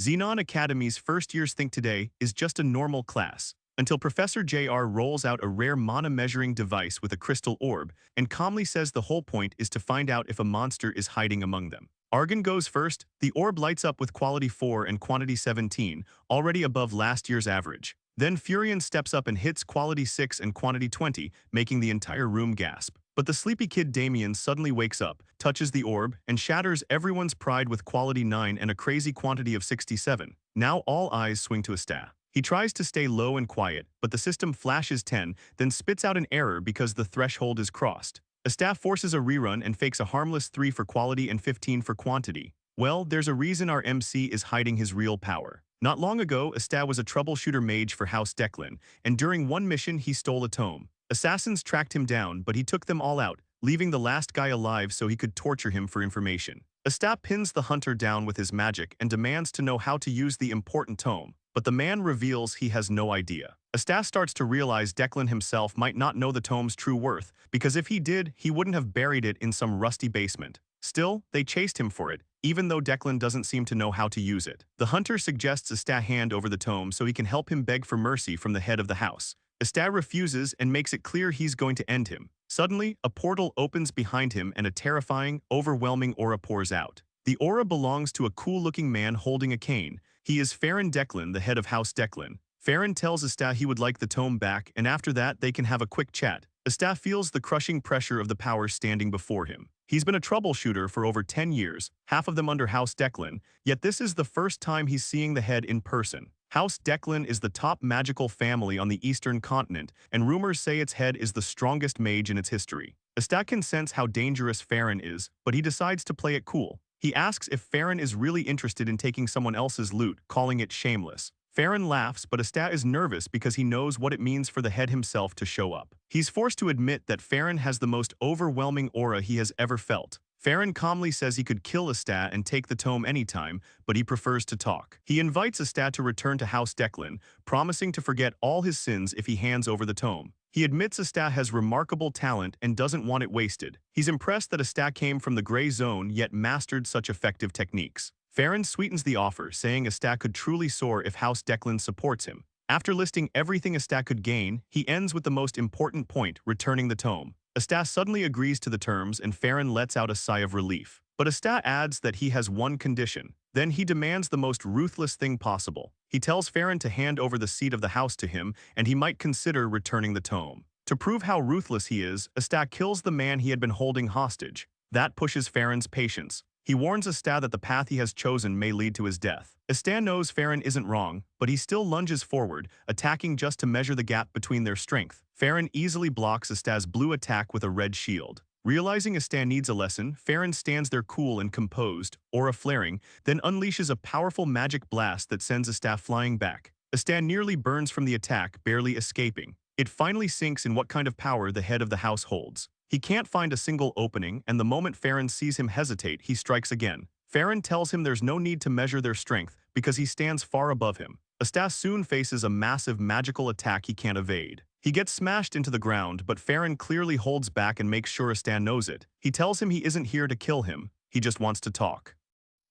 Xenon Academy's first years think today is just a normal class, until Professor JR rolls out a rare mana measuring device with a crystal orb and calmly says the whole point is to find out if a monster is hiding among them. Argon goes first. The orb lights up with quality 4 and quantity 17, already above last year's average. Then Furion steps up and hits quality 6 and quantity 20, making the entire room gasp. But the sleepy kid Damian suddenly wakes up, touches the orb, and shatters everyone's pride with quality 9 and a crazy quantity of 67. Now all eyes swing to Exter. He tries to stay low and quiet, but the system flashes 10, then spits out an error because the threshold is crossed. Exter forces a rerun and fakes a harmless 3 for quality and 15 for quantity. Well, there's a reason our MC is hiding his real power. Not long ago, Exter was a troubleshooter mage for House Declan, and during one mission he stole a tome. Assassins tracked him down, but he took them all out, leaving the last guy alive so he could torture him for information. Exter pins the hunter down with his magic and demands to know how to use the important tome, but the man reveals he has no idea. Exter starts to realize Declan himself might not know the tome's true worth, because if he did, he wouldn't have buried it in some rusty basement. Still, they chased him for it, even though Declan doesn't seem to know how to use it. The hunter suggests Exter hand over the tome so he can help him beg for mercy from the head of the house. Exter refuses and makes it clear he's going to end him. Suddenly, a portal opens behind him and a terrifying, overwhelming aura pours out. The aura belongs to a cool-looking man holding a cane. He is Farron Declan, the head of House Declan. Farron tells Exter he would like the tome back, and after that they can have a quick chat. Exter feels the crushing pressure of the power standing before him. He's been a troubleshooter for over 10 years, half of them under House Declan, yet this is the first time he's seeing the head in person. House Declan is the top magical family on the eastern continent, and rumors say its head is the strongest mage in its history. Exter can sense how dangerous Farron is, but he decides to play it cool. He asks if Farron is really interested in taking someone else's loot, calling it shameless. Farron laughs, but Exter is nervous because he knows what it means for the head himself to show up. He's forced to admit that Farron has the most overwhelming aura he has ever felt. Farron calmly says he could kill Exter and take the tome anytime, but he prefers to talk. He invites Exter to return to House Declan, promising to forget all his sins if he hands over the tome. He admits Exter has remarkable talent and doesn't want it wasted. He's impressed that Exter came from the gray zone yet mastered such effective techniques. Farron sweetens the offer, saying Exter could truly soar if House Declan supports him. After listing everything Exter could gain, he ends with the most important point, returning the tome. Exter suddenly agrees to the terms and Farron lets out a sigh of relief. But Exter adds that he has one condition. Then he demands the most ruthless thing possible. He tells Farron to hand over the seat of the house to him and he might consider returning the tome. To prove how ruthless he is, Exter kills the man he had been holding hostage. That pushes Farron's patience. He warns Exter that the path he has chosen may lead to his death. Exter knows Farron isn't wrong, but he still lunges forward, attacking just to measure the gap between their strength. Farron easily blocks Exter's blue attack with a red shield. Realizing Exter needs a lesson, Farron stands there cool and composed, aura flaring, then unleashes a powerful magic blast that sends Exter flying back. Exter nearly burns from the attack, barely escaping. It finally sinks in what kind of power the head of the house holds. He can't find a single opening, and the moment Farron sees him hesitate, he strikes again. Farron tells him there's no need to measure their strength because he stands far above him. Exter soon faces a massive magical attack he can't evade. He gets smashed into the ground, but Farron clearly holds back and makes sure Exter knows it. He tells him he isn't here to kill him, he just wants to talk.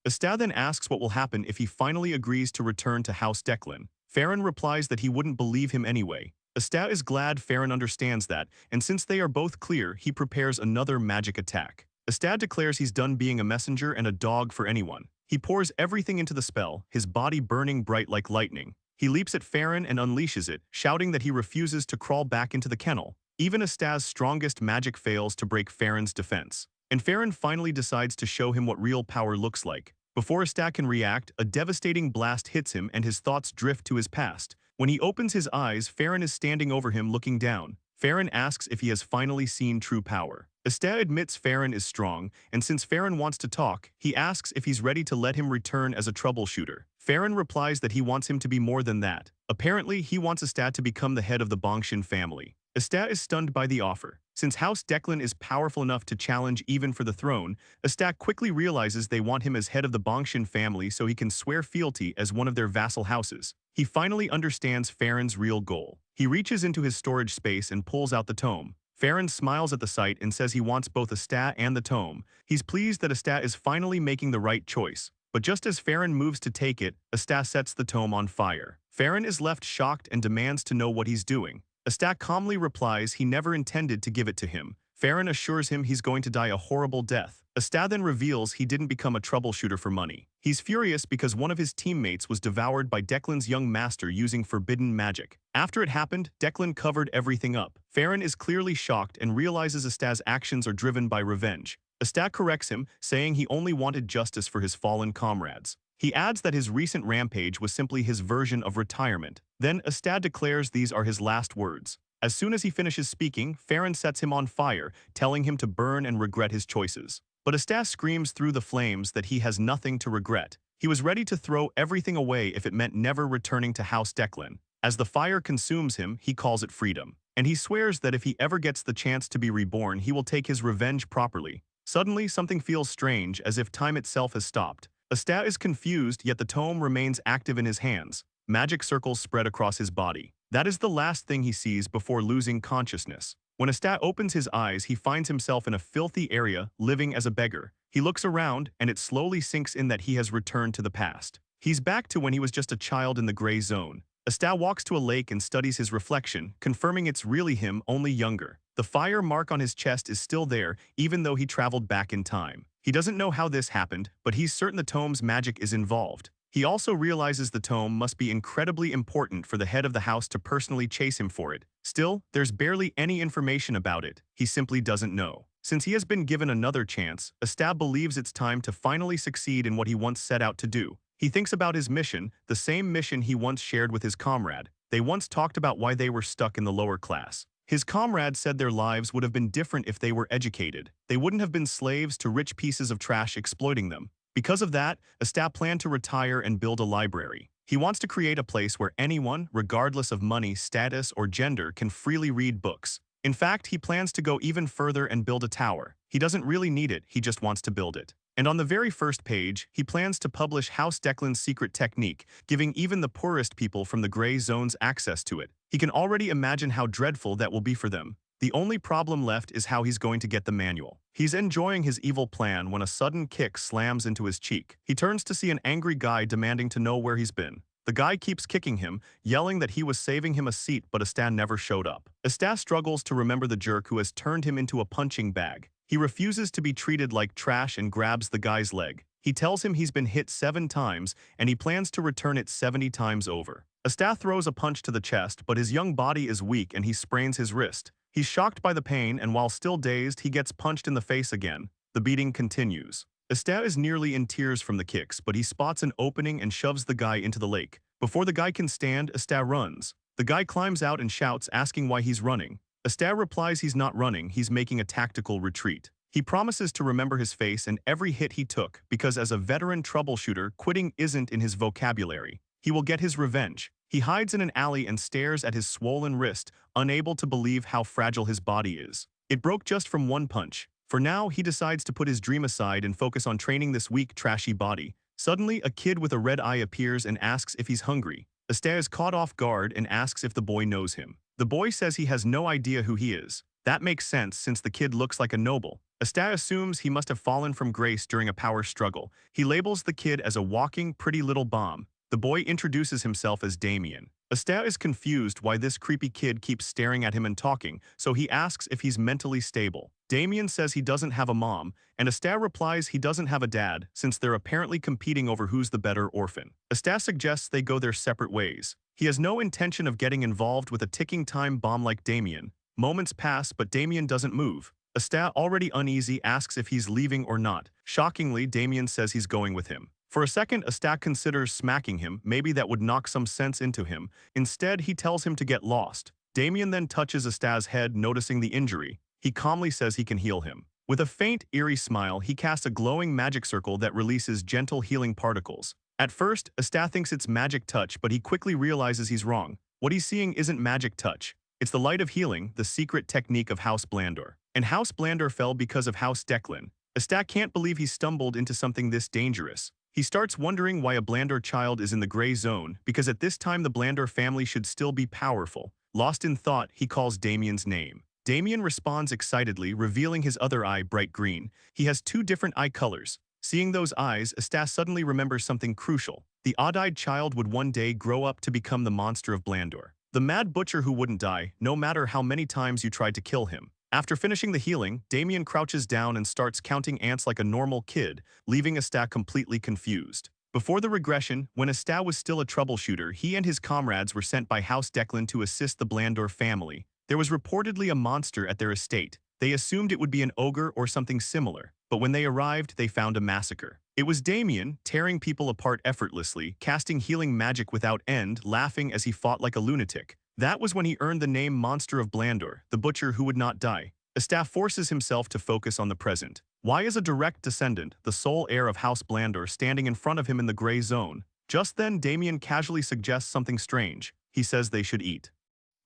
Exter then asks what will happen if he finally agrees to return to House Declan. Farron replies that he wouldn't believe him anyway. Exter is glad Farron understands that, and since they are both clear, he prepares another magic attack. Exter declares he's done being a messenger and a dog for anyone. He pours everything into the spell, his body burning bright like lightning. He leaps at Farron and unleashes it, shouting that he refuses to crawl back into the kennel. Even Exter's strongest magic fails to break Farron's defense. And Farron finally decides to show him what real power looks like. Before Exter can react, a devastating blast hits him and his thoughts drift to his past. When he opens his eyes, Farron is standing over him looking down. Farron asks if he has finally seen true power. Exter admits Farron is strong, and since Farron wants to talk, he asks if he's ready to let him return as a troubleshooter. Farron replies that he wants him to be more than that. Apparently, he wants Exter to become the head of the Bongshin family. Exter is stunned by the offer. Since House Declan is powerful enough to challenge even for the throne, Exter quickly realizes they want him as head of the Bongshin family so he can swear fealty as one of their vassal houses. He finally understands Farron's real goal. He reaches into his storage space and pulls out the tome. Farron smiles at the sight and says he wants both Exter and the tome. He's pleased that Exter is finally making the right choice. But just as Farron moves to take it, Asta sets the tome on fire. Farron is left shocked and demands to know what he's doing. Asta calmly replies he never intended to give it to him. Farron assures him he's going to die a horrible death. Asta then reveals he didn't become a troubleshooter for money. He's furious because one of his teammates was devoured by Declan's young master using forbidden magic. After it happened, Declan covered everything up. Farron is clearly shocked and realizes Asta's actions are driven by revenge. Asta corrects him, saying he only wanted justice for his fallen comrades. He adds that his recent rampage was simply his version of retirement. Then Asta declares these are his last words. As soon as he finishes speaking, Farron sets him on fire, telling him to burn and regret his choices. But Asta screams through the flames that he has nothing to regret. He was ready to throw everything away if it meant never returning to House Declan. As the fire consumes him, he calls it freedom. And he swears that if he ever gets the chance to be reborn, he will take his revenge properly. Suddenly, something feels strange, as if time itself has stopped. Asta is confused, yet the tome remains active in his hands. Magic circles spread across his body. That is the last thing he sees before losing consciousness. When Asta opens his eyes, he finds himself in a filthy area, living as a beggar. He looks around, and it slowly sinks in that he has returned to the past. He's back to when he was just a child in the gray zone. Asta walks to a lake and studies his reflection, confirming it's really him, only younger. The fire mark on his chest is still there, even though he traveled back in time. He doesn't know how this happened, but he's certain the tome's magic is involved. He also realizes the tome must be incredibly important for the head of the house to personally chase him for it. Still, there's barely any information about it. He simply doesn't know. Since he has been given another chance, Asta believes it's time to finally succeed in what he once set out to do. He thinks about his mission, the same mission he once shared with his comrade. They once talked about why they were stuck in the lower class. His comrade said their lives would have been different if they were educated. They wouldn't have been slaves to rich pieces of trash exploiting them. Because of that, Asta planned to retire and build a library. He wants to create a place where anyone, regardless of money, status, or gender, can freely read books. In fact, he plans to go even further and build a tower. He doesn't really need it, he just wants to build it. And on the very first page, he plans to publish House Declan's secret technique, giving even the poorest people from the gray zones access to it. He can already imagine how dreadful that will be for them. The only problem left is how he's going to get the manual. He's enjoying his evil plan when a sudden kick slams into his cheek. He turns to see an angry guy demanding to know where he's been. The guy keeps kicking him, yelling that he was saving him a seat, but Asta never showed up. Asta struggles to remember the jerk who has turned him into a punching bag. He refuses to be treated like trash and grabs the guy's leg. He tells him he's been hit 7 times, and he plans to return it 70 times over. Asta throws a punch to the chest, but his young body is weak and he sprains his wrist. He's shocked by the pain, and while still dazed, he gets punched in the face again. The beating continues. Asta is nearly in tears from the kicks, but he spots an opening and shoves the guy into the lake. Before the guy can stand, Asta runs. The guy climbs out and shouts, asking why he's running. Asta replies he's not running, he's making a tactical retreat. He promises to remember his face and every hit he took, because as a veteran troubleshooter, quitting isn't in his vocabulary. He will get his revenge. He hides in an alley and stares at his swollen wrist, unable to believe how fragile his body is. It broke just from one punch. For now, he decides to put his dream aside and focus on training this weak, trashy body. Suddenly, a kid with a red eye appears and asks if he's hungry. Asta is caught off guard and asks if the boy knows him. The boy says he has no idea who he is. That makes sense since the kid looks like a noble. Asta assumes he must have fallen from grace during a power struggle. He labels the kid as a walking, pretty little bomb. The boy introduces himself as Damian. Asta is confused why this creepy kid keeps staring at him and talking, so he asks if he's mentally stable. Damian says he doesn't have a mom, and Asta replies he doesn't have a dad, since they're apparently competing over who's the better orphan. Asta suggests they go their separate ways. He has no intention of getting involved with a ticking time bomb like Damian. Moments pass, but Damian doesn't move. Asta, already uneasy, asks if he's leaving or not. Shockingly, Damian says he's going with him. For a second, Asta considers smacking him, maybe that would knock some sense into him. Instead, he tells him to get lost. Damian then touches Asta's head, noticing the injury. He calmly says he can heal him. With a faint, eerie smile, he casts a glowing magic circle that releases gentle healing particles. At first, Asta thinks it's magic touch, but he quickly realizes he's wrong. What he's seeing isn't magic touch. It's the light of healing, the secret technique of House Blandor. And House Blandor fell because of House Declan. Asta can't believe he stumbled into something this dangerous. He starts wondering why a Blandor child is in the gray zone, because at this time the Blandor family should still be powerful. Lost in thought, he calls Damian's name. Damian responds excitedly, revealing his other eye bright green. He has 2 different eye colors. Seeing those eyes, Asta suddenly remembers something crucial. The odd-eyed child would one day grow up to become the monster of Blandor. The mad butcher who wouldn't die, no matter how many times you tried to kill him. After finishing the healing, Damian crouches down and starts counting ants like a normal kid, leaving Asta completely confused. Before the regression, when Asta was still a troubleshooter, he and his comrades were sent by House Declan to assist the Blandor family. There was reportedly a monster at their estate. They assumed it would be an ogre or something similar, but when they arrived, they found a massacre. It was Damian, tearing people apart effortlessly, casting healing magic without end, laughing as he fought like a lunatic. That was when he earned the name Monster of Blandor, the butcher who would not die. Asta forces himself to focus on the present. Why is a direct descendant, the sole heir of House Blandor, standing in front of him in the gray zone? Just then, Damian casually suggests something strange. He says they should eat.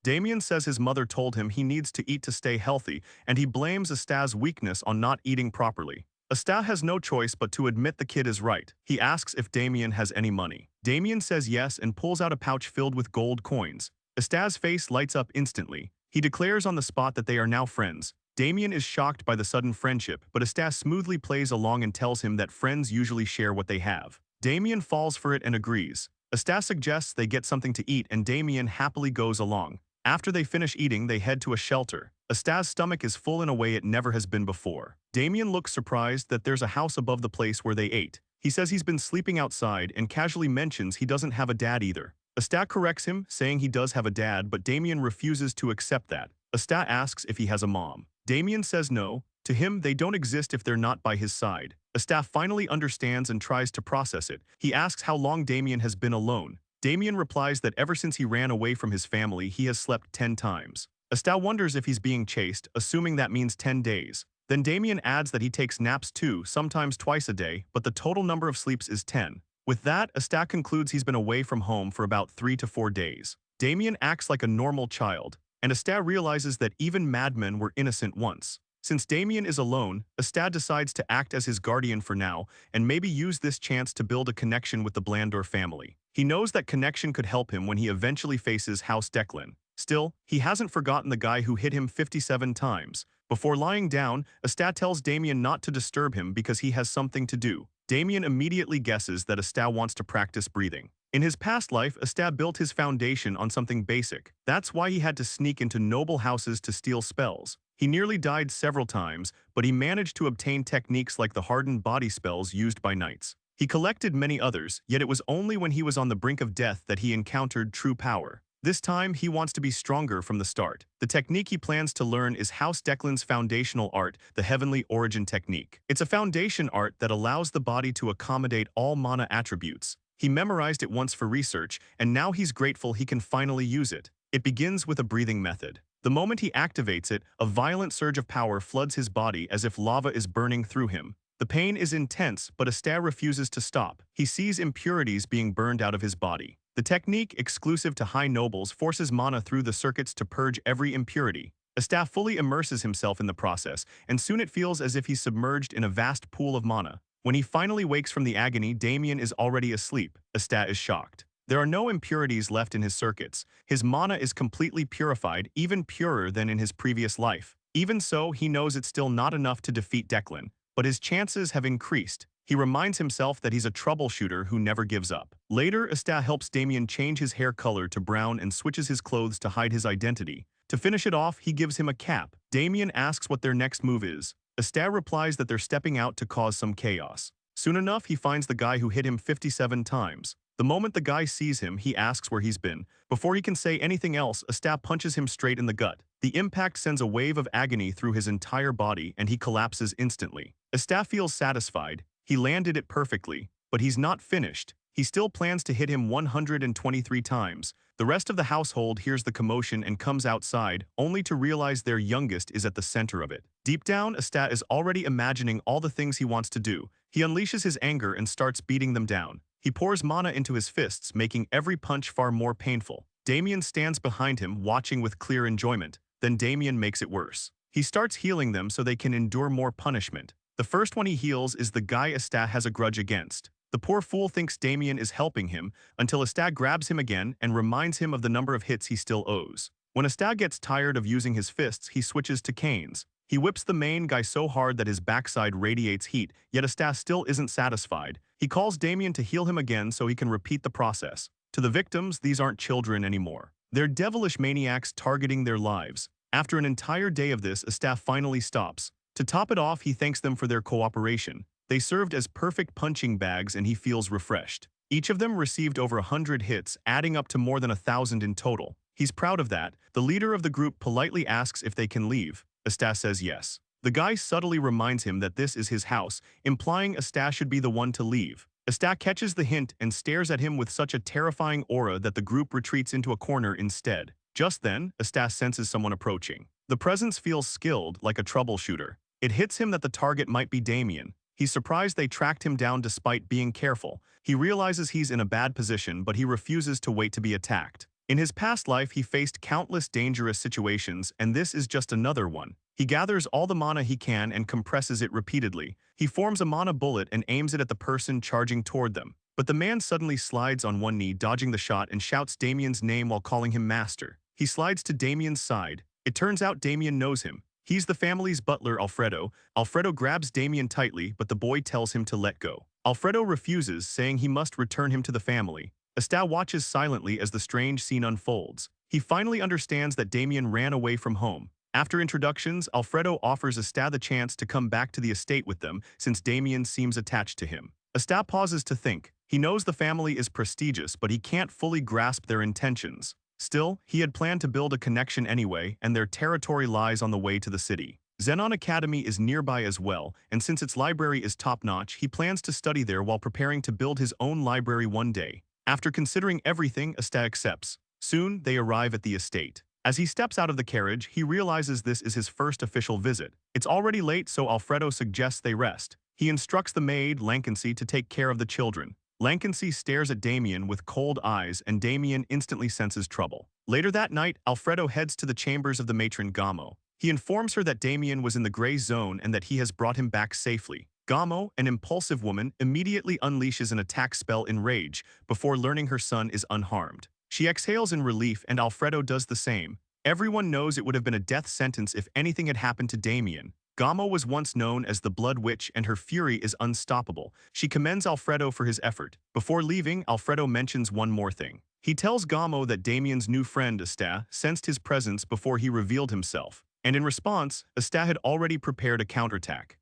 Damian says his mother told him he needs to eat to stay healthy, and he blames Asta's weakness on not eating properly. Asta has no choice but to admit the kid is right. He asks if Damian has any money. Damian says yes and pulls out a pouch filled with gold coins. Asta's face lights up instantly. He declares on the spot that they are now friends. Damian is shocked by the sudden friendship, but Asta smoothly plays along and tells him that friends usually share what they have. Damian falls for it and agrees. Asta suggests they get something to eat and Damian happily goes along. After they finish eating, they head to a shelter. Asta's stomach is full in a way it never has been before. Damian looks surprised that there's a house above the place where they ate. He says he's been sleeping outside and casually mentions he doesn't have a dad either. Asta corrects him, saying he does have a dad, but Damian refuses to accept that. Asta asks if he has a mom. Damian says no. To him, they don't exist if they're not by his side. Asta finally understands and tries to process it. He asks how long Damian has been alone. Damian replies that ever since he ran away from his family, he has slept 10 times. Asta wonders if he's being chased, assuming that means 10 days. Then Damian adds that he takes naps too, sometimes twice a day, but the total number of sleeps is 10. With that, Asta concludes he's been away from home for about 3 to 4 days. Damian acts like a normal child, and Asta realizes that even madmen were innocent once. Since Damian is alone, Asta decides to act as his guardian for now and maybe use this chance to build a connection with the Blandor family. He knows that connection could help him when he eventually faces House Declan. Still, he hasn't forgotten the guy who hit him 57 times. Before lying down, Asta tells Damian not to disturb him because he has something to do. Damian immediately guesses that Asta wants to practice breathing. In his past life, Asta built his foundation on something basic. That's why he had to sneak into noble houses to steal spells. He nearly died several times, but he managed to obtain techniques like the hardened body spells used by knights. He collected many others, yet it was only when he was on the brink of death that he encountered true power. This time, he wants to be stronger from the start. The technique he plans to learn is House Declan's foundational art, the Heavenly Origin Technique. It's a foundation art that allows the body to accommodate all mana attributes. He memorized it once for research, and now he's grateful he can finally use it. It begins with a breathing method. The moment he activates it, a violent surge of power floods his body as if lava is burning through him. The pain is intense, but Asta refuses to stop. He sees impurities being burned out of his body. The technique, exclusive to high nobles, forces mana through the circuits to purge every impurity. Asta fully immerses himself in the process, and soon it feels as if he's submerged in a vast pool of mana. When he finally wakes from the agony, Damian is already asleep. Asta is shocked. There are no impurities left in his circuits. His mana is completely purified, even purer than in his previous life. Even so, he knows it's still not enough to defeat Declan, but his chances have increased. He reminds himself that he's a troubleshooter who never gives up. Later, Asta helps Damian change his hair color to brown and switches his clothes to hide his identity. To finish it off, he gives him a cap. Damian asks what their next move is. Asta replies that they're stepping out to cause some chaos. Soon enough, he finds the guy who hit him 57 times. The moment the guy sees him, he asks where he's been. Before he can say anything else, Asta punches him straight in the gut. The impact sends a wave of agony through his entire body and he collapses instantly. Asta feels satisfied. He landed it perfectly, but he's not finished. He still plans to hit him 123 times. The rest of the household hears the commotion and comes outside, only to realize their youngest is at the center of it. Deep down, Asta is already imagining all the things he wants to do. He unleashes his anger and starts beating them down. He pours mana into his fists, making every punch far more painful. Damian stands behind him, watching with clear enjoyment. Then Damian makes it worse. He starts healing them so they can endure more punishment. The first one he heals is the guy Asta has a grudge against. The poor fool thinks Damian is helping him until Asta grabs him again and reminds him of the number of hits he still owes. When Asta gets tired of using his fists, he switches to canes. He whips the main guy so hard that his backside radiates heat, yet Exter still isn't satisfied. He calls Damian to heal him again so he can repeat the process. To the victims, these aren't children anymore. They're devilish maniacs targeting their lives. After an entire day of this, Exter finally stops. To top it off, he thanks them for their cooperation. They served as perfect punching bags and he feels refreshed. Each of them received over 100 hits, adding up to more than 1,000 in total. He's proud of that. The leader of the group politely asks if they can leave. Exter says yes. The guy subtly reminds him that this is his house, implying Exter should be the one to leave. Exter catches the hint and stares at him with such a terrifying aura that the group retreats into a corner instead. Just then, Exter senses someone approaching. The presence feels skilled, like a troubleshooter. It hits him that the target might be Damian. He's surprised they tracked him down despite being careful. He realizes he's in a bad position, but he refuses to wait to be attacked. In his past life, he faced countless dangerous situations, and this is just another one. He gathers all the mana he can and compresses it repeatedly. He forms a mana bullet and aims it at the person charging toward them. But the man suddenly slides on one knee, dodging the shot, and shouts Damian's name while calling him master. He slides to Damian's side. It turns out Damian knows him. He's the family's butler, Alfredo. Alfredo grabs Damian tightly, but the boy tells him to let go. Alfredo refuses, saying he must return him to the family. Exter watches silently as the strange scene unfolds. He finally understands that Damian ran away from home. After introductions, Alfredo offers Exter the chance to come back to the estate with them, since Damian seems attached to him. Exter pauses to think. He knows the family is prestigious, but he can't fully grasp their intentions. Still, he had planned to build a connection anyway, and their territory lies on the way to the city. Zenon Academy is nearby as well, and since its library is top-notch, he plans to study there while preparing to build his own library one day. After considering everything, Exter accepts. Soon, they arrive at the estate. As he steps out of the carriage, he realizes this is his first official visit. It's already late, so Alfredo suggests they rest. He instructs the maid, Lancansey, to take care of the children. Lancansey stares at Damian with cold eyes, and Damian instantly senses trouble. Later that night, Alfredo heads to the chambers of the matron Gamo. He informs her that Damian was in the gray zone and that he has brought him back safely. Gamo, an impulsive woman, immediately unleashes an attack spell in rage before learning her son is unharmed. She exhales in relief, and Alfredo does the same. Everyone knows it would have been a death sentence if anything had happened to Damian. Gamo was once known as the Blood Witch, and her fury is unstoppable. She commends Alfredo for his effort. Before leaving, Alfredo mentions one more thing. He tells Gamo that Damian's new friend, Exter, sensed his presence before he revealed himself, and in response, Exter had already prepared a counterattack.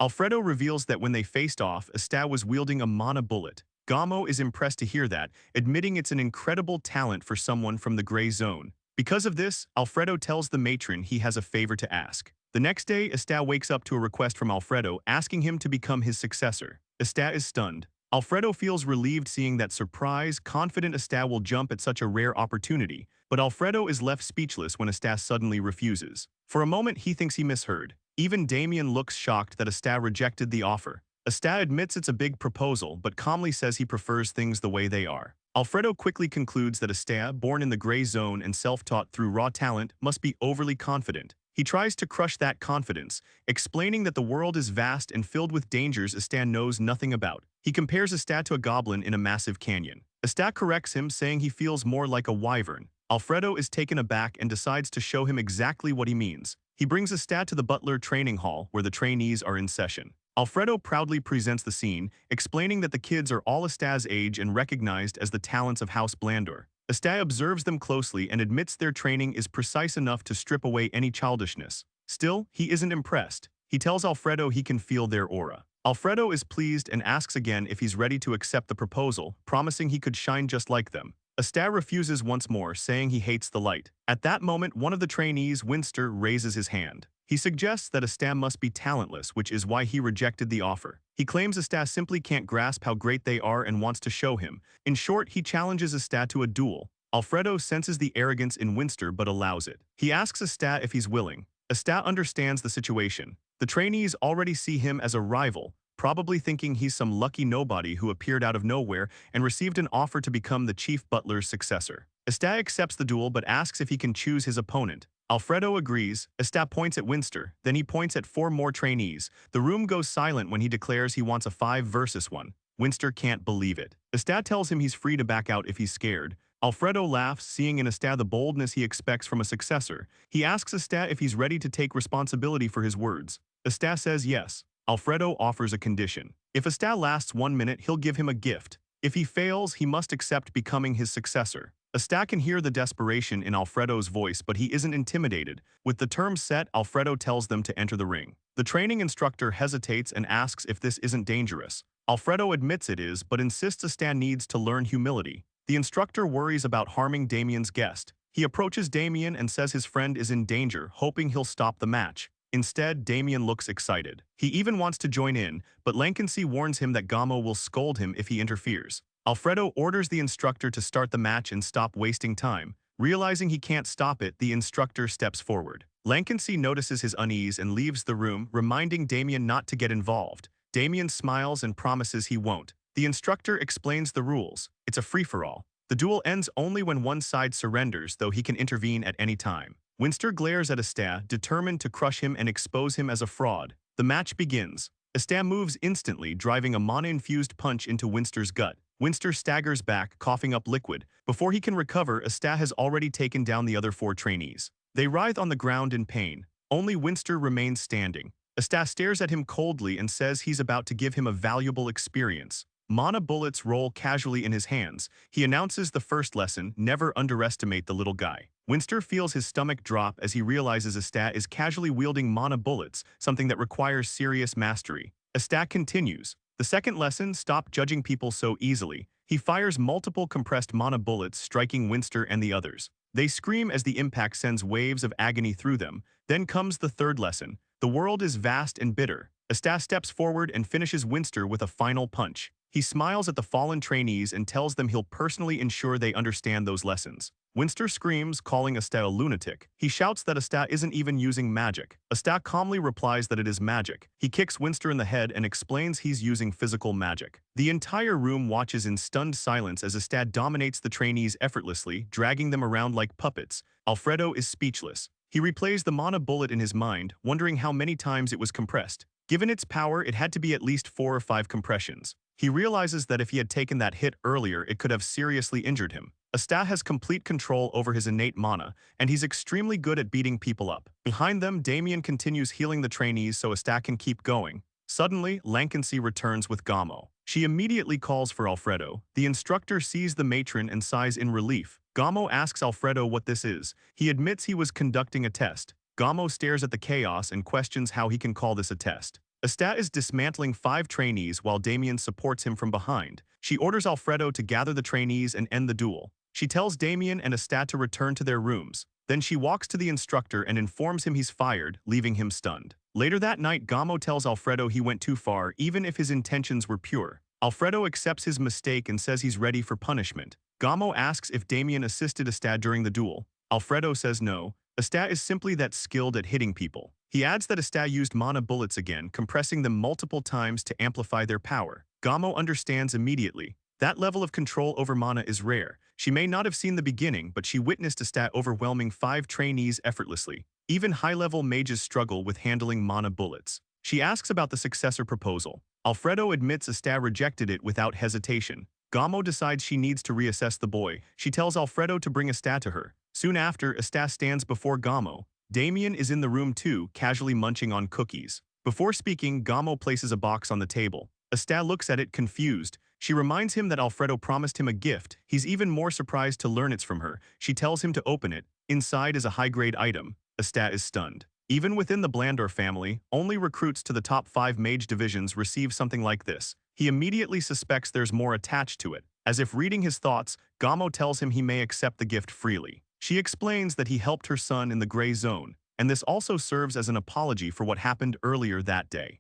Alfredo reveals that when they faced off, Exter was wielding a mana bullet. Gamo is impressed to hear that, admitting it's an incredible talent for someone from the gray zone. Because of this, Alfredo tells the matron he has a favor to ask. The next day, Exter wakes up to a request from Alfredo asking him to become his successor. Exter is stunned. Alfredo feels relieved seeing that surprise, confident Exter will jump at such a rare opportunity, but Alfredo is left speechless when Exter suddenly refuses. For a moment, he thinks he misheard. Even Damian looks shocked that Exter rejected the offer. Exter admits it's a big proposal, but calmly says he prefers things the way they are. Alfredo quickly concludes that Exter, born in the gray zone and self-taught through raw talent, must be overly confident. He tries to crush that confidence, explaining that the world is vast and filled with dangers Exter knows nothing about. He compares Exter to a goblin in a massive canyon. Exter corrects him, saying he feels more like a wyvern. Alfredo is taken aback and decides to show him exactly what he means. He brings Exter to the butler training hall, where the trainees are in session. Alfredo proudly presents the scene, explaining that the kids are all Exter's age and recognized as the talents of House Blandor. Exter observes them closely and admits their training is precise enough to strip away any childishness. Still, he isn't impressed. He tells Alfredo he can feel their aura. Alfredo is pleased and asks again if he's ready to accept the proposal, promising he could shine just like them. Exter refuses once more, saying he hates the light. At that moment, one of the trainees, Winster, raises his hand. He suggests that Exter must be talentless, which is why he rejected the offer. He claims Exter simply can't grasp how great they are and wants to show him. In short, he challenges Exter to a duel. Alfredo senses the arrogance in Winster but allows it. He asks Exter if he's willing. Exter understands the situation. The trainees already see him as a rival, probably thinking he's some lucky nobody who appeared out of nowhere and received an offer to become the chief butler's successor. Exter accepts the duel but asks if he can choose his opponent. Alfredo agrees. Exter points at Winster, then he points at 4 more trainees. The room goes silent when he declares he wants a 5 versus 1. Winster can't believe it. Exter tells him he's free to back out if he's scared. Alfredo laughs, seeing in Asta the boldness he expects from a successor. He asks Asta if he's ready to take responsibility for his words. Asta says yes. Alfredo offers a condition. If Asta lasts 1 minute, he'll give him a gift. If he fails, he must accept becoming his successor. Asta can hear the desperation in Alfredo's voice, but he isn't intimidated. With the terms set, Alfredo tells them to enter the ring. The training instructor hesitates and asks if this isn't dangerous. Alfredo admits it is, but insists Asta needs to learn humility. The instructor worries about harming Damian's guest. He approaches Damian and says his friend is in danger, hoping he'll stop the match. Instead, Damian looks excited. He even wants to join in, but Lankency warns him that Gamo will scold him if he interferes. Alfredo orders the instructor to start the match and stop wasting time. Realizing he can't stop it, the instructor steps forward. Lankency notices his unease and leaves the room, reminding Damian not to get involved. Damian smiles and promises he won't. The instructor explains the rules. It's a free-for-all. The duel ends only when one side surrenders, though he can intervene at any time. Winster glares at Asta, determined to crush him and expose him as a fraud. The match begins. Asta moves instantly, driving a mana-infused punch into Winster's gut. Winster staggers back, coughing up liquid. Before he can recover, Asta has already taken down the other 4 trainees. They writhe on the ground in pain. Only Winster remains standing. Asta stares at him coldly and says he's about to give him a valuable experience. Mana bullets roll casually in his hands. He announces the first lesson: never underestimate the little guy. Winster feels his stomach drop as he realizes Asta is casually wielding mana bullets, something that requires serious mastery. Asta continues. The second lesson: stop judging people so easily. He fires multiple compressed mana bullets, striking Winster and the others. They scream as the impact sends waves of agony through them. Then comes the third lesson. The world is vast and bitter. Asta steps forward and finishes Winster with a final punch. He smiles at the fallen trainees and tells them he'll personally ensure they understand those lessons. Winster screams, calling Asta a lunatic. He shouts that Asta isn't even using magic. Asta calmly replies that it is magic. He kicks Winster in the head and explains he's using physical magic. The entire room watches in stunned silence as Asta dominates the trainees effortlessly, dragging them around like puppets. Alfredo is speechless. He replays the mana bullet in his mind, wondering how many times it was compressed. Given its power, it had to be at least 4 or 5 compressions. He realizes that if he had taken that hit earlier, it could have seriously injured him. Asta has complete control over his innate mana, and he's extremely good at beating people up. Behind them, Damian continues healing the trainees so Asta can keep going. Suddenly, Lankency returns with Gamo. She immediately calls for Alfredo. The instructor sees the matron and sighs in relief. Gamo asks Alfredo what this is. He admits he was conducting a test. Gamo stares at the chaos and questions how he can call this a test. Asta is dismantling 5 trainees while Damian supports him from behind. She orders Alfredo to gather the trainees and end the duel. She tells Damian and Asta to return to their rooms. Then she walks to the instructor and informs him he's fired, leaving him stunned. Later that night, Gamo tells Alfredo he went too far, even if his intentions were pure. Alfredo accepts his mistake and says he's ready for punishment. Gamo asks if Damian assisted Asta during the duel. Alfredo says no. Asta is simply that skilled at hitting people. He adds that Asta used mana bullets again, compressing them multiple times to amplify their power. Gamo understands immediately. That level of control over mana is rare. She may not have seen the beginning, but she witnessed Asta overwhelming 5 trainees effortlessly. Even high-level mages struggle with handling mana bullets. She asks about the successor proposal. Alfredo admits Asta rejected it without hesitation. Gamo decides she needs to reassess the boy. She tells Alfredo to bring Asta to her. Soon after, Asta stands before Gamo. Damian is in the room too, casually munching on cookies. Before speaking, Gamo places a box on the table. Asta looks at it confused. She reminds him that Alfredo promised him a gift. He's even more surprised to learn it's from her. She tells him to open it. Inside is a high-grade item. Asta is stunned. Even within the Blandor family, only recruits to the top 5 mage divisions receive something like this. He immediately suspects there's more attached to it. As if reading his thoughts, Gamo tells him he may accept the gift freely. She explains that he helped her son in the gray zone, and this also serves as an apology for what happened earlier that day.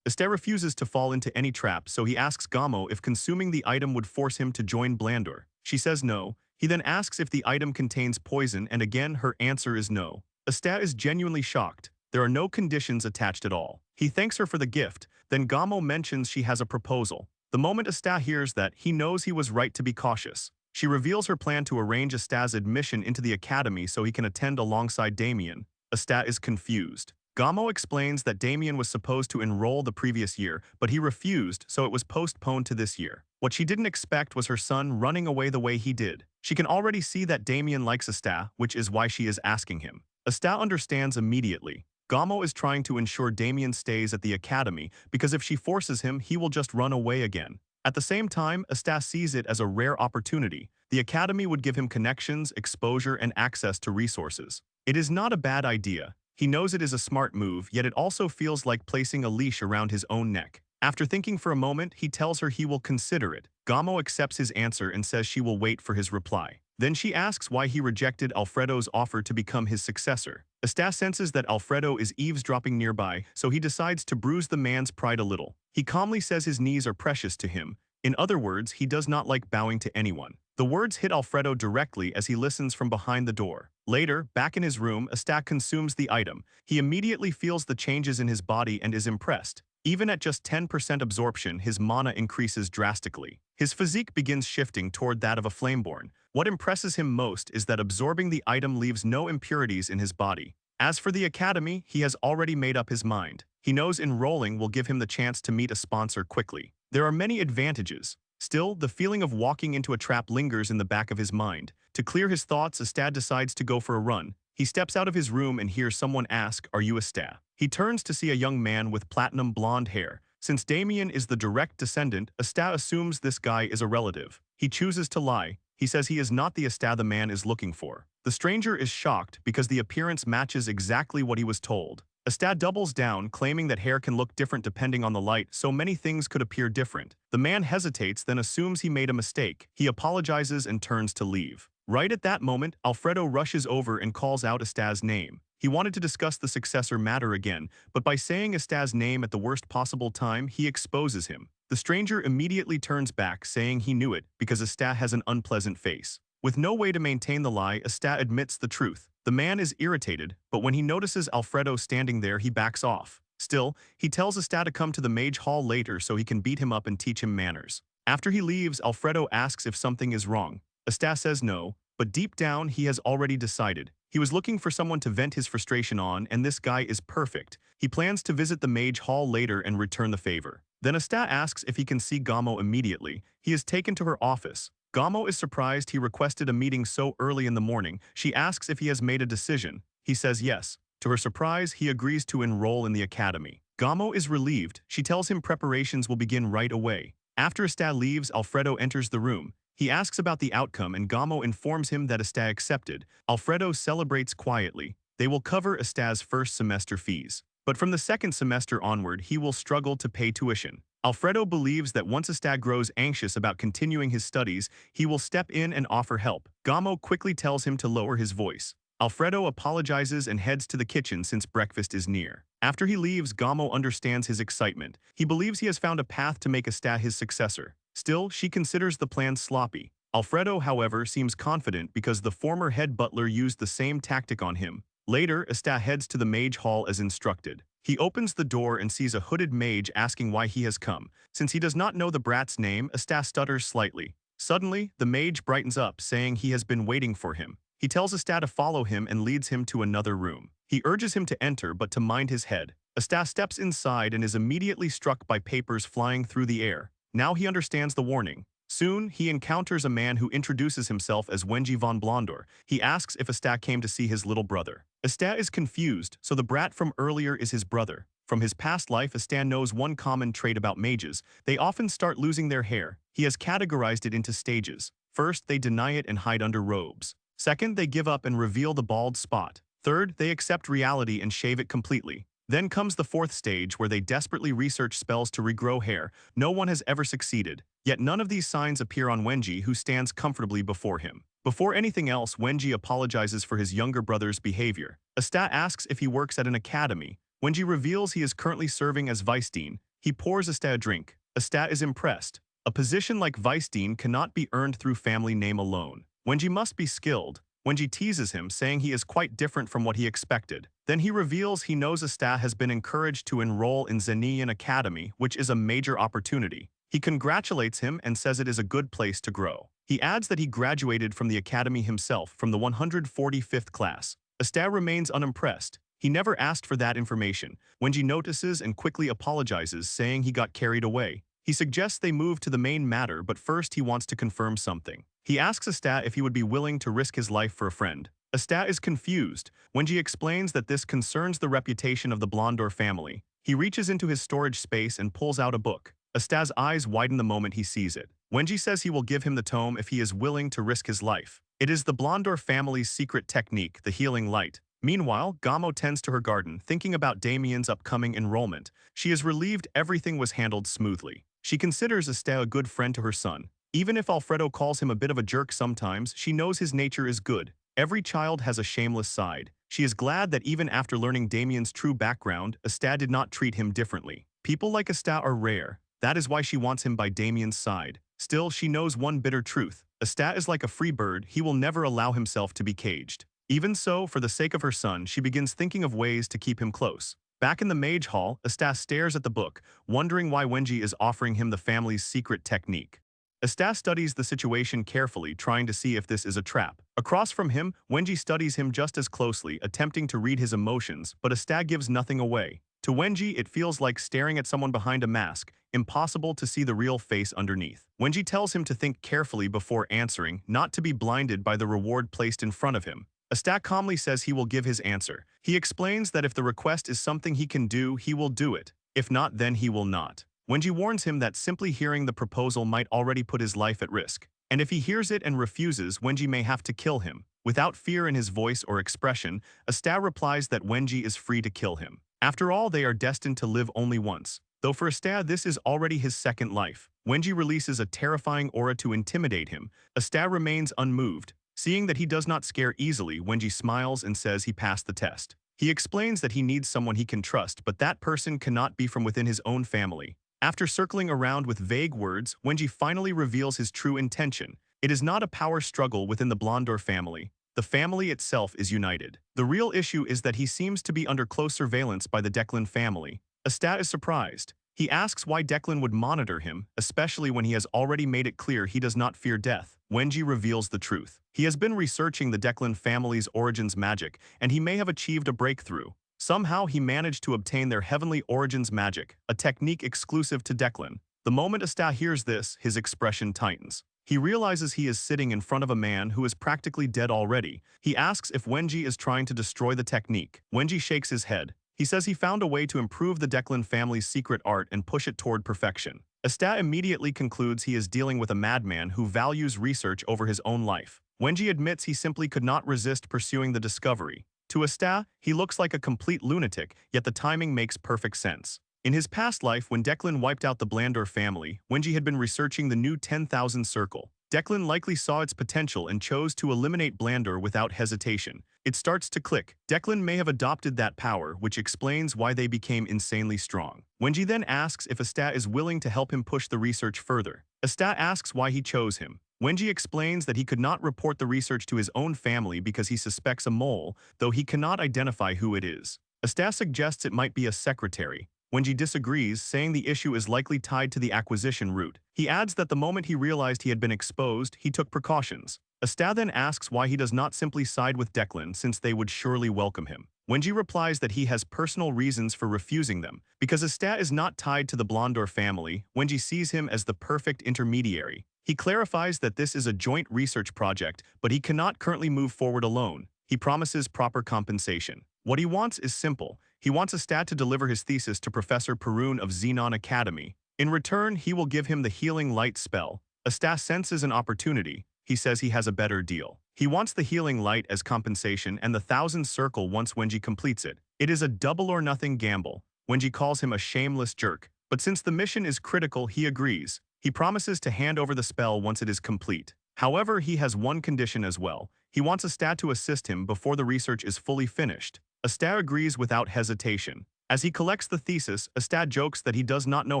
Asta refuses to fall into any trap, so he asks Gamo if consuming the item would force him to join Blandor. She says no. He then asks if the item contains poison, and again her answer is no. Asta is genuinely shocked. There are no conditions attached at all. He thanks her for the gift, then Gamo mentions she has a proposal. The moment Asta hears that, he knows he was right to be cautious. She reveals her plan to arrange Asta's admission into the academy so he can attend alongside Damian. Asta is confused. Gamo explains that Damian was supposed to enroll the previous year, but he refused, so it was postponed to this year. What she didn't expect was her son running away the way he did. She can already see that Damian likes Asta, which is why she is asking him. Asta understands immediately. Gamo is trying to ensure Damian stays at the academy because if she forces him, he will just run away again. At the same time, Asta sees it as a rare opportunity. The academy would give him connections, exposure, and access to resources. It is not a bad idea. He knows it is a smart move, yet it also feels like placing a leash around his own neck. After thinking for a moment, he tells her he will consider it. Gamo accepts his answer and says she will wait for his reply. Then she asks why he rejected Alfredo's offer to become his successor. Asta senses that Alfredo is eavesdropping nearby, so he decides to bruise the man's pride a little. He calmly says his knees are precious to him. In other words, he does not like bowing to anyone. The words hit Alfredo directly as he listens from behind the door. Later, back in his room, Asta consumes the item. He immediately feels the changes in his body and is impressed. Even at just 10% absorption, his mana increases drastically. His physique begins shifting toward that of a flameborn. What impresses him most is that absorbing the item leaves no impurities in his body. As for the academy, he has already made up his mind. He knows enrolling will give him the chance to meet a sponsor quickly. There are many advantages. Still, the feeling of walking into a trap lingers in the back of his mind. To clear his thoughts, Asta decides to go for a run. He steps out of his room and hears someone ask, "Are you Asta?" He turns to see a young man with platinum blonde hair. Since Damian is the direct descendant, Asta assumes this guy is a relative. He chooses to lie. He says he is not the Asta the man is looking for. The stranger is shocked because the appearance matches exactly what he was told. Asta doubles down, claiming that hair can look different depending on the light, so many things could appear different. The man hesitates, then assumes he made a mistake. He apologizes and turns to leave. Right at that moment, Alfredo rushes over and calls out Asta's name. He wanted to discuss the successor matter again, but by saying Asta's name at the worst possible time, he exposes him. The stranger immediately turns back, saying he knew it because Asta has an unpleasant face. With no way to maintain the lie, Asta admits the truth. The man is irritated, but when he notices Alfredo standing there, he backs off. Still, he tells Asta to come to the Mage Hall later so he can beat him up and teach him manners. After he leaves, Alfredo asks if something is wrong. Asta says no, but deep down he has already decided. He was looking for someone to vent his frustration on, and this guy is perfect. He plans to visit the Mage Hall later and return the favor. Then Asta asks if he can see Gamo immediately. He is taken to her office. Gamo is surprised he requested a meeting so early in the morning. She asks if he has made a decision. He says yes. To her surprise, he agrees to enroll in the academy. Gamo is relieved. She tells him preparations will begin right away. After Asta leaves, Alfredo enters the room. He asks about the outcome and Gamo informs him that Asta accepted. Alfredo celebrates quietly. They will cover Asta's first semester fees. But from the second semester onward, he will struggle to pay tuition. Alfredo believes that once Asta grows anxious about continuing his studies, he will step in and offer help. Gamo quickly tells him to lower his voice. Alfredo apologizes and heads to the kitchen since breakfast is near. After he leaves, Gamo understands his excitement. He believes he has found a path to make Asta his successor. Still, she considers the plan sloppy. Alfredo, however, seems confident because the former head butler used the same tactic on him. Later, Asta heads to the Mage Hall as instructed. He opens the door and sees a hooded mage asking why he has come. Since he does not know the brat's name, Asta stutters slightly. Suddenly, the mage brightens up, saying he has been waiting for him. He tells Asta to follow him and leads him to another room. He urges him to enter but to mind his head. Asta steps inside and is immediately struck by papers flying through the air. Now he understands the warning. Soon, he encounters a man who introduces himself as Wenji von Blondor. He asks if Asta came to see his little brother. Asta is confused, so the brat from earlier is his brother. From his past life, Asta knows one common trait about mages. They often start losing their hair. He has categorized it into stages. First, they deny it and hide under robes. Second, they give up and reveal the bald spot. Third, they accept reality and shave it completely. Then comes the fourth stage where they desperately research spells to regrow hair. No one has ever succeeded. Yet none of these signs appear on Wenji, who stands comfortably before him. Before anything else, Wenji apologizes for his younger brother's behavior. Asta asks if he works at an academy. Wenji reveals he is currently serving as vice dean. He pours Asta a drink. Asta is impressed. A position like vice dean cannot be earned through family name alone. Wenji must be skilled. Wenji teases him, saying he is quite different from what he expected. Then he reveals he knows Asta has been encouraged to enroll in Zenian Academy, which is a major opportunity. He congratulates him and says it is a good place to grow. He adds that he graduated from the academy himself from the 145th class. Asta remains unimpressed. He never asked for that information. Wenji notices and quickly apologizes, saying he got carried away. He suggests they move to the main matter, but first he wants to confirm something. He asks Asta if he would be willing to risk his life for a friend. Asta is confused. Wenji explains that this concerns the reputation of the Blondor family. He reaches into his storage space and pulls out a book. Asta's eyes widen the moment he sees it. Wenji says he will give him the tome if he is willing to risk his life. It is the Blondor family's secret technique, the healing light. Meanwhile, Gamo tends to her garden, thinking about Damian's upcoming enrollment. She is relieved everything was handled smoothly. She considers Asta a good friend to her son. Even if Alfredo calls him a bit of a jerk sometimes, she knows his nature is good. Every child has a shameless side. She is glad that even after learning Damian's true background, Asta did not treat him differently. People like Asta are rare. That is why she wants him by Damian's side. Still, she knows one bitter truth. Asta is like a free bird, he will never allow himself to be caged. Even so, for the sake of her son, she begins thinking of ways to keep him close. Back in the Mage Hall, Asta stares at the book, wondering why Wenji is offering him the family's secret technique. Asta studies the situation carefully, trying to see if this is a trap. Across from him, Wenji studies him just as closely, attempting to read his emotions, but Asta gives nothing away. To Wenji, it feels like staring at someone behind a mask, impossible to see the real face underneath. Wenji tells him to think carefully before answering, not to be blinded by the reward placed in front of him. Asta calmly says he will give his answer. He explains that if the request is something he can do, he will do it. If not, then he will not. Wenji warns him that simply hearing the proposal might already put his life at risk. And if he hears it and refuses, Wenji may have to kill him. Without fear in his voice or expression, Asta replies that Wenji is free to kill him. After all, they are destined to live only once. Though for Asta, this is already his second life. Wenji releases a terrifying aura to intimidate him. Asta remains unmoved. Seeing that he does not scare easily, Wenji smiles and says he passed the test. He explains that he needs someone he can trust, but that person cannot be from within his own family. After circling around with vague words, Wenji finally reveals his true intention. It is not a power struggle within the Blondor family. The family itself is united. The real issue is that he seems to be under close surveillance by the Declan family. Asta is surprised. He asks why Declan would monitor him, especially when he has already made it clear he does not fear death. Wenji reveals the truth. He has been researching the Declan family's origins magic, and he may have achieved a breakthrough. Somehow he managed to obtain their heavenly origins magic, a technique exclusive to Declan. The moment Asta hears this, his expression tightens. He realizes he is sitting in front of a man who is practically dead already. He asks if Wenji is trying to destroy the technique. Wenji shakes his head. He says he found a way to improve the Declan family's secret art and push it toward perfection. Asta immediately concludes he is dealing with a madman who values research over his own life. Wenji admits he simply could not resist pursuing the discovery. To Asta, he looks like a complete lunatic, yet the timing makes perfect sense. In his past life, when Declan wiped out the Blandor family, Wenji had been researching the new 10,000 circle. Declan likely saw its potential and chose to eliminate Blandor without hesitation. It starts to click. Declan may have adopted that power, which explains why they became insanely strong. Wenji then asks if Asta is willing to help him push the research further. Asta asks why he chose him. Wenji explains that he could not report the research to his own family because he suspects a mole, though he cannot identify who it is. Asta suggests it might be a secretary. Wenji disagrees, saying the issue is likely tied to the acquisition route. He adds that the moment he realized he had been exposed, he took precautions. Asta then asks why he does not simply side with Declan, since they would surely welcome him. Wenji replies that he has personal reasons for refusing them. Because Asta is not tied to the Blondor family, Wenji sees him as the perfect intermediary. He clarifies that this is a joint research project, but he cannot currently move forward alone. He promises proper compensation. What he wants is simple. He wants Asta to deliver his thesis to Professor Perun of Xenon Academy. In return, he will give him the healing light spell. Asta senses an opportunity. He says he has a better deal. He wants the healing light as compensation and the 1,000 circle once Wenji completes it. It is a double-or-nothing gamble. Wenji calls him a shameless jerk. But since the mission is critical, he agrees. He promises to hand over the spell once it is complete. However, he has one condition as well. He wants Asta to assist him before the research is fully finished. Asta agrees without hesitation. As he collects the thesis, Asta jokes that he does not know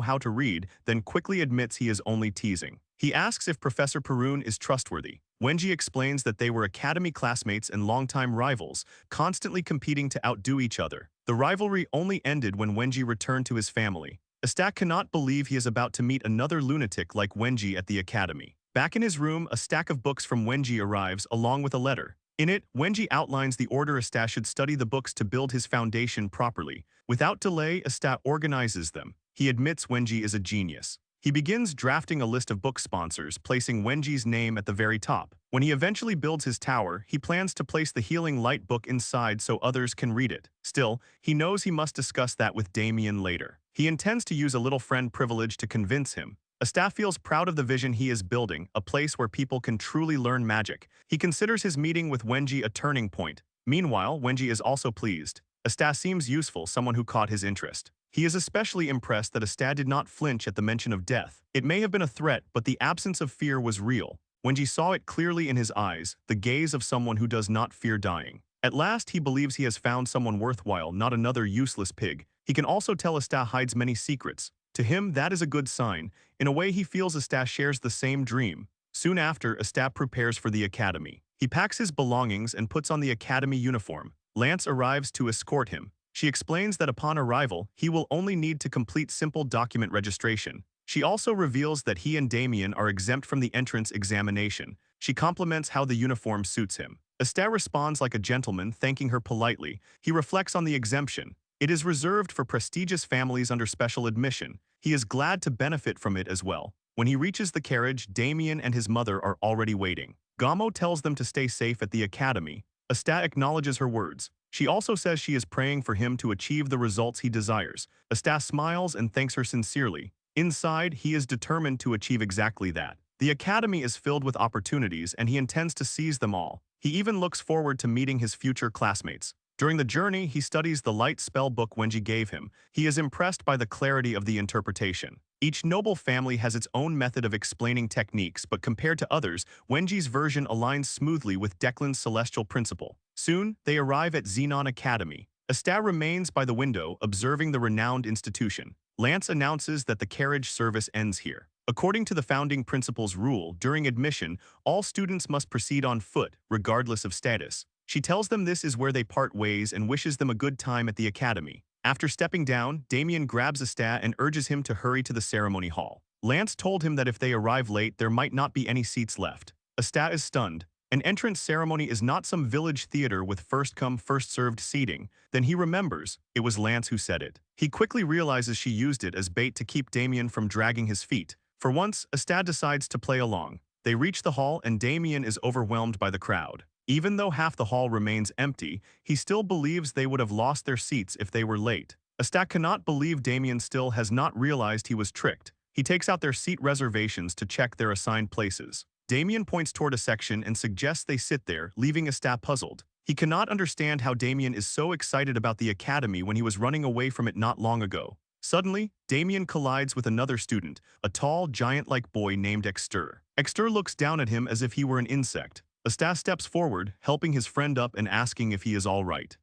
how to read, then quickly admits he is only teasing. He asks if Professor Perun is trustworthy. Wenji explains that they were academy classmates and longtime rivals, constantly competing to outdo each other. The rivalry only ended when Wenji returned to his family. Asta cannot believe he is about to meet another lunatic like Wenji at the academy. Back in his room, a stack of books from Wenji arrives along with a letter. In it, Wenji outlines the order Asta should study the books to build his foundation properly. Without delay, Asta organizes them. He admits Wenji is a genius. He begins drafting a list of book sponsors, placing Wenji's name at the very top. When he eventually builds his tower, he plans to place the Healing Light book inside so others can read it. Still, he knows he must discuss that with Damian later. He intends to use a little friend privilege to convince him. Asta feels proud of the vision he is building, a place where people can truly learn magic. He considers his meeting with Wenji a turning point. Meanwhile, Wenji is also pleased. Asta seems useful, someone who caught his interest. He is especially impressed that Asta did not flinch at the mention of death. It may have been a threat, but the absence of fear was real. Wenji saw it clearly in his eyes, the gaze of someone who does not fear dying. At last, he believes he has found someone worthwhile, not another useless pig. He can also tell Asta hides many secrets. To him, that is a good sign. In a way, he feels Asta shares the same dream. Soon after, Asta prepares for the academy. He packs his belongings and puts on the academy uniform. Lance arrives to escort him. She explains that upon arrival, he will only need to complete simple document registration. She also reveals that he and Damian are exempt from the entrance examination. She compliments how the uniform suits him. Asta responds like a gentleman, thanking her politely. He reflects on the exemption. It is reserved for prestigious families under special admission. He is glad to benefit from it as well. When he reaches the carriage, Damian and his mother are already waiting. Gamo tells them to stay safe at the academy. Asta acknowledges her words. She also says she is praying for him to achieve the results he desires. Asta smiles and thanks her sincerely. Inside, he is determined to achieve exactly that. The academy is filled with opportunities and he intends to seize them all. He even looks forward to meeting his future classmates. During the journey, he studies the light spell book Wenji gave him. He is impressed by the clarity of the interpretation. Each noble family has its own method of explaining techniques, but compared to others, Wenji's version aligns smoothly with Declan's celestial principle. Soon, they arrive at Xenon Academy. Asta remains by the window, observing the renowned institution. Lance announces that the carriage service ends here. According to the founding principle's rule, during admission, all students must proceed on foot, regardless of status. She tells them this is where they part ways and wishes them a good time at the academy. After stepping down, Damian grabs Asta and urges him to hurry to the ceremony hall. Lance told him that if they arrive late, there might not be any seats left. Asta is stunned. An entrance ceremony is not some village theater with first-come, first-served seating. Then he remembers, it was Lance who said it. He quickly realizes she used it as bait to keep Damian from dragging his feet. For once, Asta decides to play along. They reach the hall and Damian is overwhelmed by the crowd. Even though half the hall remains empty, he still believes they would have lost their seats if they were late. Asta cannot believe Damian still has not realized he was tricked. He takes out their seat reservations to check their assigned places. Damian points toward a section and suggests they sit there, leaving Asta puzzled. He cannot understand how Damian is so excited about the academy when he was running away from it not long ago. Suddenly, Damian collides with another student, a tall, giant-like boy named Exter. Exter looks down at him as if he were an insect. Asta steps forward, helping his friend up and asking if he is all right.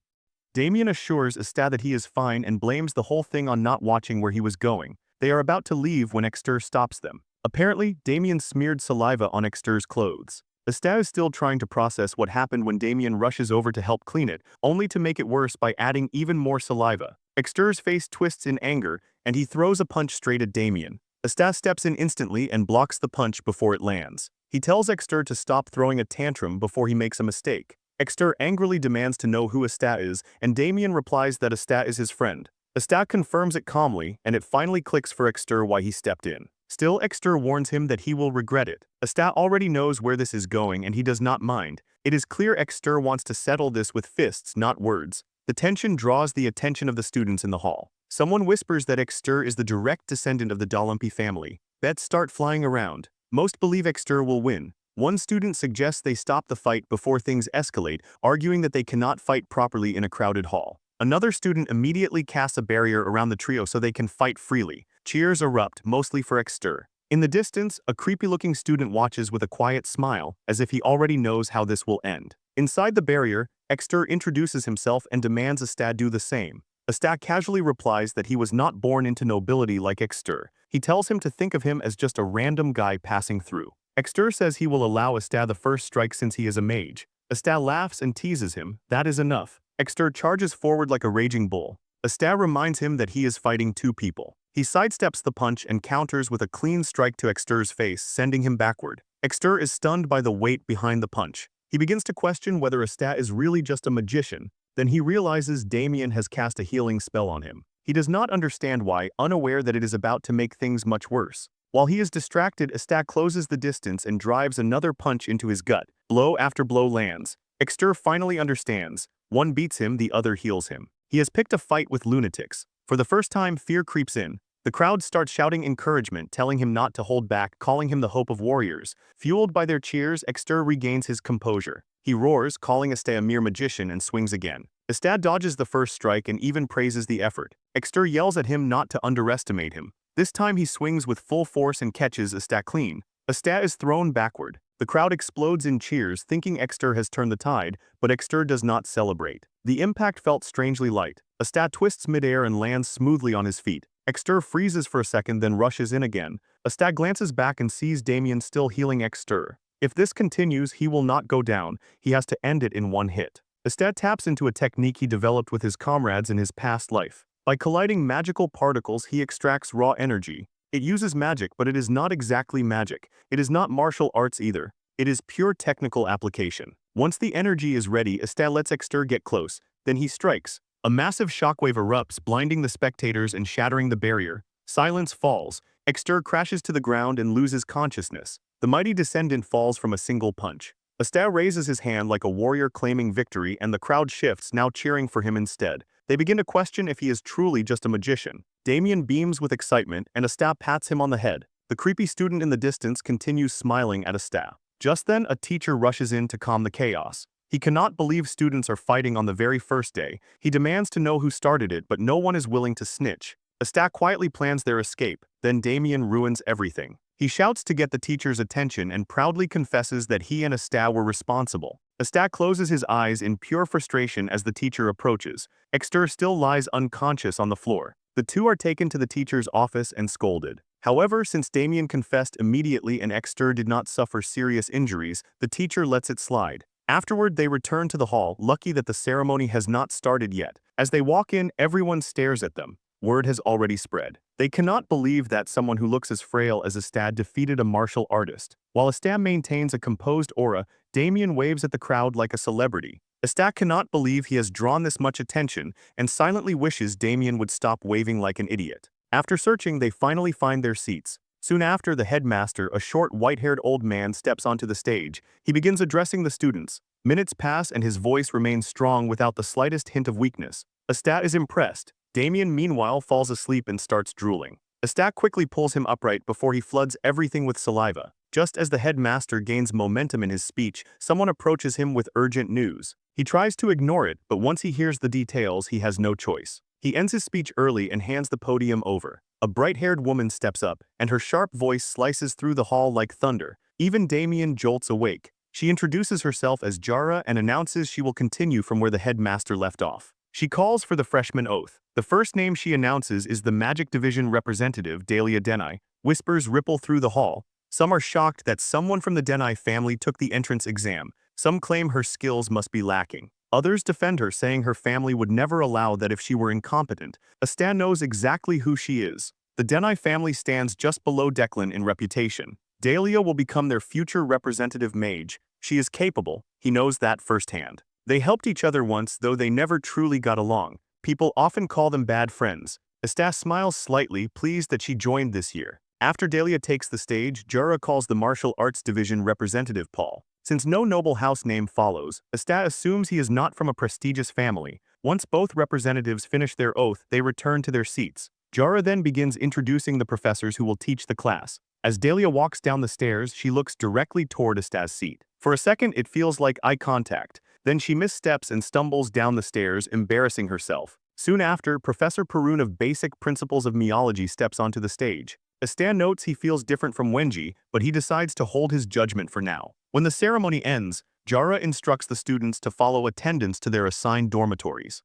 Damian assures Asta that he is fine and blames the whole thing on not watching where he was going. They are about to leave when Exter stops them. Apparently, Damian smeared saliva on Exter's clothes. Asta is still trying to process what happened when Damian rushes over to help clean it, only to make it worse by adding even more saliva. Exter's face twists in anger, and he throws a punch straight at Damian. Asta steps in instantly and blocks the punch before it lands. He tells Exter to stop throwing a tantrum before he makes a mistake. Exter angrily demands to know who Asta is, and Damian replies that Asta is his friend. Asta confirms it calmly, and it finally clicks for Exter why he stepped in. Still, Exter warns him that he will regret it. Asta already knows where this is going and he does not mind. It is clear Exter wants to settle this with fists, not words. The tension draws the attention of the students in the hall. Someone whispers that Exter is the direct descendant of the Dalumpi family. Bets start flying around. Most believe Exter will win. One student suggests they stop the fight before things escalate, arguing that they cannot fight properly in a crowded hall. Another student immediately casts a barrier around the trio so they can fight freely. Cheers erupt, mostly for Exter. In the distance, a creepy-looking student watches with a quiet smile, as if he already knows how this will end. Inside the barrier, Exter introduces himself and demands Asta do the same. Asta casually replies that he was not born into nobility like Exter. He tells him to think of him as just a random guy passing through. Exter says he will allow Asta the first strike since he is a mage. Asta laughs and teases him. That is enough. Exter charges forward like a raging bull. Asta reminds him that he is fighting two people. He sidesteps the punch and counters with a clean strike to Exter's face, sending him backward. Exter is stunned by the weight behind the punch. He begins to question whether Astat is really just a magician. Then he realizes Damian has cast a healing spell on him. He does not understand why, unaware that it is about to make things much worse. While he is distracted, Astat closes the distance and drives another punch into his gut. Blow after blow lands. Exter finally understands. One beats him, the other heals him. He has picked a fight with lunatics. For the first time, fear creeps in. The crowd starts shouting encouragement, telling him not to hold back, calling him the hope of warriors. Fueled by their cheers, Exter regains his composure. He roars, calling Astat a mere magician, and swings again. Astat dodges the first strike and even praises the effort. Exter yells at him not to underestimate him. This time he swings with full force and catches Astat clean. Astat is thrown backward. The crowd explodes in cheers, thinking Exter has turned the tide, but Exter does not celebrate. The impact felt strangely light. Astat twists midair and lands smoothly on his feet. Exter freezes for a second, then rushes in again. Astat glances back and sees Damian still healing Exter. If this continues, he will not go down. He has to end it in one hit. Astat taps into a technique he developed with his comrades in his past life. By colliding magical particles, he extracts raw energy. It uses magic, but it is not exactly magic. It is not martial arts either. It is pure technical application. Once the energy is ready, Astat lets Exter get close. Then he strikes. A massive shockwave erupts, blinding the spectators and shattering the barrier. Silence falls. Exter crashes to the ground and loses consciousness. The mighty descendant falls from a single punch. Astat raises his hand like a warrior claiming victory, and the crowd shifts, now cheering for him instead. They begin to question if he is truly just a magician. Damian beams with excitement, and Astat pats him on the head. The creepy student in the distance continues smiling at Astat. Just then, a teacher rushes in to calm the chaos. He cannot believe students are fighting on the very first day. He demands to know who started it, but no one is willing to snitch. Astat quietly plans their escape, then Damian ruins everything. He shouts to get the teacher's attention and proudly confesses that he and Astat were responsible. Astat closes his eyes in pure frustration as the teacher approaches. Exter still lies unconscious on the floor. The two are taken to the teacher's office and scolded. However, since Damian confessed immediately and Exter did not suffer serious injuries, the teacher lets it slide. Afterward, they return to the hall, lucky that the ceremony has not started yet. As they walk in, everyone stares at them. Word has already spread. They cannot believe that someone who looks as frail as Astat defeated a martial artist. While Astat maintains a composed aura, Damian waves at the crowd like a celebrity. Astat cannot believe he has drawn this much attention and silently wishes Damian would stop waving like an idiot. After searching, they finally find their seats. Soon after, the headmaster, a short, white-haired old man, steps onto the stage. He begins addressing the students. Minutes pass and his voice remains strong without the slightest hint of weakness. Astat is impressed. Damian, meanwhile, falls asleep and starts drooling. Astat quickly pulls him upright before he floods everything with saliva. Just as the headmaster gains momentum in his speech, someone approaches him with urgent news. He tries to ignore it, but once he hears the details, he has no choice. He ends his speech early and hands the podium over. A bright-haired woman steps up, and her sharp voice slices through the hall like thunder. Even Damian jolts awake. She introduces herself as Jara and announces she will continue from where the headmaster left off. She calls for the freshman oath. The first name she announces is the Magic Division representative, Dahlia Denai. Whispers ripple through the hall. Some are shocked that someone from the Denai family took the entrance exam. Some claim her skills must be lacking. Others defend her, saying her family would never allow that if she were incompetent. Astat knows exactly who she is. The Denai family stands just below Declan in reputation. Dahlia will become their future representative mage. She is capable. He knows that firsthand. They helped each other once, though they never truly got along. People often call them bad friends. Astat smiles slightly, pleased that she joined this year. After Dahlia takes the stage, Jara calls the martial arts division representative Paul. Since no noble house name follows, Astat assumes he is not from a prestigious family. Once both representatives finish their oath, they return to their seats. Jara then begins introducing the professors who will teach the class. As Dahlia walks down the stairs, she looks directly toward Astat's seat. For a second, it feels like eye contact. Then she missteps and stumbles down the stairs, embarrassing herself. Soon after, Professor Perun of Basic Principles of Meology steps onto the stage. Astat notes he feels different from Wenji, but he decides to hold his judgment for now. When the ceremony ends, Jara instructs the students to follow attendants to their assigned dormitories.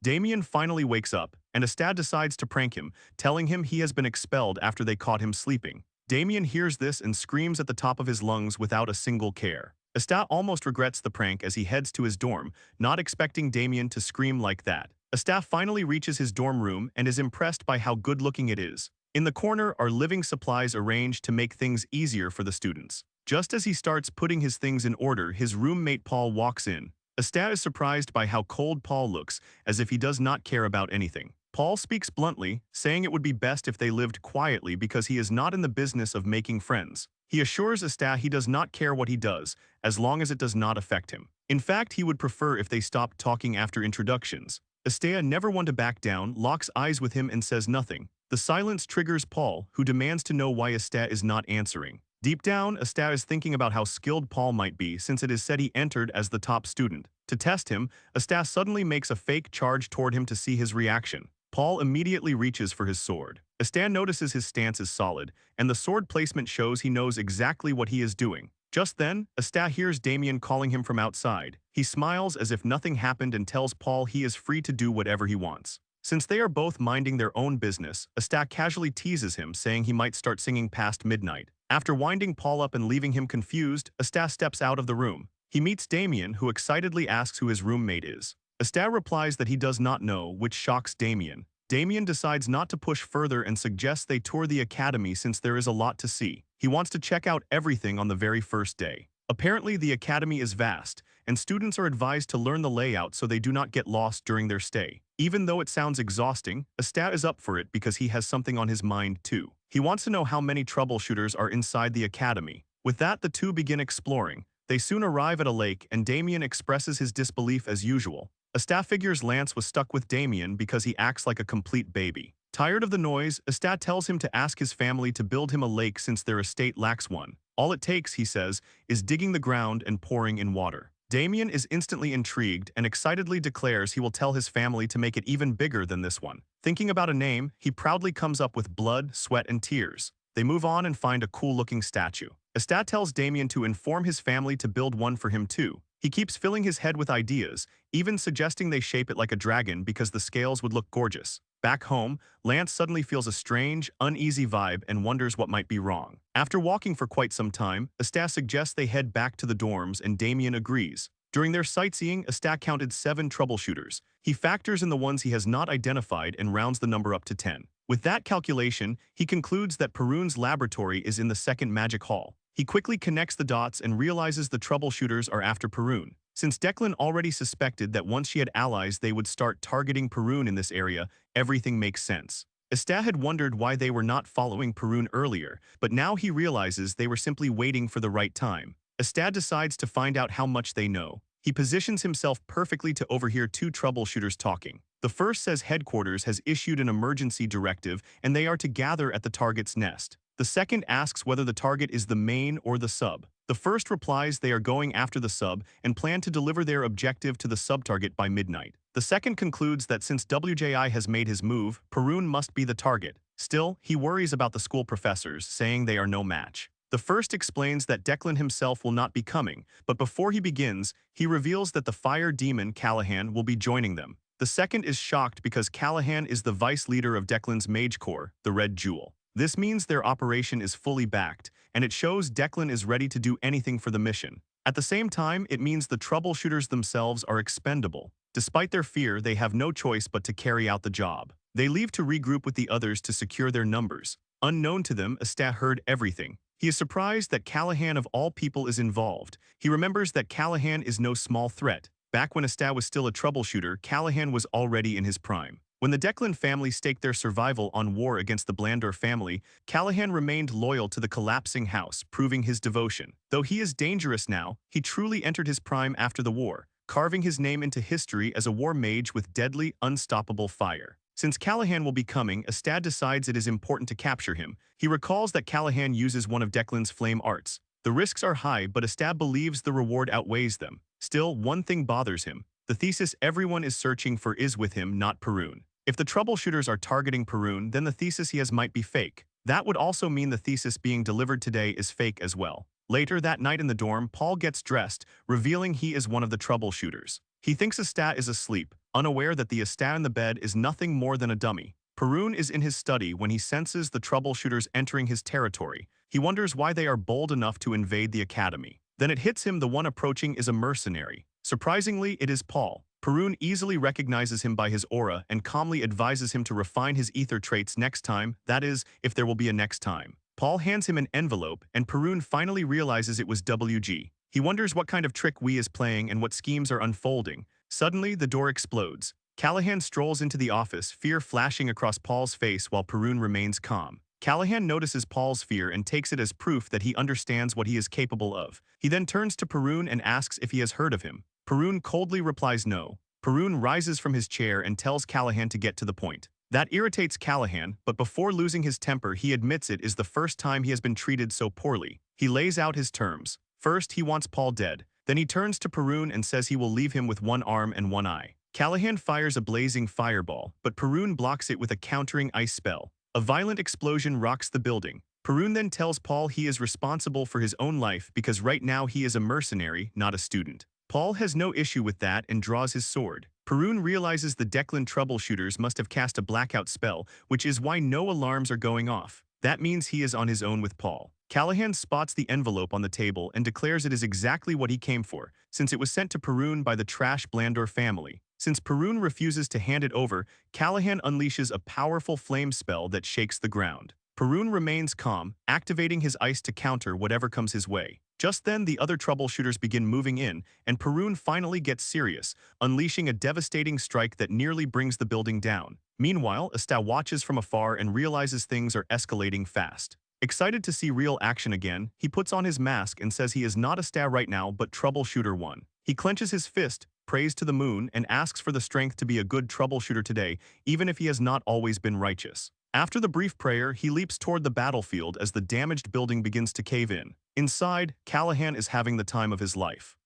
Damian finally wakes up, and Astat decides to prank him, telling him he has been expelled after they caught him sleeping. Damian hears this and screams at the top of his lungs without a single care. Astat almost regrets the prank as he heads to his dorm, not expecting Damian to scream like that. Astat finally reaches his dorm room and is impressed by how good-looking it is. In the corner are living supplies arranged to make things easier for the students. Just as he starts putting his things in order, his roommate Paul walks in. Asta is surprised by how cold Paul looks, as if he does not care about anything. Paul speaks bluntly, saying it would be best if they lived quietly because he is not in the business of making friends. He assures Asta he does not care what he does, as long as it does not affect him. In fact, he would prefer if they stopped talking after introductions. Asta, never one to back down, locks eyes with him and says nothing. The silence triggers Paul, who demands to know why Asta is not answering. Deep down, Asta is thinking about how skilled Paul might be since it is said he entered as the top student. To test him, Asta suddenly makes a fake charge toward him to see his reaction. Paul immediately reaches for his sword. Asta notices his stance is solid, and the sword placement shows he knows exactly what he is doing. Just then, Asta hears Damian calling him from outside. He smiles as if nothing happened and tells Paul he is free to do whatever he wants. Since they are both minding their own business, Asta casually teases him, saying he might start singing past midnight. After winding Paul up and leaving him confused, Asta steps out of the room. He meets Damian, who excitedly asks who his roommate is. Asta replies that he does not know, which shocks Damian. Damian decides not to push further and suggests they tour the academy since there is a lot to see. He wants to check out everything on the very first day. Apparently, the academy is vast, and students are advised to learn the layout so they do not get lost during their stay. Even though it sounds exhausting, Asta is up for it because he has something on his mind too. He wants to know how many troubleshooters are inside the academy. With that, the two begin exploring. They soon arrive at a lake, and Damian expresses his disbelief as usual. Asta figures Lance was stuck with Damian because he acts like a complete baby. Tired of the noise, Asta tells him to ask his family to build him a lake since their estate lacks one. All it takes, he says, is digging the ground and pouring in water. Damian is instantly intrigued and excitedly declares he will tell his family to make it even bigger than this one. Thinking about a name, he proudly comes up with blood, sweat, and tears. They move on and find a cool-looking statue. Asta tells Damian to inform his family to build one for him too. He keeps filling his head with ideas, even suggesting they shape it like a dragon because the scales would look gorgeous. Back home, Lance suddenly feels a strange, uneasy vibe and wonders what might be wrong. After walking for quite some time, Asta suggests they head back to the dorms and Damian agrees. During their sightseeing, Asta counted 7 troubleshooters. He factors in the ones he has not identified and rounds the number up to 10. With that calculation, he concludes that Perun's laboratory is in the second magic hall. He quickly connects the dots and realizes the troubleshooters are after Perun. Since Declan already suspected that once she had allies they would start targeting Perun in this area, everything makes sense. Asta had wondered why they were not following Perun earlier, but now he realizes they were simply waiting for the right time. Asta decides to find out how much they know. He positions himself perfectly to overhear 2 troubleshooters talking. The first says headquarters has issued an emergency directive and they are to gather at the target's nest. The second asks whether the target is the main or the sub. The first replies they are going after the sub and plan to deliver their objective to the sub-target by midnight. The second concludes that since WJI has made his move, Perun must be the target. Still, he worries about the school professors, saying they are no match. The first explains that Declan himself will not be coming, but before he begins, he reveals that the fire demon Callahan will be joining them. The second is shocked because Callahan is the vice leader of Declan's Mage Corps, the Red Jewel. This means their operation is fully backed, and it shows Declan is ready to do anything for the mission. At the same time, it means the troubleshooters themselves are expendable. Despite their fear, they have no choice but to carry out the job. They leave to regroup with the others to secure their numbers. Unknown to them, Asta heard everything. He is surprised that Callahan of all people is involved. He remembers that Callahan is no small threat. Back when Asta was still a troubleshooter, Callahan was already in his prime. When the Declan family staked their survival on war against the Blandor family, Callahan remained loyal to the collapsing house, proving his devotion. Though he is dangerous now, he truly entered his prime after the war, carving his name into history as a war mage with deadly, unstoppable fire. Since Callahan will be coming, Asta decides it is important to capture him. He recalls that Callahan uses one of Declan's flame arts. The risks are high, but Asta believes the reward outweighs them. Still, one thing bothers him. The thesis everyone is searching for is with him, not Perun. If the troubleshooters are targeting Perun, then the thesis he has might be fake. That would also mean the thesis being delivered today is fake as well. Later that night in the dorm, Paul gets dressed, revealing he is one of the troubleshooters. He thinks Asta is asleep, unaware that the Asta in the bed is nothing more than a dummy. Perun is in his study when he senses the troubleshooters entering his territory. He wonders why they are bold enough to invade the academy. Then it hits him the one approaching is a mercenary. Surprisingly, it is Paul. Perun easily recognizes him by his aura and calmly advises him to refine his ether traits next time, that is, if there will be a next time. Paul hands him an envelope, and Perun finally realizes it was WG. He wonders what kind of trick Wee is playing and what schemes are unfolding. Suddenly, the door explodes. Callahan strolls into the office, fear flashing across Paul's face while Perun remains calm. Callahan notices Paul's fear and takes it as proof that he understands what he is capable of. He then turns to Perun and asks if he has heard of him. Perun coldly replies no. Perun rises from his chair and tells Callahan to get to the point. That irritates Callahan, but before losing his temper, he admits it is the first time he has been treated so poorly. He lays out his terms. First, he wants Paul dead. Then he turns to Perun and says he will leave him with one arm and one eye. Callahan fires a blazing fireball, but Perun blocks it with a countering ice spell. A violent explosion rocks the building. Perun then tells Paul he is responsible for his own life because right now he is a mercenary, not a student. Paul has no issue with that and draws his sword. Perun realizes the Declan troubleshooters must have cast a blackout spell, which is why no alarms are going off. That means he is on his own with Paul. Callahan spots the envelope on the table and declares it is exactly what he came for, since it was sent to Perun by the Trash Blandor family. Since Perun refuses to hand it over, Callahan unleashes a powerful flame spell that shakes the ground. Perun remains calm, activating his ice to counter whatever comes his way. Just then, the other troubleshooters begin moving in, and Perun finally gets serious, unleashing a devastating strike that nearly brings the building down. Meanwhile, Asta watches from afar and realizes things are escalating fast. Excited to see real action again, he puts on his mask and says he is not Asta right now but Troubleshooter 1. He clenches his fist, prays to the moon, and asks for the strength to be a good troubleshooter today, even if he has not always been righteous. After the brief prayer, he leaps toward the battlefield as the damaged building begins to cave in. Inside, Callahan is having the time of his life.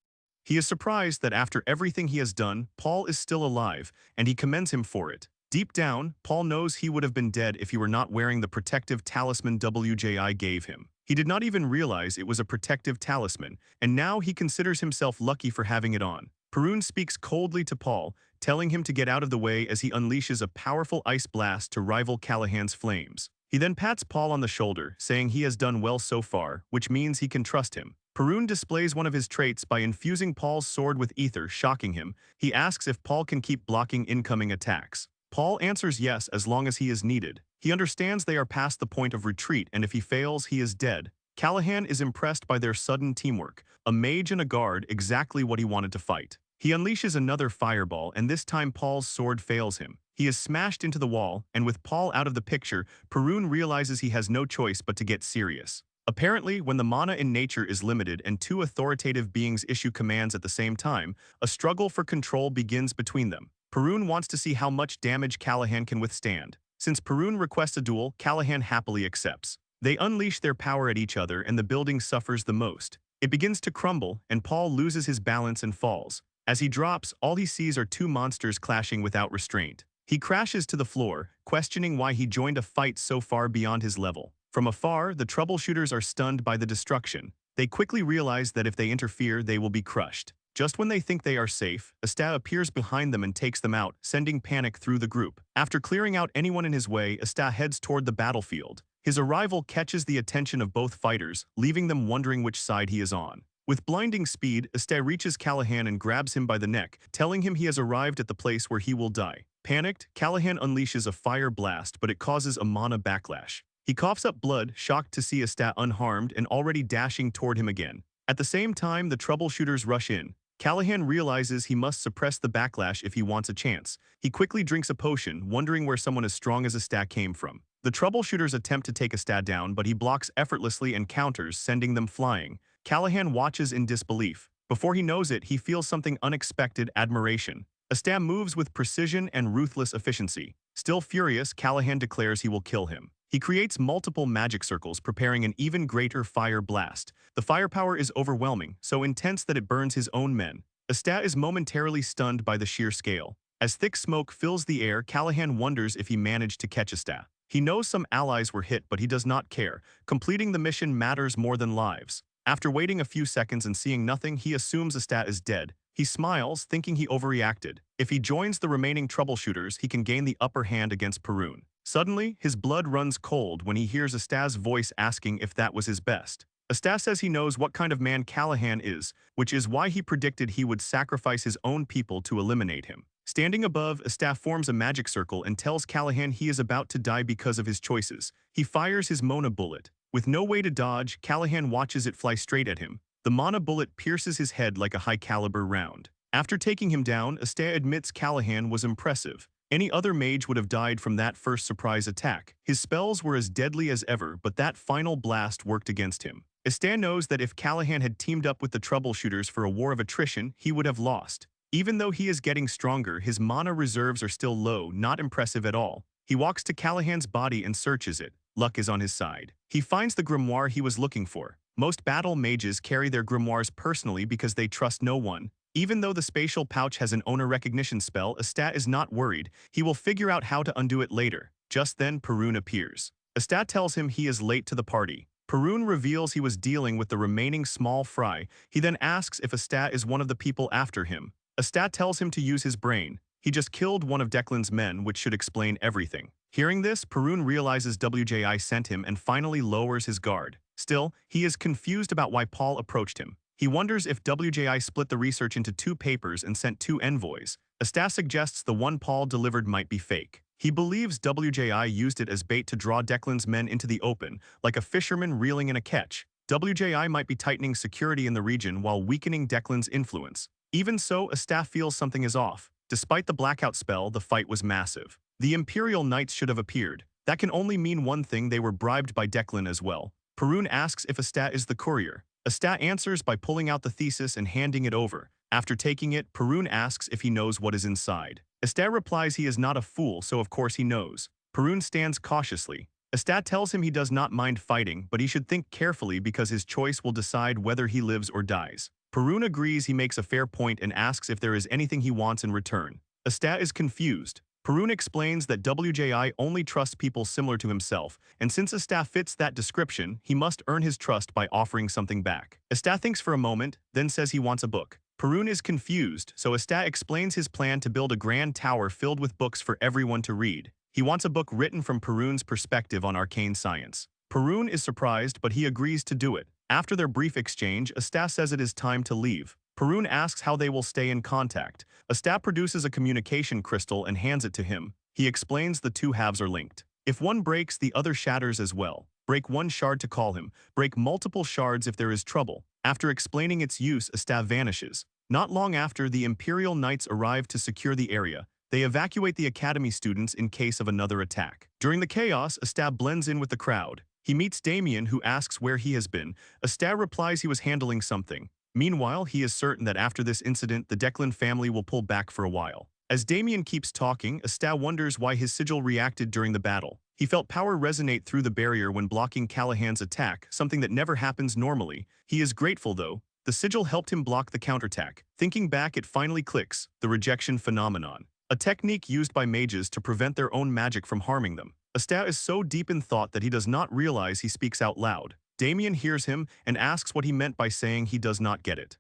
He is surprised that after everything he has done, Paul is still alive, and he commends him for it. Deep down, Paul knows he would have been dead if he were not wearing the protective talisman WJI gave him. He did not even realize it was a protective talisman, and now he considers himself lucky for having it on. Perun speaks coldly to Paul, telling him to get out of the way as he unleashes a powerful ice blast to rival Callahan's flames. He then pats Paul on the shoulder, saying he has done well so far, which means he can trust him. Perun displays one of his traits by infusing Paul's sword with ether, shocking him. He asks if Paul can keep blocking incoming attacks. Paul answers yes as long as he is needed. He understands they are past the point of retreat, and if he fails, he is dead. Callahan is impressed by their sudden teamwork. A mage and a guard, exactly what he wanted to fight. He unleashes another fireball, and this time Paul's sword fails him. He is smashed into the wall, and with Paul out of the picture, Perun realizes he has no choice but to get serious. Apparently, when the mana in nature is limited and two authoritative beings issue commands at the same time, a struggle for control begins between them. Perun wants to see how much damage Callahan can withstand. Since Perun requests a duel, Callahan happily accepts. They unleash their power at each other and the building suffers the most. It begins to crumble, and Paul loses his balance and falls. As he drops, all he sees are two monsters clashing without restraint. He crashes to the floor, questioning why he joined a fight so far beyond his level. From afar, the troubleshooters are stunned by the destruction. They quickly realize that if they interfere, they will be crushed. Just when they think they are safe, Asta appears behind them and takes them out, sending panic through the group. After clearing out anyone in his way, Asta heads toward the battlefield. His arrival catches the attention of both fighters, leaving them wondering which side he is on. With blinding speed, Asta reaches Callahan and grabs him by the neck, telling him he has arrived at the place where he will die. Panicked, Callahan unleashes a fire blast, but it causes a mana backlash. He coughs up blood, shocked to see Asta unharmed and already dashing toward him again. At the same time, the troubleshooters rush in. Callahan realizes he must suppress the backlash if he wants a chance. He quickly drinks a potion, wondering where someone as strong as Asta came from. The troubleshooters attempt to take Asta down, but he blocks effortlessly and counters, sending them flying. Callahan watches in disbelief. Before he knows it, he feels something unexpected: admiration. Asta moves with precision and ruthless efficiency. Still furious, Callahan declares he will kill him. He creates multiple magic circles, preparing an even greater fire blast. The firepower is overwhelming, so intense that it burns his own men. Asta is momentarily stunned by the sheer scale. As thick smoke fills the air, Callahan wonders if he managed to catch Asta. He knows some allies were hit, but he does not care. Completing the mission matters more than lives. After waiting a few seconds and seeing nothing, he assumes Asta is dead. He smiles, thinking he overreacted. If he joins the remaining troubleshooters, he can gain the upper hand against Perun. Suddenly, his blood runs cold when he hears Asta's voice asking if that was his best. Asta says he knows what kind of man Callahan is, which is why he predicted he would sacrifice his own people to eliminate him. Standing above, Asta forms a magic circle and tells Callahan he is about to die because of his choices. He fires his Mona bullet. With no way to dodge, Callahan watches it fly straight at him. The mana bullet pierces his head like a high-caliber round. After taking him down, Astea admits Callahan was impressive. Any other mage would have died from that first surprise attack. His spells were as deadly as ever, but that final blast worked against him. Astea knows that if Callahan had teamed up with the troubleshooters for a war of attrition, he would have lost. Even though he is getting stronger, his mana reserves are still low, not impressive at all. He walks to Callahan's body and searches it. Luck is on his side. He finds the grimoire he was looking for. Most battle mages carry their grimoires personally because they trust no one. Even though the spatial pouch has an owner recognition spell, Astea is not worried. He will figure out how to undo it later. Just then, Perun appears. Astea tells him he is late to the party. Perun reveals he was dealing with the remaining small fry. He then asks if Astea is one of the people after him. Astea tells him to use his brain. He just killed one of Declan's men, which should explain everything. Hearing this, Perun realizes WJI sent him and finally lowers his guard. Still, he is confused about why Paul approached him. He wonders if WJI split the research into 2 papers and sent 2 envoys. Astea suggests the one Paul delivered might be fake. He believes WJI used it as bait to draw Declan's men into the open, like a fisherman reeling in a catch. WJI might be tightening security in the region while weakening Declan's influence. Even so, Astea feels something is off. Despite the blackout spell, the fight was massive. The Imperial Knights should have appeared. That can only mean one thing: they were bribed by Declan as well. Perun asks if Astea is the courier. Astea answers by pulling out the thesis and handing it over. After taking it, Perun asks if he knows what is inside. Astea replies he is not a fool, so of course he knows. Perun stands cautiously. Astea tells him he does not mind fighting, but he should think carefully because his choice will decide whether he lives or dies. Perun agrees he makes a fair point and asks if there is anything he wants in return. Astea is confused. Perun explains that WJI only trusts people similar to himself, and since Astea fits that description, he must earn his trust by offering something back. Astea thinks for a moment, then says he wants a book. Perun is confused, so Astea explains his plan to build a grand tower filled with books for everyone to read. He wants a book written from Perun's perspective on arcane science. Perun is surprised, but he agrees to do it. After their brief exchange, Astea says it is time to leave. Perun asks how they will stay in contact. Astea produces a communication crystal and hands it to him. He explains the 2 halves are linked. If one breaks, the other shatters as well. Break 1 shard to call him. Break multiple shards if there is trouble. After explaining its use, Astea vanishes. Not long after, the Imperial Knights arrive to secure the area. They evacuate the Academy students in case of another attack. During the chaos, Astea blends in with the crowd. He meets Damian, who asks where he has been. Astea replies he was handling something. Meanwhile, he is certain that after this incident, the Declan family will pull back for a while. As Damian keeps talking, Astea wonders why his sigil reacted during the battle. He felt power resonate through the barrier when blocking Callahan's attack, something that never happens normally. He is grateful, though. The sigil helped him block the counterattack. Thinking back, it finally clicks: the rejection phenomenon. A technique used by mages to prevent their own magic from harming them. Astea is so deep in thought that he does not realize he speaks out loud. Damian hears him and asks what he meant by saying he does not get it.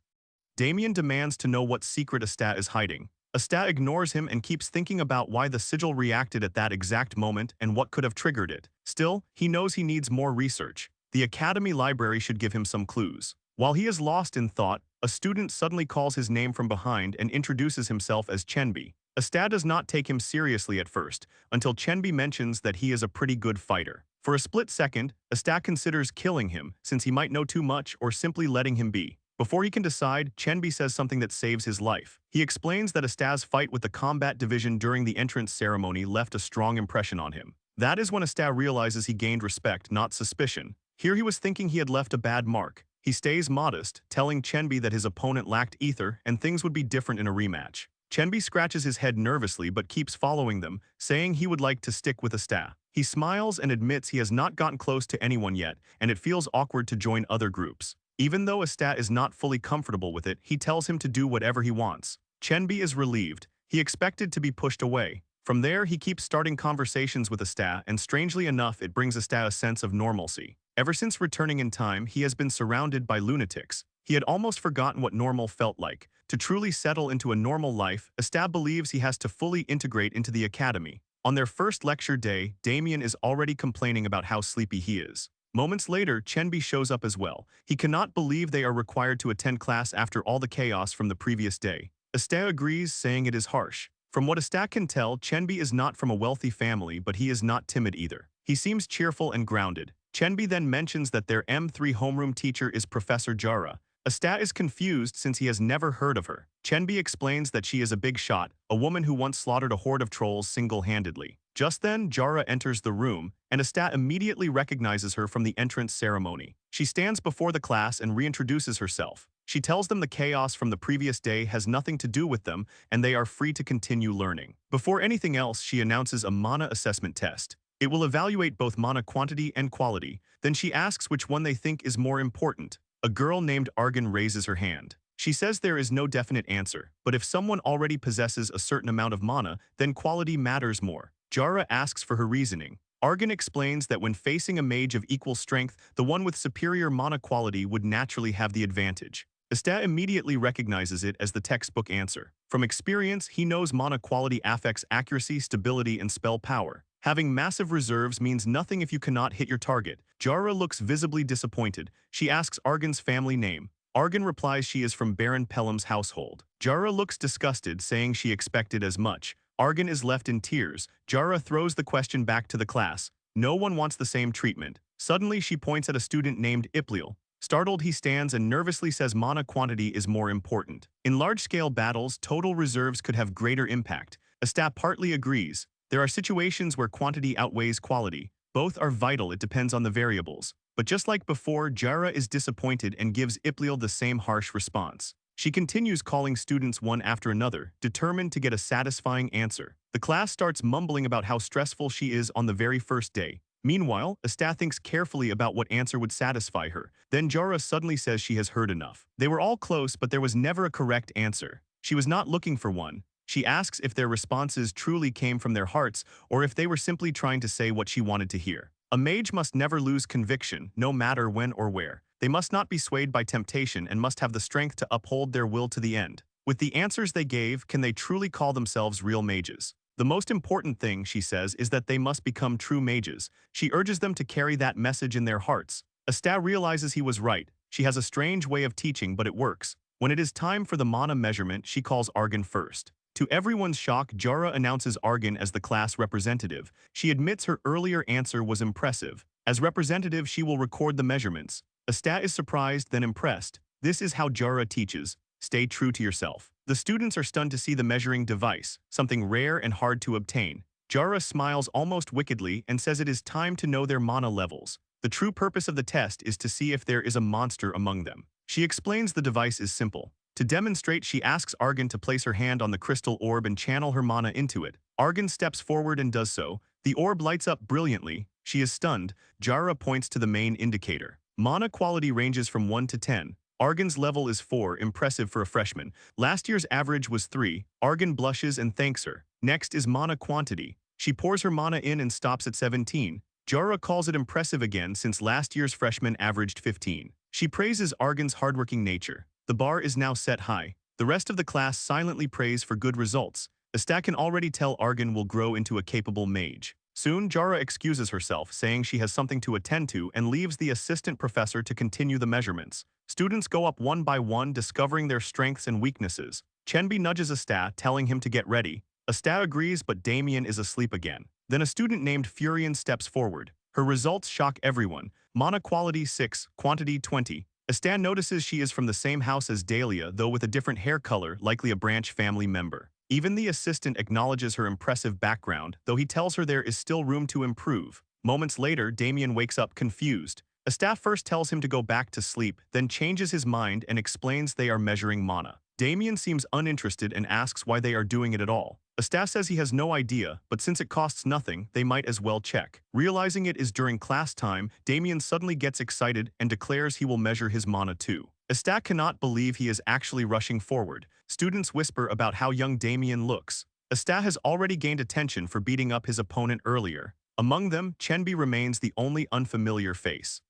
Damian demands to know what secret Astea is hiding. Astea ignores him and keeps thinking about why the sigil reacted at that exact moment and what could have triggered it. Still, he knows he needs more research. The Academy library should give him some clues. While he is lost in thought, a student suddenly calls his name from behind and introduces himself as Chenbi. Astea does not take him seriously at first, until Chenbi mentions that he is a pretty good fighter. For a split second, Astea considers killing him, since he might know too much, or simply letting him be. Before he can decide, Chenbi says something that saves his life. He explains that Astea's fight with the combat division during the entrance ceremony left a strong impression on him. That is when Astea realizes he gained respect, not suspicion. Here he was thinking he had left a bad mark. He stays modest, telling Chenbi that his opponent lacked ether and things would be different in a rematch. Chenbi scratches his head nervously but keeps following them, saying he would like to stick with Astea. He smiles and admits he has not gotten close to anyone yet, and it feels awkward to join other groups. Even though Astea is not fully comfortable with it, he tells him to do whatever he wants. Chenbi is relieved. He expected to be pushed away. From there, he keeps starting conversations with Astea, and strangely enough, it brings Astea a sense of normalcy. Ever since returning in time, he has been surrounded by lunatics. He had almost forgotten what normal felt like. To truly settle into a normal life, Astea believes he has to fully integrate into the academy. On their first lecture day, Damian is already complaining about how sleepy he is. Moments later, Chenbi shows up as well. He cannot believe they are required to attend class after all the chaos from the previous day. Astea agrees, saying it is harsh. From what Astea can tell, Chenbi is not from a wealthy family, but he is not timid either. He seems cheerful and grounded. Chenbi then mentions that their M3 homeroom teacher is Professor Jara. Asta is confused since he has never heard of her. Chenbi explains that she is a big shot, a woman who once slaughtered a horde of trolls single-handedly. Just then, Jara enters the room, and Asta immediately recognizes her from the entrance ceremony. She stands before the class and reintroduces herself. She tells them the chaos from the previous day has nothing to do with them, and they are free to continue learning. Before anything else, she announces a mana assessment test. It will evaluate both mana quantity and quality. Then she asks which one they think is more important. A girl named Argan raises her hand. She says there is no definite answer, but if someone already possesses a certain amount of mana, then quality matters more. Jara asks for her reasoning. Argan explains that when facing a mage of equal strength, the one with superior mana quality would naturally have the advantage. Asta immediately recognizes it as the textbook answer. From experience, he knows mana quality affects accuracy, stability, and spell power. Having massive reserves means nothing if you cannot hit your target. Jara looks visibly disappointed. She asks Argan's family name. Argan replies she is from Baron Pelham's household. Jara looks disgusted, saying she expected as much. Argan is left in tears. Jara throws the question back to the class. No one wants the same treatment. Suddenly, she points at a student named Ipliel. Startled, he stands and nervously says mana quantity is more important. In large-scale battles, total reserves could have greater impact. Asta partly agrees. There are situations where quantity outweighs quality. Both are vital, it depends on the variables. But just like before, Jara is disappointed and gives Ipliel the same harsh response. She continues calling students one after another, determined to get a satisfying answer. The class starts mumbling about how stressful she is on the very first day. Meanwhile, Asta thinks carefully about what answer would satisfy her. Then Jara suddenly says she has heard enough. They were all close, but there was never a correct answer. She was not looking for one. She asks if their responses truly came from their hearts or if they were simply trying to say what she wanted to hear. A mage must never lose conviction, no matter when or where. They must not be swayed by temptation and must have the strength to uphold their will to the end. With the answers they gave, can they truly call themselves real mages? The most important thing, she says, is that they must become true mages. She urges them to carry that message in their hearts. Asta realizes he was right. She has a strange way of teaching, but it works. When it is time for the mana measurement, she calls Argan first. To everyone's shock, Jara announces Argan as the class representative. She admits her earlier answer was impressive. As representative, she will record the measurements. Asta is surprised, then impressed. This is how Jara teaches. Stay true to yourself. The students are stunned to see the measuring device, something rare and hard to obtain. Jara smiles almost wickedly and says it is time to know their mana levels. The true purpose of the test is to see if there is a monster among them. She explains the device is simple. To demonstrate, she asks Argan to place her hand on the crystal orb and channel her mana into it. Argan steps forward and does so. The orb lights up brilliantly. She is stunned. Jara points to the main indicator. Mana quality ranges from 1 to 10. Argan's level is 4, impressive for a freshman. Last year's average was 3. Argan blushes and thanks her. Next is mana quantity. She pours her mana in and stops at 17. Jara calls it impressive again since last year's freshman averaged 15. She praises Argan's hardworking nature. The bar is now set high. The rest of the class silently prays for good results. Asta can already tell Argan will grow into a capable mage. Soon, Jara excuses herself, saying she has something to attend to and leaves the assistant professor to continue the measurements. Students go up one by one, discovering their strengths and weaknesses. Chenbi nudges Asta, telling him to get ready. Asta agrees, but Damian is asleep again. Then a student named Furion steps forward. Her results shock everyone. Mana quality 6, quantity 20. Asta notices she is from the same house as Dahlia, though with a different hair color, likely a branch family member. Even the assistant acknowledges her impressive background, though he tells her there is still room to improve. Moments later, Damian wakes up confused. Asta first tells him to go back to sleep, then changes his mind and explains they are measuring mana. Damian seems uninterested and asks why they are doing it at all. Asta says he has no idea, but since it costs nothing, they might as well check. Realizing it is during class time, Damian suddenly gets excited and declares he will measure his mana too. Asta cannot believe he is actually rushing forward. Students whisper about how young Damian looks. Asta has already gained attention for beating up his opponent earlier. Among them, Chenbi remains the only unfamiliar face.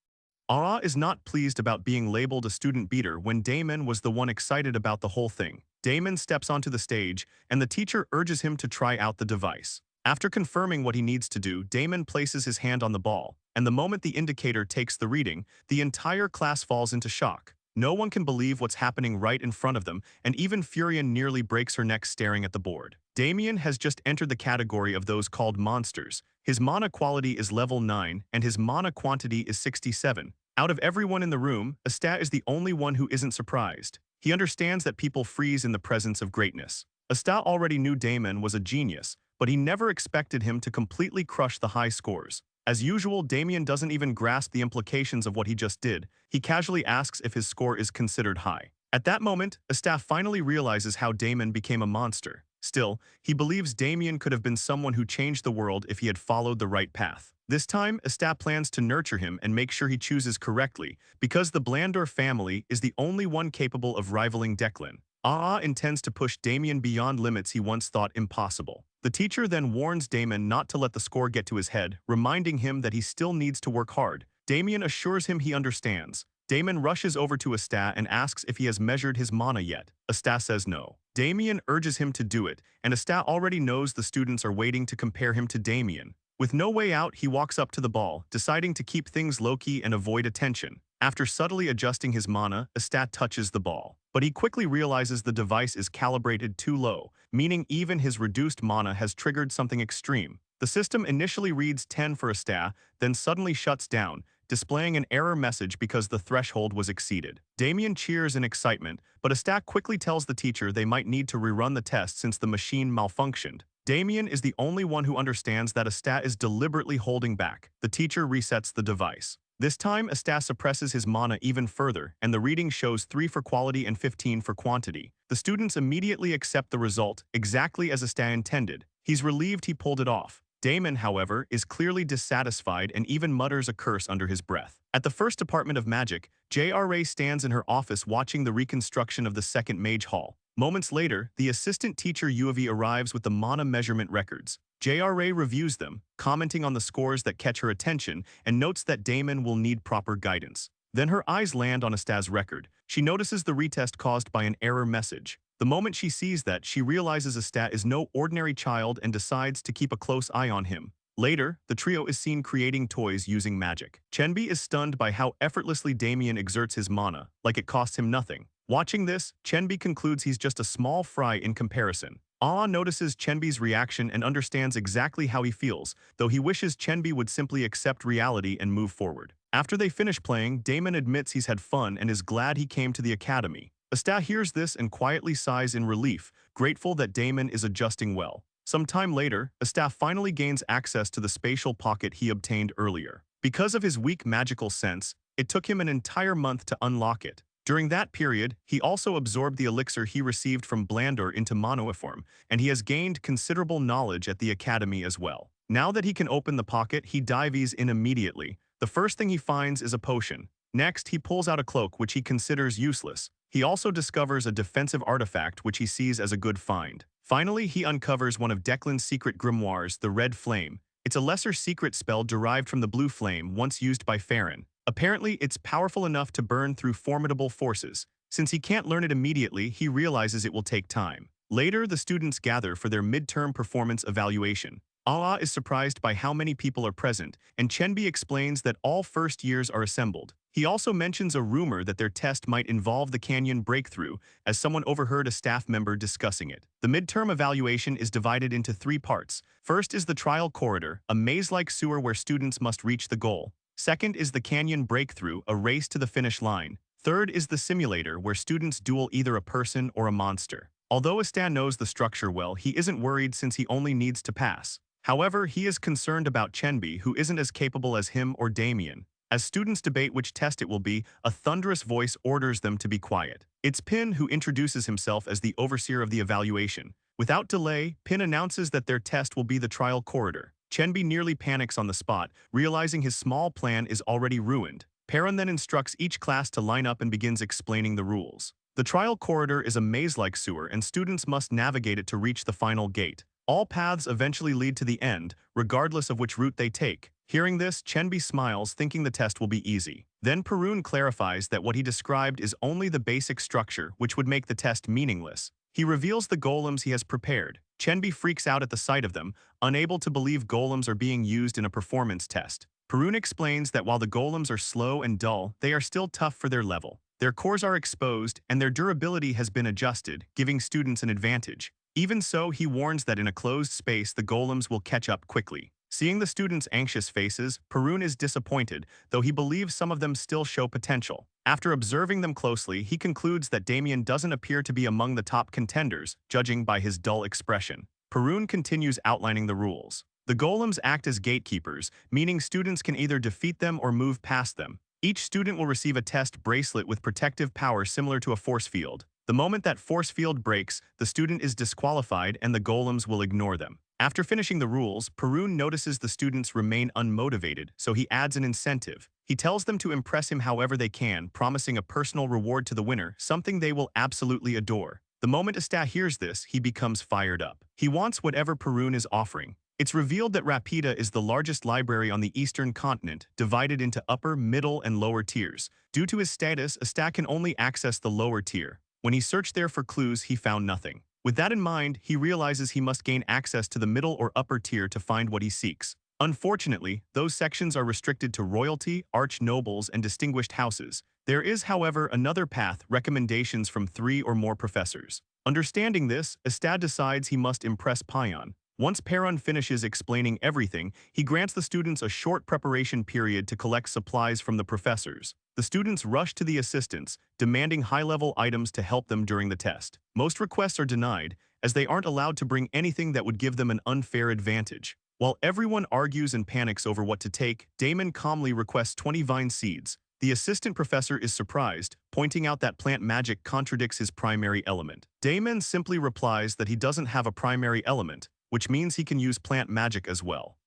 Ara is not pleased about being labeled a student beater when Damon was the one excited about the whole thing. Damon steps onto the stage, and the teacher urges him to try out the device. After confirming what he needs to do, Damon places his hand on the ball, and the moment the indicator takes the reading, the entire class falls into shock. No one can believe what's happening right in front of them, and even Furion nearly breaks her neck staring at the board. Damian has just entered the category of those called monsters. His mana quality is level 9, and his mana quantity is 67. Out of everyone in the room, Asta is the only one who isn't surprised. He understands that people freeze in the presence of greatness. Asta already knew Damon was a genius, but he never expected him to completely crush the high scores. As usual, Damian doesn't even grasp the implications of what he just did. He casually asks if his score is considered high. At that moment, Asta finally realizes how Damon became a monster. Still, he believes Damian could have been someone who changed the world if he had followed the right path. This time, Asta plans to nurture him and make sure he chooses correctly, because the Blandor family is the only one capable of rivaling Declan. Aa intends to push Damian beyond limits he once thought impossible. The teacher then warns Damon not to let the score get to his head, reminding him that he still needs to work hard. Damian assures him he understands. Damon rushes over to Asta and asks if he has measured his mana yet. Asta says no. Damian urges him to do it, and Asta already knows the students are waiting to compare him to Damian. With no way out, he walks up to the ball, deciding to keep things low-key and avoid attention. After subtly adjusting his mana, Asta touches the ball. But he quickly realizes the device is calibrated too low, meaning even his reduced mana has triggered something extreme. The system initially reads 10 for Asta, then suddenly shuts down, displaying an error message because the threshold was exceeded. Damian cheers in excitement, but Asta quickly tells the teacher they might need to rerun the test since the machine malfunctioned. Damian is the only one who understands that Asta is deliberately holding back. The teacher resets the device. This time, Asta suppresses his mana even further, and the reading shows 3 for quality and 15 for quantity. The students immediately accept the result, exactly as Asta intended. He's relieved he pulled it off. Damon, however, is clearly dissatisfied and even mutters a curse under his breath. At the first department of magic, JRA stands in her office watching the reconstruction of the second Mage Hall. Moments later, the assistant teacher Yuavi arrives with the mana measurement records. JRA reviews them, commenting on the scores that catch her attention, and notes that Damon will need proper guidance. Then her eyes land on Asta's record. She notices the retest caused by an error message. The moment she sees that, she realizes Asta is no ordinary child and decides to keep a close eye on him. Later, the trio is seen creating toys using magic. Chenbi is stunned by how effortlessly Damian exerts his mana, like it costs him nothing. Watching this, Chenbi concludes he's just a small fry in comparison. Ah notices Chenbi's reaction and understands exactly how he feels, though he wishes Chenbi would simply accept reality and move forward. After they finish playing, Damon admits he's had fun and is glad he came to the academy. Asta hears this and quietly sighs in relief, grateful that Damon is adjusting well. Some time later, Asta finally gains access to the spatial pocket he obtained earlier. Because of his weak magical sense, it took him an entire month to unlock it. During that period, he also absorbed the elixir he received from Blandor into Manhwa form, and he has gained considerable knowledge at the academy as well. Now that he can open the pocket, he dives in immediately. The first thing he finds is a potion. Next, he pulls out a cloak which he considers useless. He also discovers a defensive artifact which he sees as a good find. Finally, he uncovers one of Declan's secret grimoires, the Red Flame. It's a lesser secret spell derived from the Blue Flame once used by Farron. Apparently, it's powerful enough to burn through formidable forces. Since he can't learn it immediately, he realizes it will take time. Later, the students gather for their midterm performance evaluation. Aa is surprised by how many people are present, and Chenbi explains that all first years are assembled. He also mentions a rumor that their test might involve the canyon breakthrough, as someone overheard a staff member discussing it. The midterm evaluation is divided into 3 parts. First is the trial corridor, a maze-like sewer where students must reach the goal. Second is the canyon breakthrough, a race to the finish line. Third is the simulator, where students duel either a person or a monster. Although Asta knows the structure well, he isn't worried since he only needs to pass. However, he is concerned about Chenbi, who isn't as capable as him or Damian. As students debate which test it will be, a thunderous voice orders them to be quiet. It's Pin who introduces himself as the overseer of the evaluation. Without delay, Pin announces that their test will be the trial corridor. Chenbi nearly panics on the spot, realizing his small plan is already ruined. Perrin then instructs each class to line up and begins explaining the rules. The trial corridor is a maze-like sewer, and students must navigate it to reach the final gate. All paths eventually lead to the end, regardless of which route they take. Hearing this, Chenbi smiles, thinking the test will be easy. Then Perun clarifies that what he described is only the basic structure, which would make the test meaningless. He reveals the golems he has prepared. Chenbi freaks out at the sight of them, unable to believe golems are being used in a performance test. Perun explains that while the golems are slow and dull, they are still tough for their level. Their cores are exposed, and their durability has been adjusted, giving students an advantage. Even so, he warns that in a closed space the golems will catch up quickly. Seeing the students' anxious faces, Perun is disappointed, though he believes some of them still show potential. After observing them closely, he concludes that Damian doesn't appear to be among the top contenders, judging by his dull expression. Perun continues outlining the rules. The golems act as gatekeepers, meaning students can either defeat them or move past them. Each student will receive a test bracelet with protective power similar to a force field. The moment that force field breaks, the student is disqualified and the golems will ignore them. After finishing the rules, Perun notices the students remain unmotivated, so he adds an incentive. He tells them to impress him however they can, promising a personal reward to the winner, something they will absolutely adore. The moment Asta hears this, he becomes fired up. He wants whatever Perun is offering. It's revealed that Rapida is the largest library on the eastern continent, divided into upper, middle, and lower tiers. Due to his status, Asta can only access the lower tier. When he searched there for clues, he found nothing. With that in mind, he realizes he must gain access to the middle or upper tier to find what he seeks. Unfortunately, those sections are restricted to royalty, arch-nobles, and distinguished houses. There is, however, another path, recommendations from 3 or more professors. Understanding this, Asta decides he must impress Payan. Once Perun finishes explaining everything, he grants the students a short preparation period to collect supplies from the professors. The students rush to the assistants, demanding high-level items to help them during the test. Most requests are denied, as they aren't allowed to bring anything that would give them an unfair advantage. While everyone argues and panics over what to take, Damon calmly requests 20 vine seeds. The assistant professor is surprised, pointing out that plant magic contradicts his primary element. Damon simply replies that he doesn't have a primary element, which means he can use plant magic as well.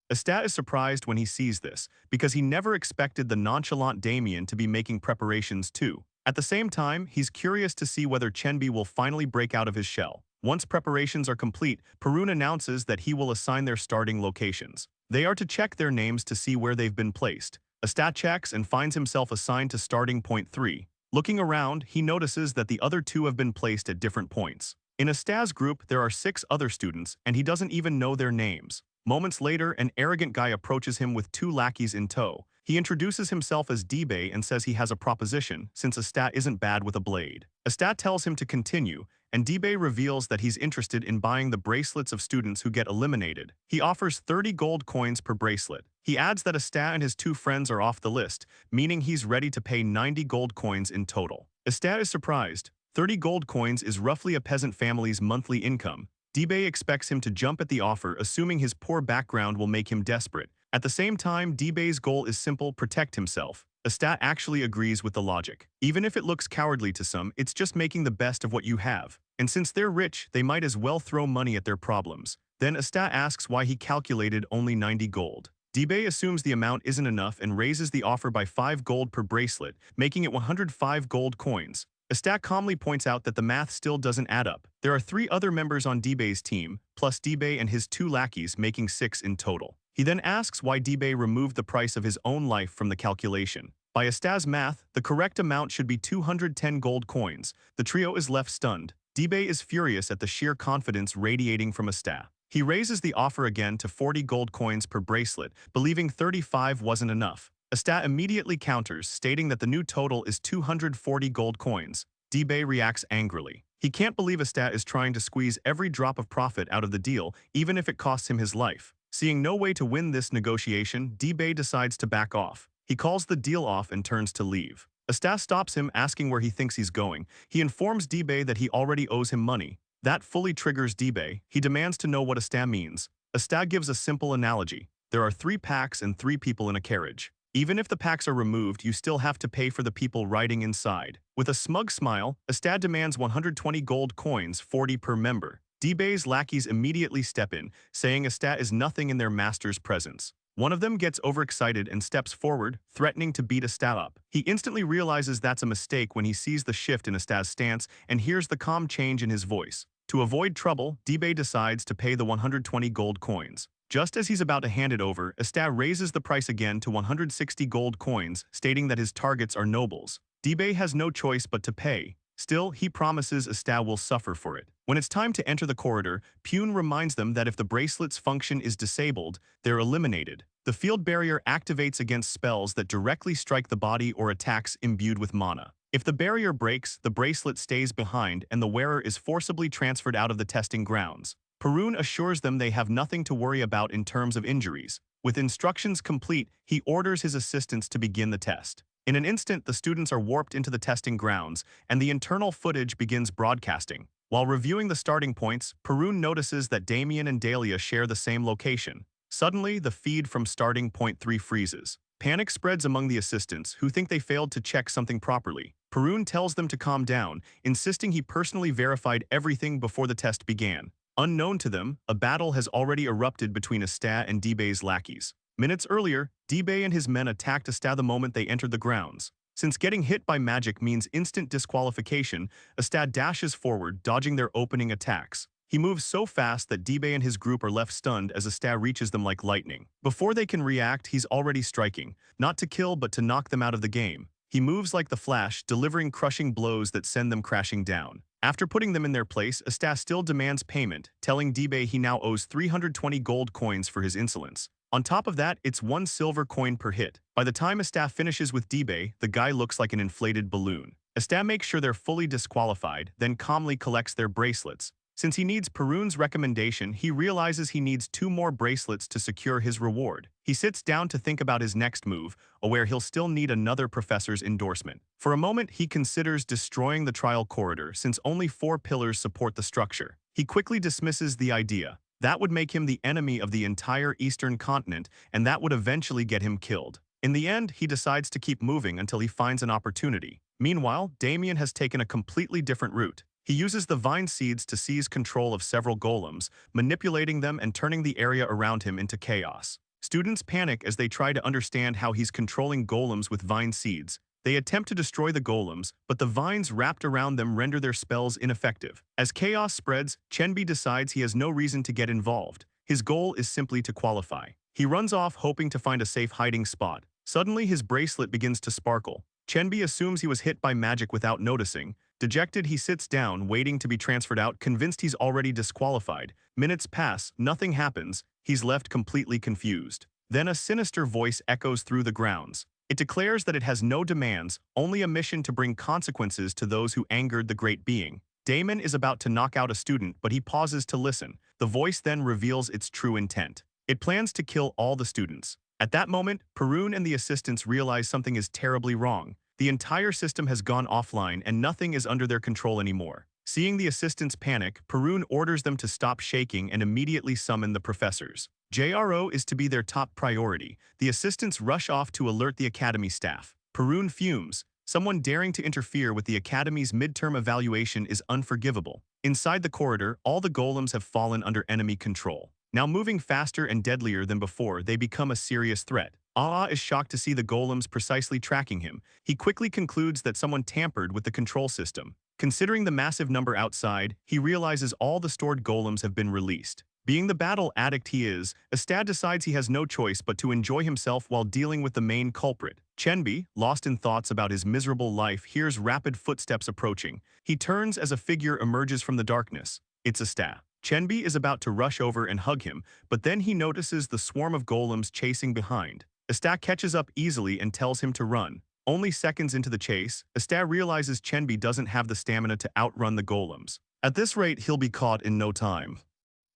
Asta is surprised when he sees this, because he never expected the nonchalant Damian to be making preparations too. At the same time, he's curious to see whether Chenbi will finally break out of his shell. Once preparations are complete, Perun announces that he will assign their starting locations. They are to check their names to see where they've been placed. Asta checks and finds himself assigned to starting point 3. Looking around, he notices that the other 2 have been placed at different points. In Asta's group, there are 6 other students, and he doesn't even know their names. Moments later, an arrogant guy approaches him with 2 lackeys in tow. He introduces himself as Dibei and says he has a proposition, since Asta isn't bad with a blade. Asta tells him to continue, and Dibei reveals that he's interested in buying the bracelets of students who get eliminated. He offers 30 gold coins per bracelet. He adds that Asta and his 2 friends are off the list, meaning he's ready to pay 90 gold coins in total. Asta is surprised. 30 gold coins is roughly a peasant family's monthly income. Dibei expects him to jump at the offer, assuming his poor background will make him desperate. At the same time, Dibei's goal is simple: protect himself. Asta actually agrees with the logic. Even if it looks cowardly to some, it's just making the best of what you have. And since they're rich, they might as well throw money at their problems. Then Asta asks why he calculated only 90 gold. Dibei assumes the amount isn't enough and raises the offer by 5 gold per bracelet, making it 105 gold coins. Asta calmly points out that the math still doesn't add up. There are 3 other members on Dibei's team, plus Dibei and his 2 lackeys, making 6 in total. He then asks why Dibei removed the price of his own life from the calculation. By Asta's math, the correct amount should be 210 gold coins. The trio is left stunned. Dibei is furious at the sheer confidence radiating from Asta. He raises the offer again to 40 gold coins per bracelet, believing 35 wasn't enough. Asta immediately counters, stating that the new total is 240 gold coins. Dibei reacts angrily. He can't believe Asta is trying to squeeze every drop of profit out of the deal, even if it costs him his life. Seeing no way to win this negotiation, Dibei decides to back off. He calls the deal off and turns to leave. Asta stops him, asking where he thinks he's going. He informs Dibei that he already owes him money. That fully triggers Dibei. He demands to know what Asta means. Asta gives a simple analogy. There are 3 packs and 3 people in a carriage. Even if the packs are removed, you still have to pay for the people riding inside. With a smug smile, Asta demands 120 gold coins, 40 per member. Dibei's lackeys immediately step in, saying Asta is nothing in their master's presence. One of them gets overexcited and steps forward, threatening to beat Asta up. He instantly realizes that's a mistake when he sees the shift in Asta's stance and hears the calm change in his voice. To avoid trouble, Dibei decides to pay the 120 gold coins. Just as he's about to hand it over, Asta raises the price again to 160 gold coins, stating that his targets are nobles. Dibei has no choice but to pay. Still, he promises Asta will suffer for it. When it's time to enter the corridor, Pune reminds them that if the bracelet's function is disabled, they're eliminated. The field barrier activates against spells that directly strike the body or attacks imbued with mana. If the barrier breaks, the bracelet stays behind and the wearer is forcibly transferred out of the testing grounds. Perun assures them they have nothing to worry about in terms of injuries. With instructions complete, he orders his assistants to begin the test. In an instant, the students are warped into the testing grounds, and the internal footage begins broadcasting. While reviewing the starting points, Perun notices that Damian and Dahlia share the same location. Suddenly, the feed from starting point 3 freezes. Panic spreads among the assistants, who think they failed to check something properly. Perun tells them to calm down, insisting he personally verified everything before the test began. Unknown to them, a battle has already erupted between Asta and Dibei's lackeys. Minutes earlier, Dibei and his men attacked Asta the moment they entered the grounds. Since getting hit by magic means instant disqualification, Asta dashes forward, dodging their opening attacks. He moves so fast that Dibei and his group are left stunned as Asta reaches them like lightning. Before they can react, he's already striking, not to kill but to knock them out of the game. He moves like the Flash, delivering crushing blows that send them crashing down. After putting them in their place, Asta still demands payment, telling Dibei he now owes 320 gold coins for his insolence. On top of that, it's 1 silver coin per hit. By the time Asta finishes with Dibei, the guy looks like an inflated balloon. Asta makes sure they're fully disqualified, then calmly collects their bracelets. Since he needs Perun's recommendation, he realizes he needs 2 more bracelets to secure his reward. He sits down to think about his next move, aware he'll still need another professor's endorsement. For a moment, he considers destroying the trial corridor since only 4 pillars support the structure. He quickly dismisses the idea. That would make him the enemy of the entire eastern continent, and that would eventually get him killed. In the end, he decides to keep moving until he finds an opportunity. Meanwhile, Damian has taken a completely different route. He uses the vine seeds to seize control of several golems, manipulating them and turning the area around him into chaos. Students panic as they try to understand how he's controlling golems with vine seeds. They attempt to destroy the golems, but the vines wrapped around them render their spells ineffective. As chaos spreads, Chenbi decides he has no reason to get involved. His goal is simply to qualify. He runs off hoping to find a safe hiding spot. Suddenly, his bracelet begins to sparkle. Chenbi assumes he was hit by magic without noticing. Dejected, he sits down, waiting to be transferred out, convinced he's already disqualified. Minutes pass, nothing happens. He's left completely confused. Then a sinister voice echoes through the grounds. It declares that it has no demands, only a mission to bring consequences to those who angered the great being. Damon is about to knock out a student, but he pauses to listen. The voice then reveals its true intent. It plans to kill all the students. At that moment, Perun and the assistants realize something is terribly wrong. The entire system has gone offline and nothing is under their control anymore. Seeing the assistants panic, Perun orders them to stop shaking and immediately summon the professors. JRO is to be their top priority. The assistants rush off to alert the academy staff. Perun fumes. Someone daring to interfere with the academy's midterm evaluation is unforgivable. Inside the corridor, all the golems have fallen under enemy control. Now moving faster and deadlier than before, they become a serious threat. Aa is shocked to see the golems precisely tracking him. He quickly concludes that someone tampered with the control system. Considering the massive number outside, he realizes all the stored golems have been released. Being the battle addict he is, Asta decides he has no choice but to enjoy himself while dealing with the main culprit. Chenbi, lost in thoughts about his miserable life, hears rapid footsteps approaching. He turns as a figure emerges from the darkness. It's Asta. Chenbi is about to rush over and hug him, but then he notices the swarm of golems chasing behind. Asta catches up easily and tells him to run. Only seconds into the chase, Asta realizes Chenbi doesn't have the stamina to outrun the golems. At this rate, he'll be caught in no time.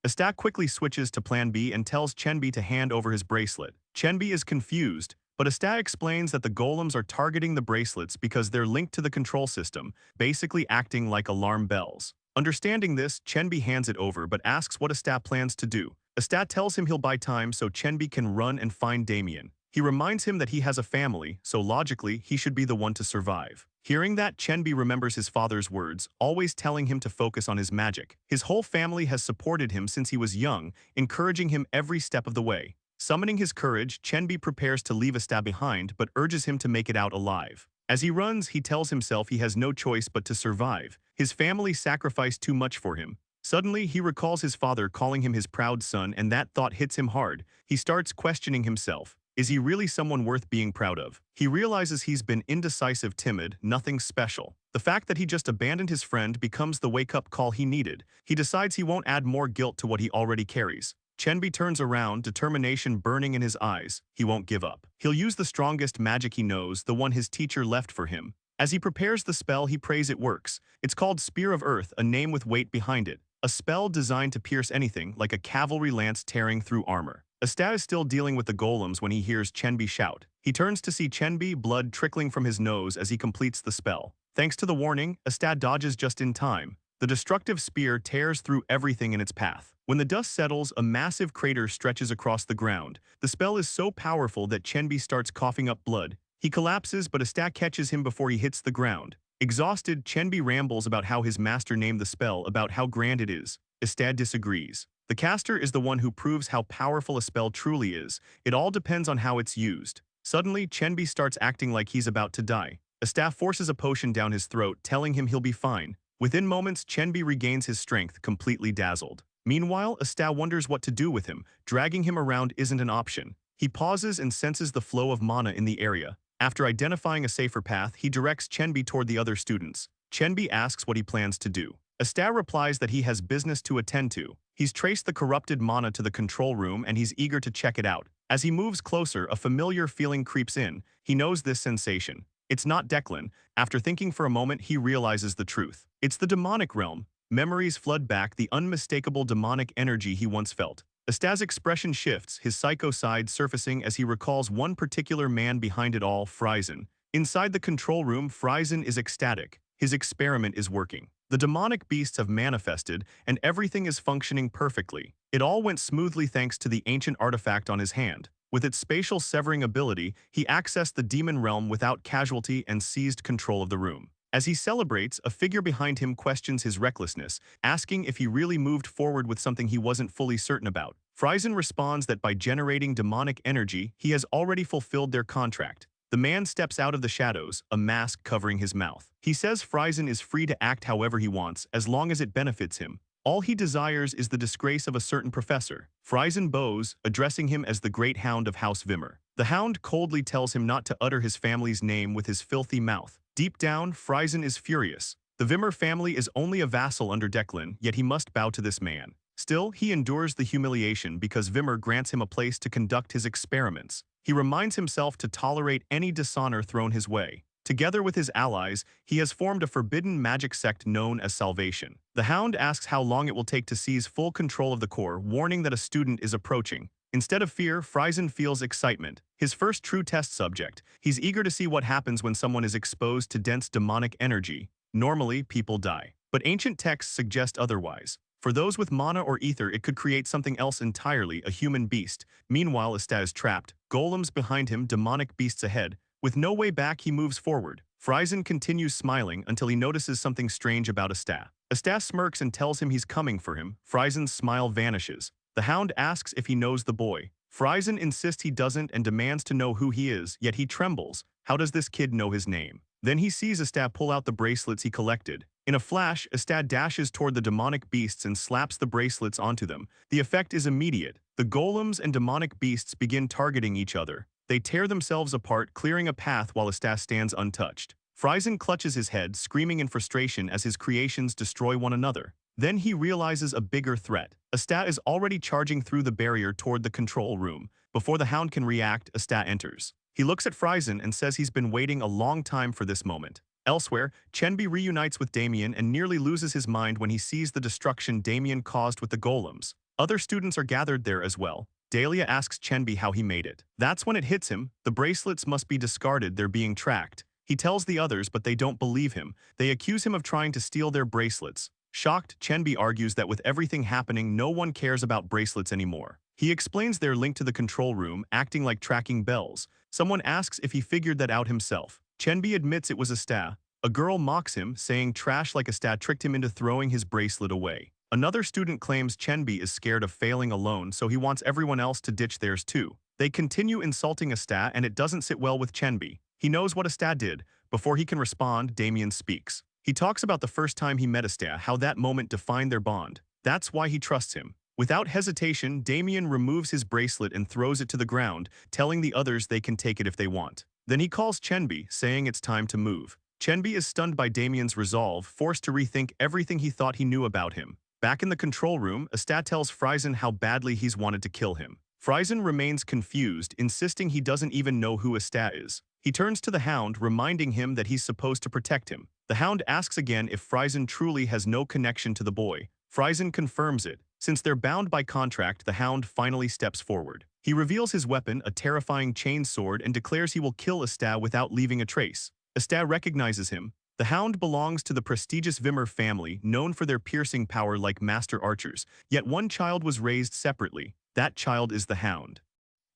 Asta quickly switches to Plan B and tells Chenbi to hand over his bracelet. Chenbi is confused, but Asta explains that the golems are targeting the bracelets because they're linked to the control system, basically acting like alarm bells. Understanding this, Chenbi hands it over but asks what Asta plans to do. Asta tells him he'll buy time so Chenbi can run and find Damian. He reminds him that he has a family, so logically, he should be the one to survive. Hearing that, Chenbi remembers his father's words, always telling him to focus on his magic. His whole family has supported him since he was young, encouraging him every step of the way. Summoning his courage, Chenbi prepares to leave Asta behind but urges him to make it out alive. As he runs, he tells himself he has no choice but to survive. His family sacrificed too much for him. Suddenly, he recalls his father calling him his proud son, and that thought hits him hard. He starts questioning himself. Is he really someone worth being proud of? He realizes he's been indecisive, timid, nothing special. The fact that he just abandoned his friend becomes the wake-up call he needed. He decides he won't add more guilt to what he already carries. Chenbi turns around, determination burning in his eyes. He won't give up. He'll use the strongest magic he knows, the one his teacher left for him. As he prepares the spell, he prays it works. It's called Spear of Earth, a name with weight behind it. A spell designed to pierce anything, like a cavalry lance tearing through armor. Asta is still dealing with the golems when he hears Chenbi shout. He turns to see Chenbi, blood trickling from his nose as he completes the spell. Thanks to the warning, Asta dodges just in time. The destructive spear tears through everything in its path. When the dust settles, a massive crater stretches across the ground. The spell is so powerful that Chenbi starts coughing up blood. He collapses, but Asta catches him before he hits the ground. Exhausted, Chenbi rambles about how his master named the spell, about how grand it is. Asta disagrees. The caster is the one who proves how powerful a spell truly is. It all depends on how it's used. Suddenly, Chenbi starts acting like he's about to die. Asta forces a potion down his throat, telling him he'll be fine. Within moments, Chenbi regains his strength, completely dazzled. Meanwhile, Asta wonders what to do with him. Dragging him around isn't an option. He pauses and senses the flow of mana in the area. After identifying a safer path, he directs Chenbi toward the other students. Chenbi asks what he plans to do. Asta replies that he has business to attend to. He's traced the corrupted mana to the control room and he's eager to check it out. As he moves closer, a familiar feeling creeps in. He knows this sensation. It's not Declan. After thinking for a moment, he realizes the truth. It's the demonic realm. Memories flood back, the unmistakable demonic energy he once felt. Asta's expression shifts, his psycho side surfacing as he recalls one particular man behind it all, Frizen. Inside the control room, Frizen is ecstatic. His experiment is working. The demonic beasts have manifested, and everything is functioning perfectly. It all went smoothly thanks to the ancient artifact on his hand. With its spatial severing ability, he accessed the demon realm without casualty and seized control of the room. As he celebrates, a figure behind him questions his recklessness, asking if he really moved forward with something he wasn't fully certain about. Frizen responds that by generating demonic energy, he has already fulfilled their contract. The man steps out of the shadows, a mask covering his mouth. He says Frizen is free to act however he wants, as long as it benefits him. All he desires is the disgrace of a certain professor. Frizen bows, addressing him as the Great Hound of House Vimmer. The Hound coldly tells him not to utter his family's name with his filthy mouth. Deep down, Frizen is furious. The Vimmer family is only a vassal under Declan, yet he must bow to this man. Still, he endures the humiliation because Vimmer grants him a place to conduct his experiments. He reminds himself to tolerate any dishonor thrown his way. Together with his allies, he has formed a forbidden magic sect known as Salvation. The Hound asks how long it will take to seize full control of the core, warning that a student is approaching. Instead of fear, Frizen feels excitement. His first true test subject. He's eager to see what happens when someone is exposed to dense demonic energy. Normally, people die. But ancient texts suggest otherwise. For those with mana or ether, it could create something else entirely, a human beast. Meanwhile, Asta is trapped. Golems behind him, demonic beasts ahead. With no way back, he moves forward. Frizen continues smiling until he notices something strange about Asta. Asta smirks and tells him he's coming for him. Frizen's smile vanishes. The Hound asks if he knows the boy. Frizen insists he doesn't and demands to know who he is, yet he trembles. How does this kid know his name? Then he sees Asta pull out the bracelets he collected. In a flash, Asta dashes toward the demonic beasts and slaps the bracelets onto them. The effect is immediate. The golems and demonic beasts begin targeting each other. They tear themselves apart, clearing a path while Asta stands untouched. Frizen clutches his head, screaming in frustration as his creations destroy one another. Then he realizes a bigger threat. Asta is already charging through the barrier toward the control room. Before the Hound can react, Asta enters. He looks at Frizen and says he's been waiting a long time for this moment. Elsewhere, Chenbi reunites with Damian and nearly loses his mind when he sees the destruction Damian caused with the golems. Other students are gathered there as well. Dahlia asks Chenbi how he made it. That's when it hits him. The bracelets must be discarded, they're being tracked. He tells the others, but they don't believe him. They accuse him of trying to steal their bracelets. Shocked, Chenbi argues that with everything happening, no one cares about bracelets anymore. He explains their link to the control room, acting like tracking bells. Someone asks if he figured that out himself. Chenbi admits it was Asta. A girl mocks him, saying trash like Asta tricked him into throwing his bracelet away. Another student claims Chenbi is scared of failing alone, so he wants everyone else to ditch theirs too. They continue insulting Asta, and it doesn't sit well with Chenbi. He knows what Asta did. Before he can respond, Damian speaks. He talks about the first time he met Asta, how that moment defined their bond. That's why he trusts him. Without hesitation, Damian removes his bracelet and throws it to the ground, telling the others they can take it if they want. Then he calls Chenbi, saying it's time to move. Chenbi is stunned by Damian's resolve, forced to rethink everything he thought he knew about him. Back in the control room, Asta tells Frizen how badly he's wanted to kill him. Frizen remains confused, insisting he doesn't even know who Asta is. He turns to the Hound, reminding him that he's supposed to protect him. The Hound asks again if Friesen truly has no connection to the boy. Friesen confirms it. Since they're bound by contract, the Hound finally steps forward. He reveals his weapon, a terrifying chain sword, and declares he will kill Astar without leaving a trace. Astar recognizes him. The Hound belongs to the prestigious Vimmer family, known for their piercing power like master archers, yet one child was raised separately. That child is the Hound.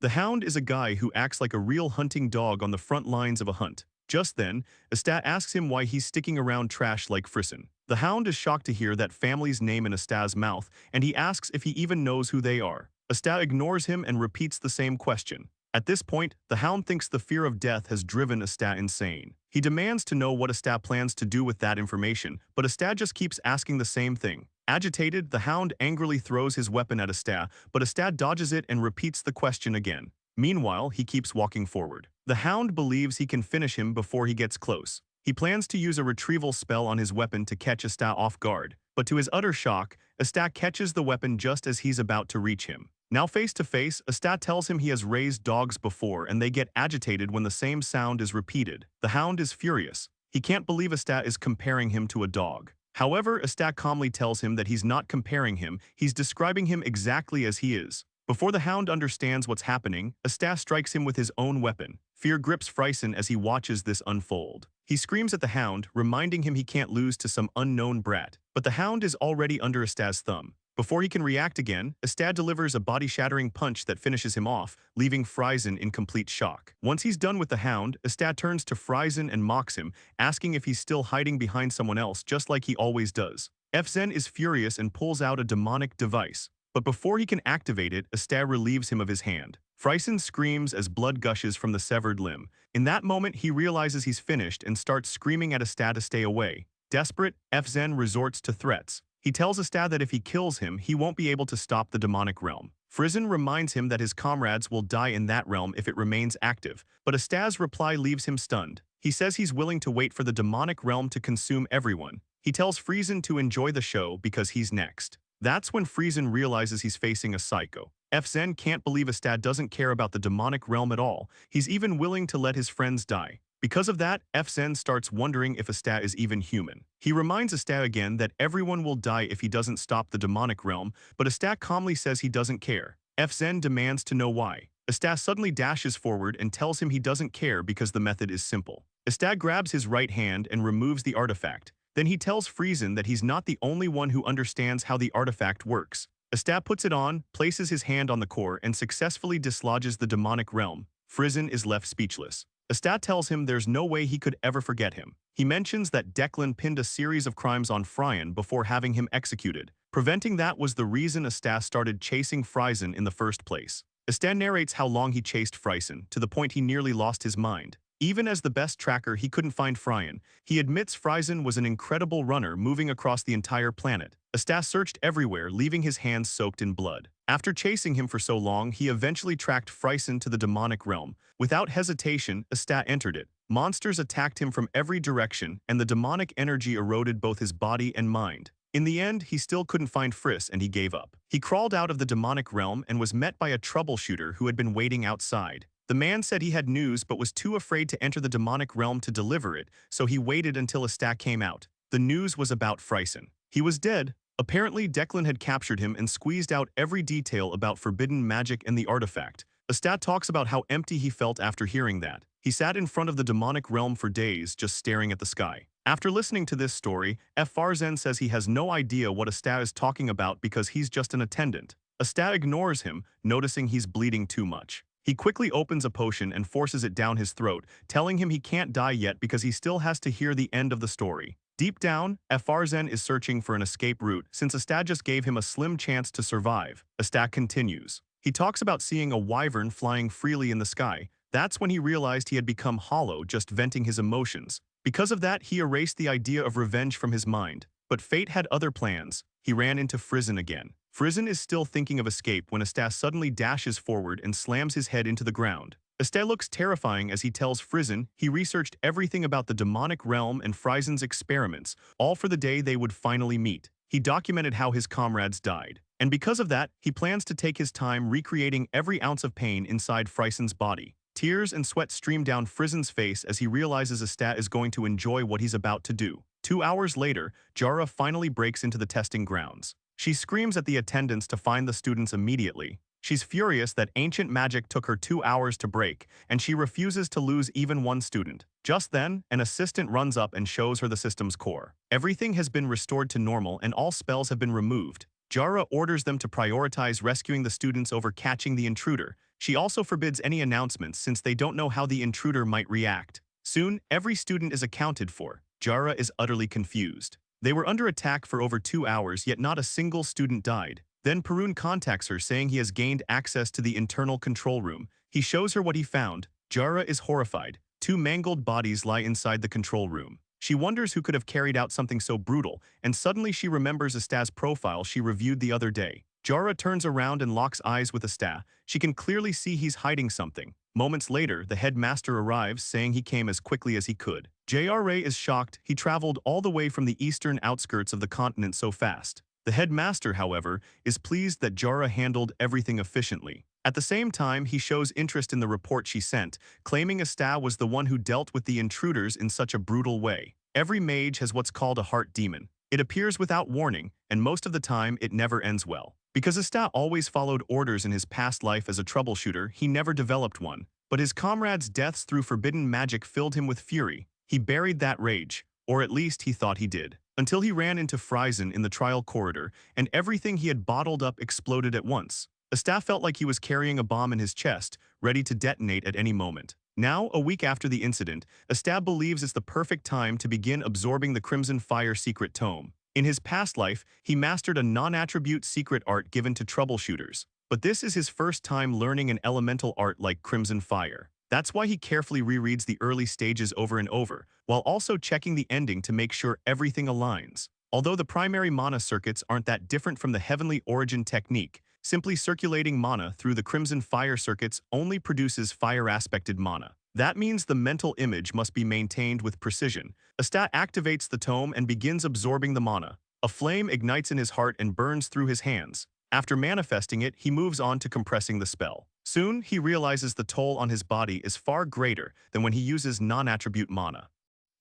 The Hound is a guy who acts like a real hunting dog on the front lines of a hunt. Just then, Astar asks him why he's sticking around trash like Friesen. The Hound is shocked to hear that family's name in Astar's mouth, and he asks if he even knows who they are. Astar ignores him and repeats the same question. At this point, the Hound thinks the fear of death has driven Astar insane. He demands to know what Astar plans to do with that information, but Astar just keeps asking the same thing. Agitated, the Hound angrily throws his weapon at Astar, but Astar dodges it and repeats the question again. Meanwhile, he keeps walking forward. The Hound believes he can finish him before he gets close. He plans to use a retrieval spell on his weapon to catch Astar off guard, but to his utter shock, Astar catches the weapon just as he's about to reach him. Now face to face, Astar tells him he has raised dogs before and they get agitated when the same sound is repeated. The Hound is furious. He can't believe Astar is comparing him to a dog. However, Astar calmly tells him that he's not comparing him, he's describing him exactly as he is. Before the Hound understands what's happening, Astar strikes him with his own weapon. Fear grips Friesen as he watches this unfold. He screams at the Hound, reminding him he can't lose to some unknown brat. But the Hound is already under Astar's thumb. Before he can react again, Astar delivers a body-shattering punch that finishes him off, leaving Friesen in complete shock. Once he's done with the Hound, Astar turns to Friesen and mocks him, asking if he's still hiding behind someone else just like he always does. Friesen is furious and pulls out a demonic device. But before he can activate it, Astar relieves him of his hand. Friesen screams as blood gushes from the severed limb. In that moment, he realizes he's finished and starts screaming at Astar to stay away. Desperate, Friesen resorts to threats. He tells Astar that if he kills him, he won't be able to stop the demonic realm. Friesen reminds him that his comrades will die in that realm if it remains active, but Astar's reply leaves him stunned. He says he's willing to wait for the demonic realm to consume everyone. He tells Friesen to enjoy the show because he's next. That's when Friesen realizes he's facing a psycho. Friesen can't believe Astar doesn't care about the demonic realm at all. He's even willing to let his friends die. Because of that, Friesen starts wondering if Astar is even human. He reminds Astar again that everyone will die if he doesn't stop the demonic realm, but Astar calmly says he doesn't care. Friesen demands to know why. Astar suddenly dashes forward and tells him he doesn't care because the method is simple. Astar grabs his right hand and removes the artifact. Then he tells Friesen that he's not the only one who understands how the artifact works. Astar puts it on, places his hand on the core, and successfully dislodges the demonic realm. Friesen is left speechless. Astar tells him there's no way he could ever forget him. He mentions that Declan pinned a series of crimes on Friesen before having him executed. Preventing that was the reason Astar started chasing Friesen in the first place. Astar narrates how long he chased Friesen, to the point he nearly lost his mind. Even as the best tracker, he couldn't find Friesen. He admits Friesen was an incredible runner moving across the entire planet. Astar searched everywhere, leaving his hands soaked in blood. After chasing him for so long, he eventually tracked Friesen to the demonic realm. Without hesitation, Astar entered it. Monsters attacked him from every direction, and the demonic energy eroded both his body and mind. In the end, he still couldn't find Friss and he gave up. He crawled out of the demonic realm and was met by a troubleshooter who had been waiting outside. The man said he had news but was too afraid to enter the demonic realm to deliver it, so he waited until Astar came out. The news was about Friesen. He was dead. Apparently, Declan had captured him and squeezed out every detail about forbidden magic and the artifact. Astar talks about how empty he felt after hearing that. He sat in front of the demonic realm for days, just staring at the sky. After listening to this story, Friesen says he has no idea what Astar is talking about because he's just an attendant. Astar ignores him, noticing he's bleeding too much. He quickly opens a potion and forces it down his throat, telling him he can't die yet because he still has to hear the end of the story. Deep down, Friesen is searching for an escape route since Astar just gave him a slim chance to survive. Astar continues. He talks about seeing a wyvern flying freely in the sky. That's when he realized he had become hollow, just venting his emotions. Because of that, he erased the idea of revenge from his mind. But fate had other plans. He ran into Friesen again. Friesen is still thinking of escape when Astar suddenly dashes forward and slams his head into the ground. Astar looks terrifying as he tells Friesen he researched everything about the demonic realm and Friesen's experiments, all for the day they would finally meet. He documented how his comrades died. And because of that, he plans to take his time recreating every ounce of pain inside Friesen's body. Tears and sweat stream down Frizen's face as he realizes Asta is going to enjoy what he's about to do. 2 hours later, Jara finally breaks into the testing grounds. She screams at the attendants to find the students immediately. She's furious that ancient magic took her 2 hours to break, and she refuses to lose even one student. Just then, an assistant runs up and shows her the system's core. Everything has been restored to normal and all spells have been removed. Jara orders them to prioritize rescuing the students over catching the intruder. She also forbids any announcements since they don't know how the intruder might react. Soon, every student is accounted for. Jara is utterly confused. They were under attack for over 2 hours, yet not a single student died. Then Perun contacts her saying he has gained access to the internal control room. He shows her what he found. Jara is horrified. 2 mangled bodies lie inside the control room. She wonders who could have carried out something so brutal, and suddenly she remembers Asta's profile she reviewed the other day. Jara turns around and locks eyes with Asta. She can clearly see he's hiding something. Moments later, the headmaster arrives, saying he came as quickly as he could. Jra is shocked. He traveled all the way from the eastern outskirts of the continent so fast. The headmaster, however, is pleased that Jara handled everything efficiently. At the same time, he shows interest in the report she sent, claiming Asta was the one who dealt with the intruders in such a brutal way. Every mage has what's called a heart demon. It appears without warning, and most of the time it never ends well. Because Asta always followed orders in his past life as a troubleshooter, he never developed one. But his comrades' deaths through forbidden magic filled him with fury. He buried that rage, or at least he thought he did, until he ran into Frizen in the trial corridor, and everything he had bottled up exploded at once. Asta felt like he was carrying a bomb in his chest, ready to detonate at any moment. Now, a week after the incident, Asta believes it's the perfect time to begin absorbing the Crimson Fire secret tome. In his past life, he mastered a non-attribute secret art given to troubleshooters. But this is his first time learning an elemental art like Crimson Fire. That's why he carefully rereads the early stages over and over, while also checking the ending to make sure everything aligns. Although the primary mana circuits aren't that different from the Heavenly Origin technique, simply circulating mana through the Crimson Fire circuits only produces fire-aspected mana. That means the mental image must be maintained with precision. Asta activates the tome and begins absorbing the mana. A flame ignites in his heart and burns through his hands. After manifesting it, he moves on to compressing the spell. Soon, he realizes the toll on his body is far greater than when he uses non-attribute mana.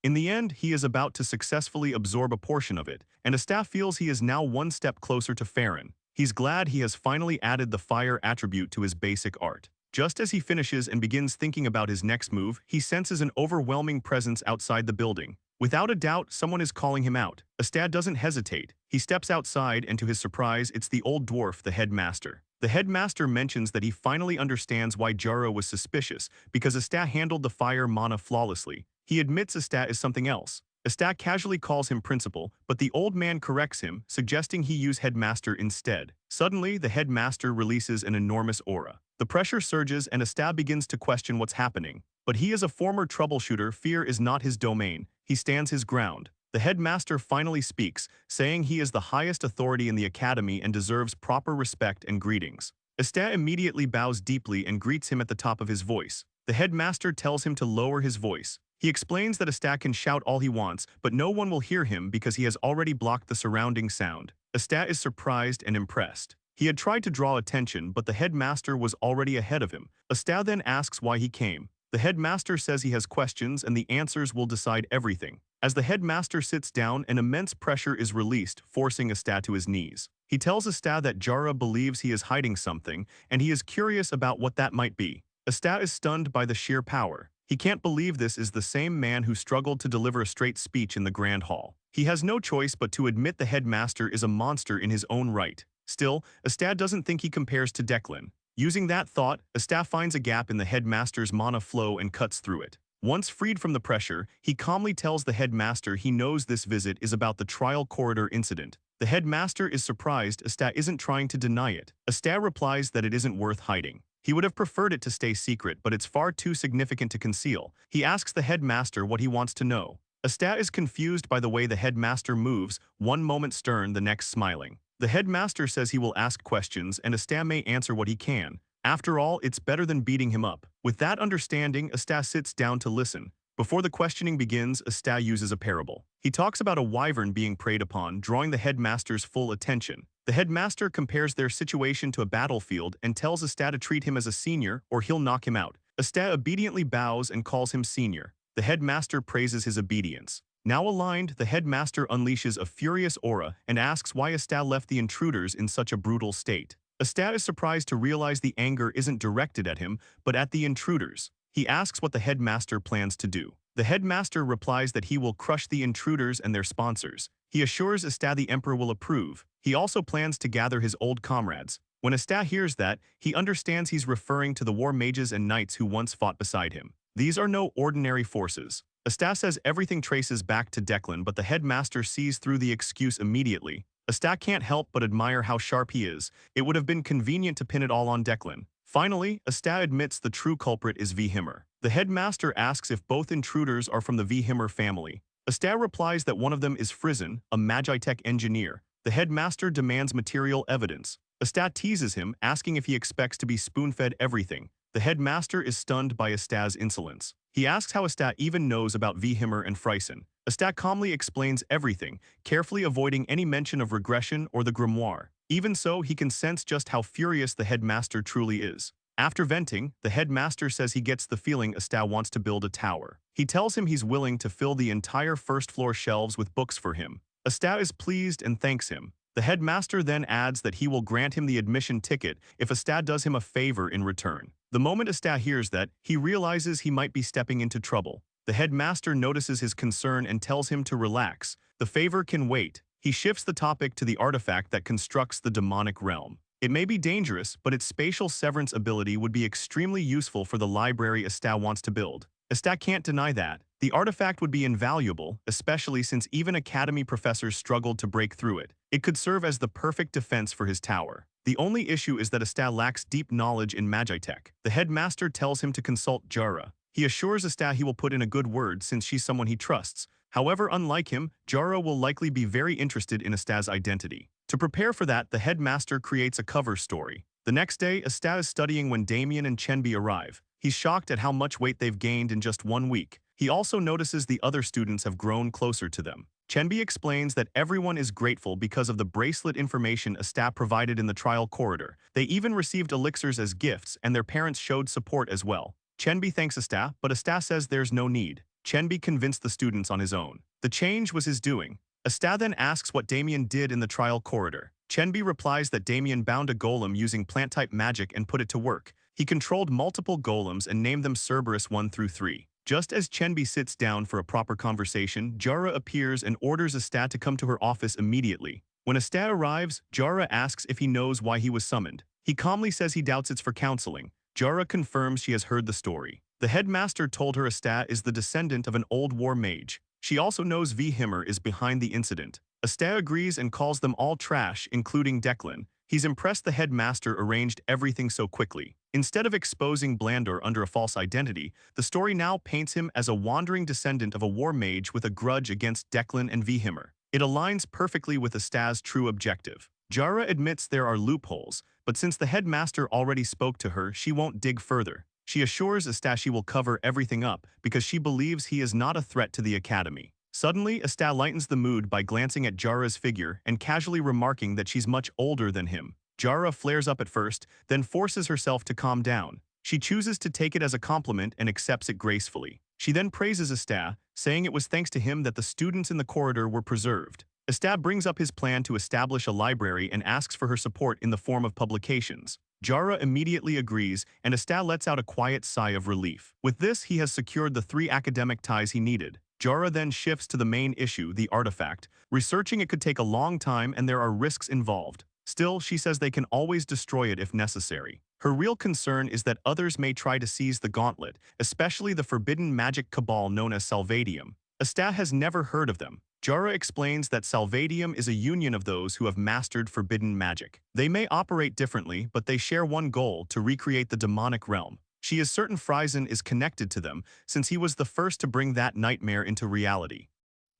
In the end, he is about to successfully absorb a portion of it, and Asta feels he is now one step closer to Farron. He's glad he has finally added the fire attribute to his basic art. Just as he finishes and begins thinking about his next move, he senses an overwhelming presence outside the building. Without a doubt, someone is calling him out. Asta doesn't hesitate. He steps outside, and to his surprise, it's the old dwarf, the headmaster. The headmaster mentions that he finally understands why Jara was suspicious, because Asta handled the fire mana flawlessly. He admits Asta is something else. Asta casually calls him principal, but the old man corrects him, suggesting he use headmaster instead. Suddenly, the headmaster releases an enormous aura. The pressure surges and Asta begins to question what's happening. But he is a former troubleshooter, fear is not his domain. He stands his ground. The headmaster finally speaks, saying he is the highest authority in the academy and deserves proper respect and greetings. Asta immediately bows deeply and greets him at the top of his voice. The headmaster tells him to lower his voice. He explains that Asta can shout all he wants, but no one will hear him because he has already blocked the surrounding sound. Asta is surprised and impressed. He had tried to draw attention, but the headmaster was already ahead of him. Asta then asks why he came. The headmaster says he has questions and the answers will decide everything. As the headmaster sits down, an immense pressure is released, forcing Asta to his knees. He tells Asta that Jara believes he is hiding something, and he is curious about what that might be. Asta is stunned by the sheer power. He can't believe this is the same man who struggled to deliver a straight speech in the Grand Hall. He has no choice but to admit the headmaster is a monster in his own right. Still, Asta doesn't think he compares to Declan. Using that thought, Asta finds a gap in the headmaster's mana flow and cuts through it. Once freed from the pressure, he calmly tells the headmaster he knows this visit is about the trial corridor incident. The headmaster is surprised Asta isn't trying to deny it. Asta replies that it isn't worth hiding. He would have preferred it to stay secret, but it's far too significant to conceal. He asks the headmaster what he wants to know. Asta is confused by the way the headmaster moves, one moment stern, the next smiling. The headmaster says he will ask questions and Asta may answer what he can. After all, it's better than beating him up. With that understanding, Asta sits down to listen. Before the questioning begins, Asta uses a parable. He talks about a wyvern being preyed upon, drawing the headmaster's full attention. The headmaster compares their situation to a battlefield and tells Asta to treat him as a senior or he'll knock him out. Asta obediently bows and calls him senior. The headmaster praises his obedience. Now aligned, the headmaster unleashes a furious aura and asks why Asta left the intruders in such a brutal state. Asta is surprised to realize the anger isn't directed at him, but at the intruders. He asks what the headmaster plans to do. The headmaster replies that he will crush the intruders and their sponsors. He assures Asta the emperor will approve. He also plans to gather his old comrades. When Asta hears that, he understands he's referring to the war mages and knights who once fought beside him. These are no ordinary forces. Asta says everything traces back to Declan, but the headmaster sees through the excuse immediately. Asta can't help but admire how sharp he is. It would have been convenient to pin it all on Declan. Finally, Asta admits the true culprit is Vihimmer. The headmaster asks if both intruders are from the Vihimmer family. Asta replies that one of them is Frizen, a Magitech engineer. The headmaster demands material evidence. Asta teases him, asking if he expects to be spoon-fed everything. The headmaster is stunned by Asta's insolence. He asks how Asta even knows about Vihimmer and Frizen. Asta calmly explains everything, carefully avoiding any mention of regression or the grimoire. Even so, he can sense just how furious the headmaster truly is. After venting, the headmaster says he gets the feeling Asta wants to build a tower. He tells him he's willing to fill the entire first-floor shelves with books for him. Asta is pleased and thanks him. The headmaster then adds that he will grant him the admission ticket if Asta does him a favor in return. The moment Asta hears that, he realizes he might be stepping into trouble. The headmaster notices his concern and tells him to relax. The favor can wait. He shifts the topic to the artifact that constructs the demonic realm. It may be dangerous, but its spatial severance ability would be extremely useful for the library Asta wants to build. Asta can't deny that. The artifact would be invaluable, especially since even academy professors struggled to break through it. It could serve as the perfect defense for his tower. The only issue is that Asta lacks deep knowledge in Magitech. The headmaster tells him to consult Jara. He assures Asta he will put in a good word since she's someone he trusts. However, unlike him, Jara will likely be very interested in Asta's identity. To prepare for that, the headmaster creates a cover story. The next day, Asta is studying when Damian and Chenbi arrive. He's shocked at how much weight they've gained in just 1 week. He also notices the other students have grown closer to them. Chenbi explains that everyone is grateful because of the bracelet information Asta provided in the trial corridor. They even received elixirs as gifts, and their parents showed support as well. Chenbi thanks Asta, but Asta says there's no need. Chenbi convinced the students on his own. The change was his doing. Asta then asks what Damian did in the trial corridor. Chenbi replies that Damian bound a golem using plant-type magic and put it to work. He controlled multiple golems and named them Cerberus 1 through 3. Just as Chenbi sits down for a proper conversation, Jara appears and orders Asta to come to her office immediately. When Asta arrives, Jara asks if he knows why he was summoned. He calmly says he doubts it's for counseling. Jara confirms she has heard the story. The headmaster told her Asta is the descendant of an old war mage. She also knows Vihimmer is behind the incident. Asta agrees and calls them all trash, including Declan. He's impressed the headmaster arranged everything so quickly. Instead of exposing Blandor under a false identity, the story now paints him as a wandering descendant of a war mage with a grudge against Declan and Vihimmer. It aligns perfectly with Asta's true objective. Jara admits there are loopholes, but since the headmaster already spoke to her, she won't dig further. She assures Asta she will cover everything up because she believes he is not a threat to the academy. Suddenly, Asta lightens the mood by glancing at Jara's figure and casually remarking that she's much older than him. Jara flares up at first, then forces herself to calm down. She chooses to take it as a compliment and accepts it gracefully. She then praises Asta, saying it was thanks to him that the students in the corridor were preserved. Asta brings up his plan to establish a library and asks for her support in the form of publications. Jara immediately agrees, and Asta lets out a quiet sigh of relief. With this, he has secured the 3 academic ties he needed. Jara then shifts to the main issue, the artifact. Researching it could take a long time and there are risks involved. Still, she says they can always destroy it if necessary. Her real concern is that others may try to seize the gauntlet, especially the forbidden magic cabal known as Salvadium. Asta has never heard of them. Jara explains that Salvadium is a union of those who have mastered forbidden magic. They may operate differently, but they share one goal: to recreate the demonic realm. She is certain Frizen is connected to them, since he was the first to bring that nightmare into reality.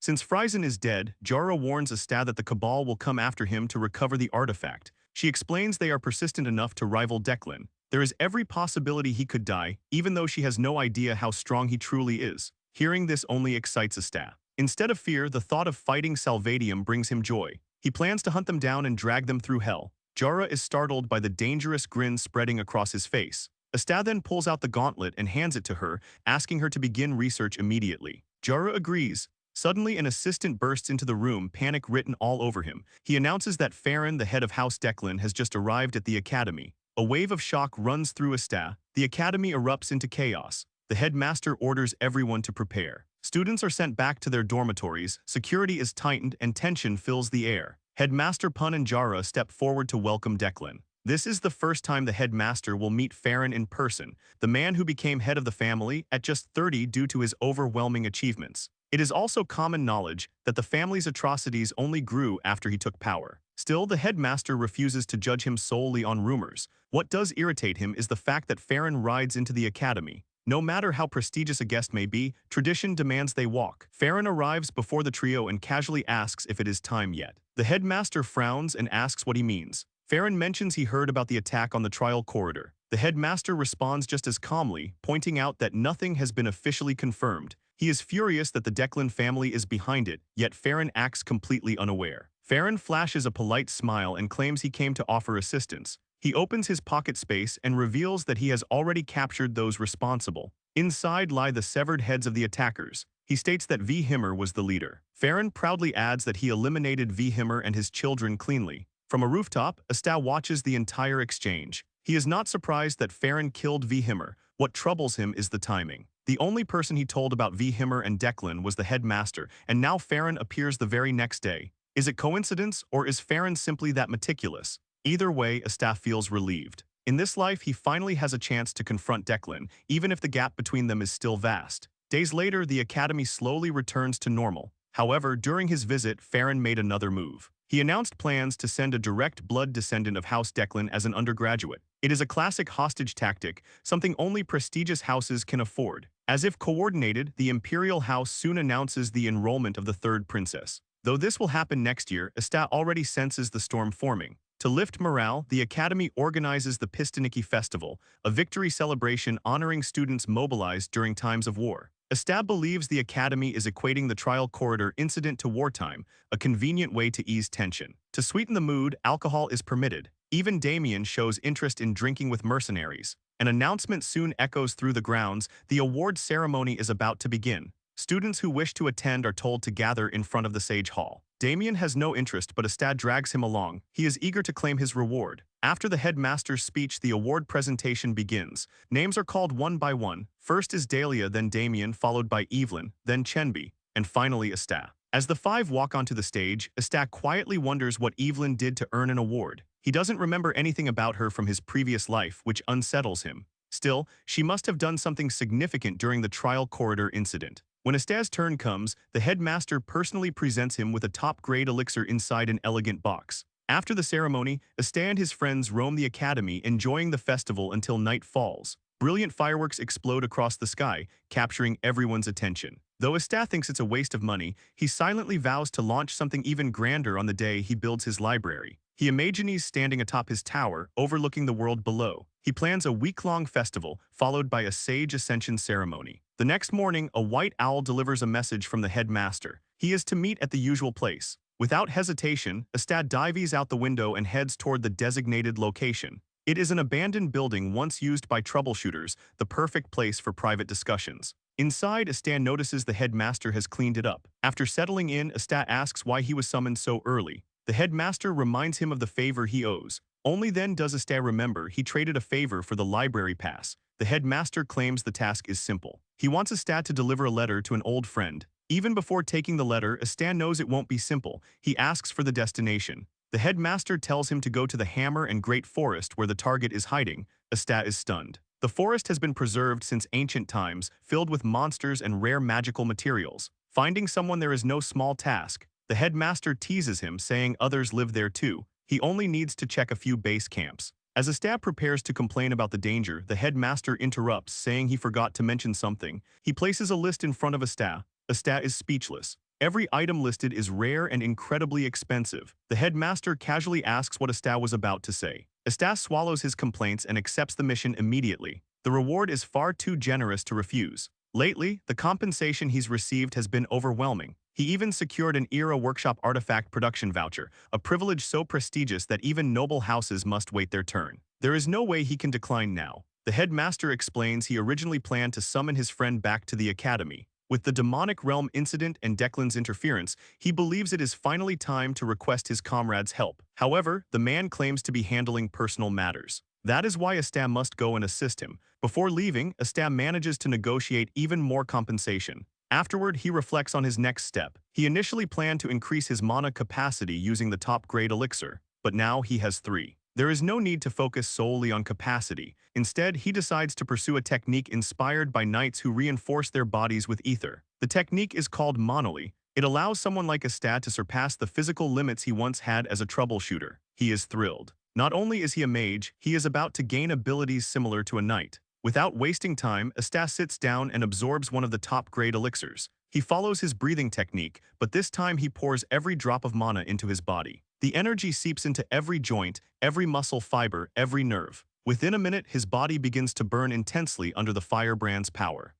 Since Frizen is dead, Jara warns Asta that the Cabal will come after him to recover the artifact. She explains they are persistent enough to rival Declan. There is every possibility he could die, even though she has no idea how strong he truly is. Hearing this only excites Asta. Instead of fear, the thought of fighting Salvadium brings him joy. He plans to hunt them down and drag them through hell. Jara is startled by the dangerous grin spreading across his face. Asta then pulls out the gauntlet and hands it to her, asking her to begin research immediately. Jara agrees. Suddenly, an assistant bursts into the room, panic written all over him. He announces that Farron, the head of House Declan, has just arrived at the academy. A wave of shock runs through Asta. The academy erupts into chaos. The headmaster orders everyone to prepare. Students are sent back to their dormitories, security is tightened, and tension fills the air. Headmaster Pun and Jara step forward to welcome Declan. This is the first time the headmaster will meet Farron in person, the man who became head of the family at just 30 due to his overwhelming achievements. It is also common knowledge that the family's atrocities only grew after he took power. Still, the headmaster refuses to judge him solely on rumors. What does irritate him is the fact that Farron rides into the academy. No matter how prestigious a guest may be, tradition demands they walk. Farron arrives before the trio and casually asks if it is time yet. The headmaster frowns and asks what he means. Farron mentions he heard about the attack on the trial corridor. The headmaster responds just as calmly, pointing out that nothing has been officially confirmed. He is furious that the Declan family is behind it, yet Farron acts completely unaware. Farron flashes a polite smile and claims he came to offer assistance. He opens his pocket space and reveals that he has already captured those responsible. Inside lie the severed heads of the attackers. He states that V. Himmer was the leader. Farron proudly adds that he eliminated V. Himmer and his children cleanly. From a rooftop, Asta watches the entire exchange. He is not surprised that Farron killed V. Himmer. What troubles him is the timing. The only person he told about V. Himmer and Declan was the headmaster, and now Farron appears the very next day. Is it coincidence, or is Farron simply that meticulous? Either way, Asta feels relieved. In this life, he finally has a chance to confront Declan, even if the gap between them is still vast. Days later, the academy slowly returns to normal. However, during his visit, Farron made another move. He announced plans to send a direct blood descendant of House Declan as an undergraduate. It is a classic hostage tactic, something only prestigious houses can afford. As if coordinated, the imperial house soon announces the enrollment of the third princess. Though this will happen next year, Asta already senses the storm forming. To lift morale, the Academy organizes the Pistoniki Festival, a victory celebration honoring students mobilized during times of war. Asta believes the Academy is equating the trial corridor incident to wartime, a convenient way to ease tension. To sweeten the mood, alcohol is permitted. Even Damian shows interest in drinking with mercenaries. An announcement soon echoes through the grounds. The award ceremony is about to begin. Students who wish to attend are told to gather in front of the Sage Hall. Damian has no interest, but Asta drags him along. He is eager to claim his reward. After the headmaster's speech, the award presentation begins. Names are called one by one. First is Dahlia, then Damian, followed by Evelyn, then Chenby, and finally Asta. As the five walk onto the stage, Asta quietly wonders what Evelyn did to earn an award. He doesn't remember anything about her from his previous life, which unsettles him. Still, she must have done something significant during the trial corridor incident. When Asta's turn comes, the headmaster personally presents him with a top-grade elixir inside an elegant box. After the ceremony, Asta and his friends roam the academy, enjoying the festival until night falls. Brilliant fireworks explode across the sky, capturing everyone's attention. Though Asta thinks it's a waste of money, he silently vows to launch something even grander on the day he builds his library. He imagines standing atop his tower, overlooking the world below. He plans a week-long festival, followed by a sage ascension ceremony. The next morning, a white owl delivers a message from the headmaster. He is to meet at the usual place. Without hesitation, Asta dives out the window and heads toward the designated location. It is an abandoned building once used by troubleshooters, the perfect place for private discussions. Inside, Asta notices the headmaster has cleaned it up. After settling in, Asta asks why he was summoned so early. The headmaster reminds him of the favor he owes. Only then does Asta remember he traded a favor for the library pass. The headmaster claims the task is simple. He wants Asta to deliver a letter to an old friend. Even before taking the letter, Asta knows it won't be simple. He asks for the destination. The headmaster tells him to go to the Hammer and Great Forest where the target is hiding. Asta is stunned. The forest has been preserved since ancient times, filled with monsters and rare magical materials. Finding someone there is no small task. The headmaster teases him, saying others live there too. He only needs to check a few base camps. As Asta prepares to complain about the danger, the headmaster interrupts, saying he forgot to mention something. He places a list in front of Asta. Asta is speechless. Every item listed is rare and incredibly expensive. The headmaster casually asks what Asta was about to say. Asta swallows his complaints and accepts the mission immediately. The reward is far too generous to refuse. Lately, the compensation he's received has been overwhelming. He even secured an Era Workshop artifact production voucher, a privilege so prestigious that even noble houses must wait their turn. There is no way he can decline now. The headmaster explains he originally planned to summon his friend back to the academy. With the demonic realm incident and Declan's interference, he believes it is finally time to request his comrade's help. However, the man claims to be handling personal matters. That is why Asta must go and assist him. Before leaving, Asta manages to negotiate even more compensation. Afterward, he reflects on his next step. He initially planned to increase his mana capacity using the top-grade elixir, but now he has 3. There is no need to focus solely on capacity. Instead, he decides to pursue a technique inspired by knights who reinforce their bodies with ether. The technique is called monoli. It allows someone like Asta to surpass the physical limits he once had as a troubleshooter. He is thrilled. Not only is he a mage, he is about to gain abilities similar to a knight. Without wasting time, Asta sits down and absorbs one of the top-grade elixirs. He follows his breathing technique, but this time he pours every drop of mana into his body. The energy seeps into every joint, every muscle fiber, every nerve. Within a minute, his body begins to burn intensely under the firebrand's power.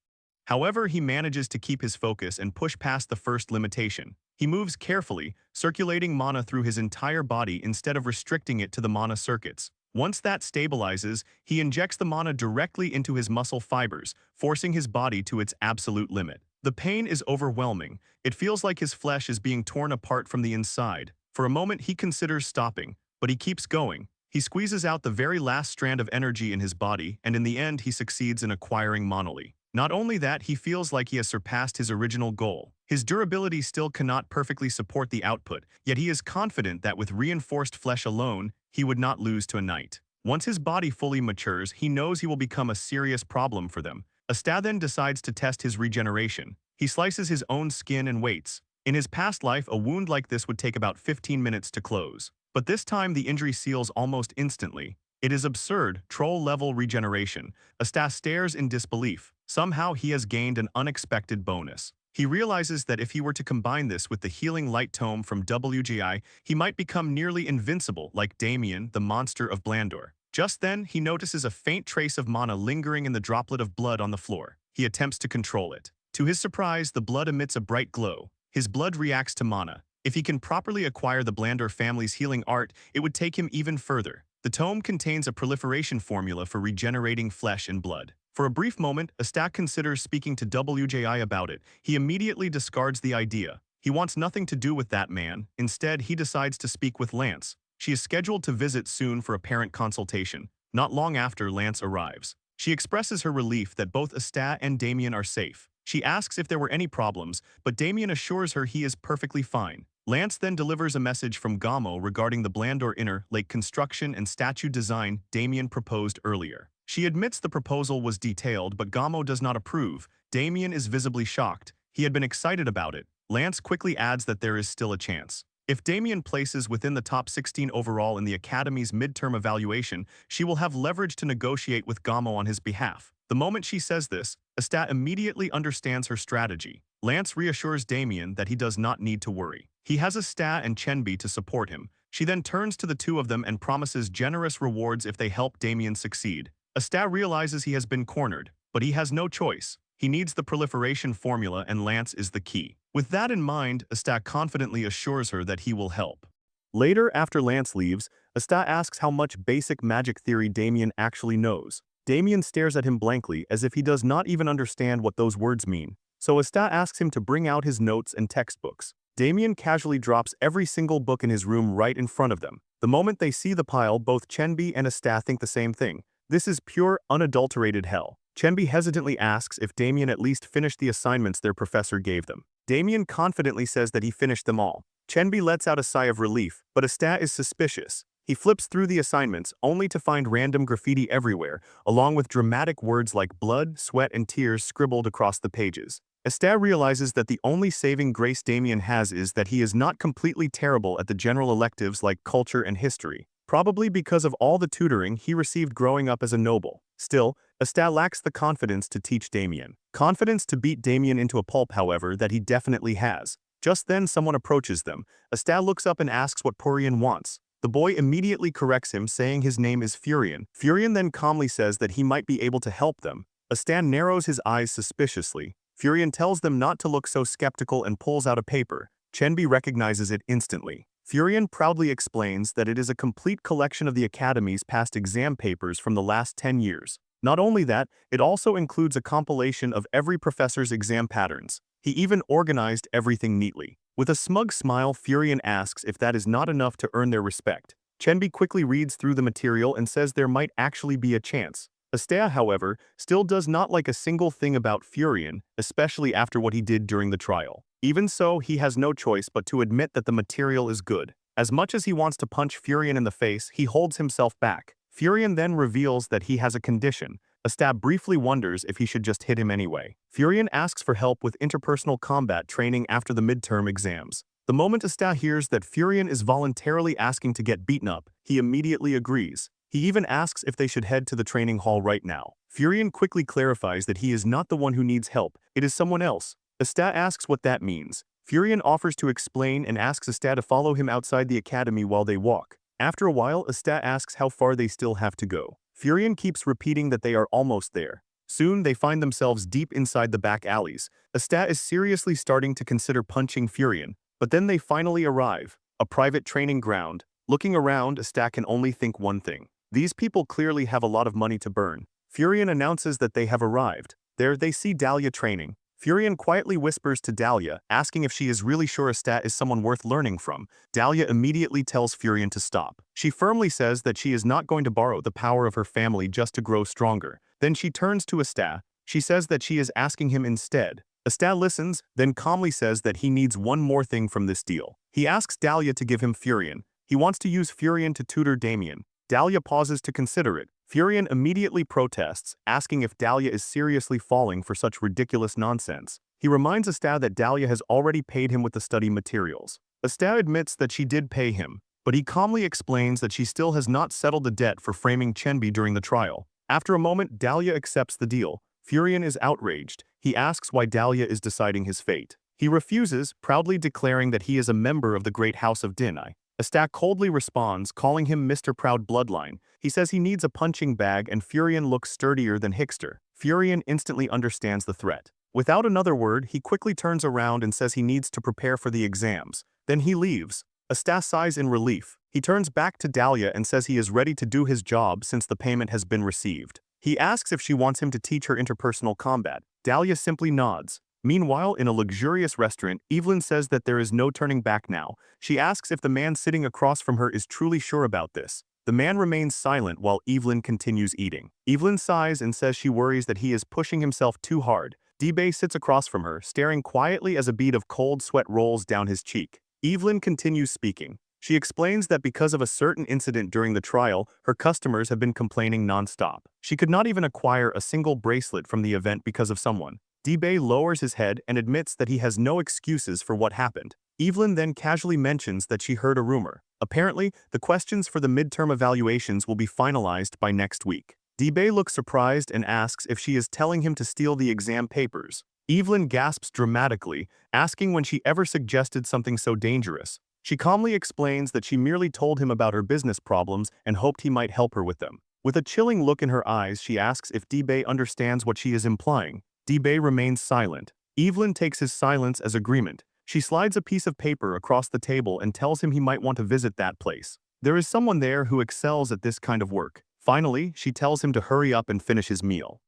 However, he manages to keep his focus and push past the first limitation. He moves carefully, circulating mana through his entire body instead of restricting it to the mana circuits. Once that stabilizes, he injects the mana directly into his muscle fibers, forcing his body to its absolute limit. The pain is overwhelming. It feels like his flesh is being torn apart from the inside. For a moment, he considers stopping, but he keeps going. He squeezes out the very last strand of energy in his body, and in the end, he succeeds in acquiring monoli. Not only that, he feels like he has surpassed his original goal. His durability still cannot perfectly support the output, yet he is confident that with reinforced flesh alone, he would not lose to a knight. Once his body fully matures, he knows he will become a serious problem for them. Asta then decides to test his regeneration. He slices his own skin and waits. In his past life, a wound like this would take about 15 minutes to close. But this time, the injury seals almost instantly. It is absurd, troll-level regeneration. Asta stares in disbelief. Somehow he has gained an unexpected bonus. He realizes that if he were to combine this with the healing light tome from WGI, he might become nearly invincible like Damian, the monster of Blandor. Just then, he notices a faint trace of mana lingering in the droplet of blood on the floor. He attempts to control it. To his surprise, the blood emits a bright glow. His blood reacts to mana. If he can properly acquire the Blandor family's healing art, it would take him even further. The tome contains a proliferation formula for regenerating flesh and blood. For a brief moment, Asta considers speaking to WJI about it. He immediately discards the idea. He wants nothing to do with that man. Instead, he decides to speak with Lance. She is scheduled to visit soon for a parent consultation. Not long after, Lance arrives. She expresses her relief that both Asta and Damian are safe. She asks if there were any problems, but Damian assures her he is perfectly fine. Lance then delivers a message from Gamo regarding the Blandor Inner Lake construction and statue design Damian proposed earlier. She admits the proposal was detailed, but Gamo does not approve. Damian is visibly shocked. He had been excited about it. Lance quickly adds that there is still a chance. If Damian places within the top 16 overall in the Academy's midterm evaluation, she will have leverage to negotiate with Gamo on his behalf. The moment she says this, Asta immediately understands her strategy. Lance reassures Damian that he does not need to worry. He has Asta and Chenbi to support him. She then turns to the two of them and promises generous rewards if they help Damian succeed. Asta realizes he has been cornered, but he has no choice. He needs the proliferation formula and Lance is the key. With that in mind, Asta confidently assures her that he will help. Later, after Lance leaves, Asta asks how much basic magic theory Damian actually knows. Damian stares at him blankly as if he does not even understand what those words mean. So Asta asks him to bring out his notes and textbooks. Damian casually drops every single book in his room right in front of them. The moment they see the pile, both Chenbi and Asta think the same thing. This is pure, unadulterated hell. Chenbi hesitantly asks if Damian at least finished the assignments their professor gave them. Damian confidently says that he finished them all. Chenbi lets out a sigh of relief, but Asta is suspicious. He flips through the assignments only to find random graffiti everywhere, along with dramatic words like blood, sweat, and tears scribbled across the pages. Asta realizes that the only saving grace Damian has is that he is not completely terrible at the general electives like culture and history, probably because of all the tutoring he received growing up as a noble. Still, Asta lacks the confidence to teach Damian. Confidence to beat Damian into a pulp, however, that he definitely has. Just then, someone approaches them. Asta looks up and asks what Purian wants. The boy immediately corrects him, saying his name is Furian. Furian then calmly says that he might be able to help them. Asta narrows his eyes suspiciously. Furian tells them not to look so skeptical and pulls out a paper. Chenbi recognizes it instantly. Furian proudly explains that it is a complete collection of the Academy's past exam papers from the last 10 years. Not only that, it also includes a compilation of every professor's exam patterns. He even organized everything neatly. With a smug smile, Furion asks if that is not enough to earn their respect. Chenbi quickly reads through the material and says there might actually be a chance. Astea, however, still does not like a single thing about Furion, especially after what he did during the trial. Even so, he has no choice but to admit that the material is good. As much as he wants to punch Furion in the face, he holds himself back. Furion then reveals that he has a condition. Astea briefly wonders if he should just hit him anyway. Furion asks for help with interpersonal combat training after the midterm exams. The moment Astea hears that Furion is voluntarily asking to get beaten up, he immediately agrees. He even asks if they should head to the training hall right now. Furion quickly clarifies that he is not the one who needs help, it is someone else. Astea asks what that means. Furion offers to explain and asks Astea to follow him outside the academy while they walk. After a while, Astea asks how far they still have to go. Furion keeps repeating that they are almost there. Soon, they find themselves deep inside the back alleys. Astea is seriously starting to consider punching Furion, but then they finally arrive, a private training ground. Looking around, Astea can only think one thing. These people clearly have a lot of money to burn. Furion announces that they have arrived. There, they see Dahlia training. Furion quietly whispers to Dahlia, asking if she is really sure Astea is someone worth learning from. Dahlia immediately tells Furion to stop. She firmly says that she is not going to borrow the power of her family just to grow stronger. Then she turns to Astea. She says that she is asking him instead. Astea listens, then calmly says that he needs one more thing from this deal. He asks Dahlia to give him Furion. He wants to use Furion to tutor Damian. Dahlia pauses to consider it. Furion immediately protests, asking if Dahlia is seriously falling for such ridiculous nonsense. He reminds Astea that Dahlia has already paid him with the study materials. Astea admits that she did pay him, but he calmly explains that she still has not settled the debt for framing Chenbi during the trial. After a moment, Dahlia accepts the deal. Furion is outraged. He asks why Dahlia is deciding his fate. He refuses, proudly declaring that he is a member of the great house of Dinai. Astea coldly responds, calling him Mr. Proud Bloodline. He says he needs a punching bag and Furion looks sturdier than Exter. Furion instantly understands the threat. Without another word, he quickly turns around and says he needs to prepare for the exams. Then he leaves. Astea sighs in relief. He turns back to Dahlia and says he is ready to do his job since the payment has been received. He asks if she wants him to teach her interpersonal combat. Dahlia simply nods. Meanwhile, in a luxurious restaurant, Evelyn says that there is no turning back now. She asks if the man sitting across from her is truly sure about this. The man remains silent while Evelyn continues eating. Evelyn sighs and says she worries that he is pushing himself too hard. D-Bay sits across from her, staring quietly as a bead of cold sweat rolls down his cheek. Evelyn continues speaking. She explains that because of a certain incident during the trial, her customers have been complaining non-stop. She could not even acquire a single bracelet from the event because of someone. D-Bay lowers his head and admits that he has no excuses for what happened. Evelyn then casually mentions that she heard a rumor. Apparently, the questions for the midterm evaluations will be finalized by next week. D-Bay looks surprised and asks if she is telling him to steal the exam papers. Evelyn gasps dramatically, asking when she ever suggested something so dangerous. She calmly explains that she merely told him about her business problems and hoped he might help her with them. With a chilling look in her eyes, she asks if D-Bay understands what she is implying. D-Bay remains silent. Evelyn takes his silence as agreement. She slides a piece of paper across the table and tells him he might want to visit that place. There is someone there who excels at this kind of work. Finally, she tells him to hurry up and finish his meal.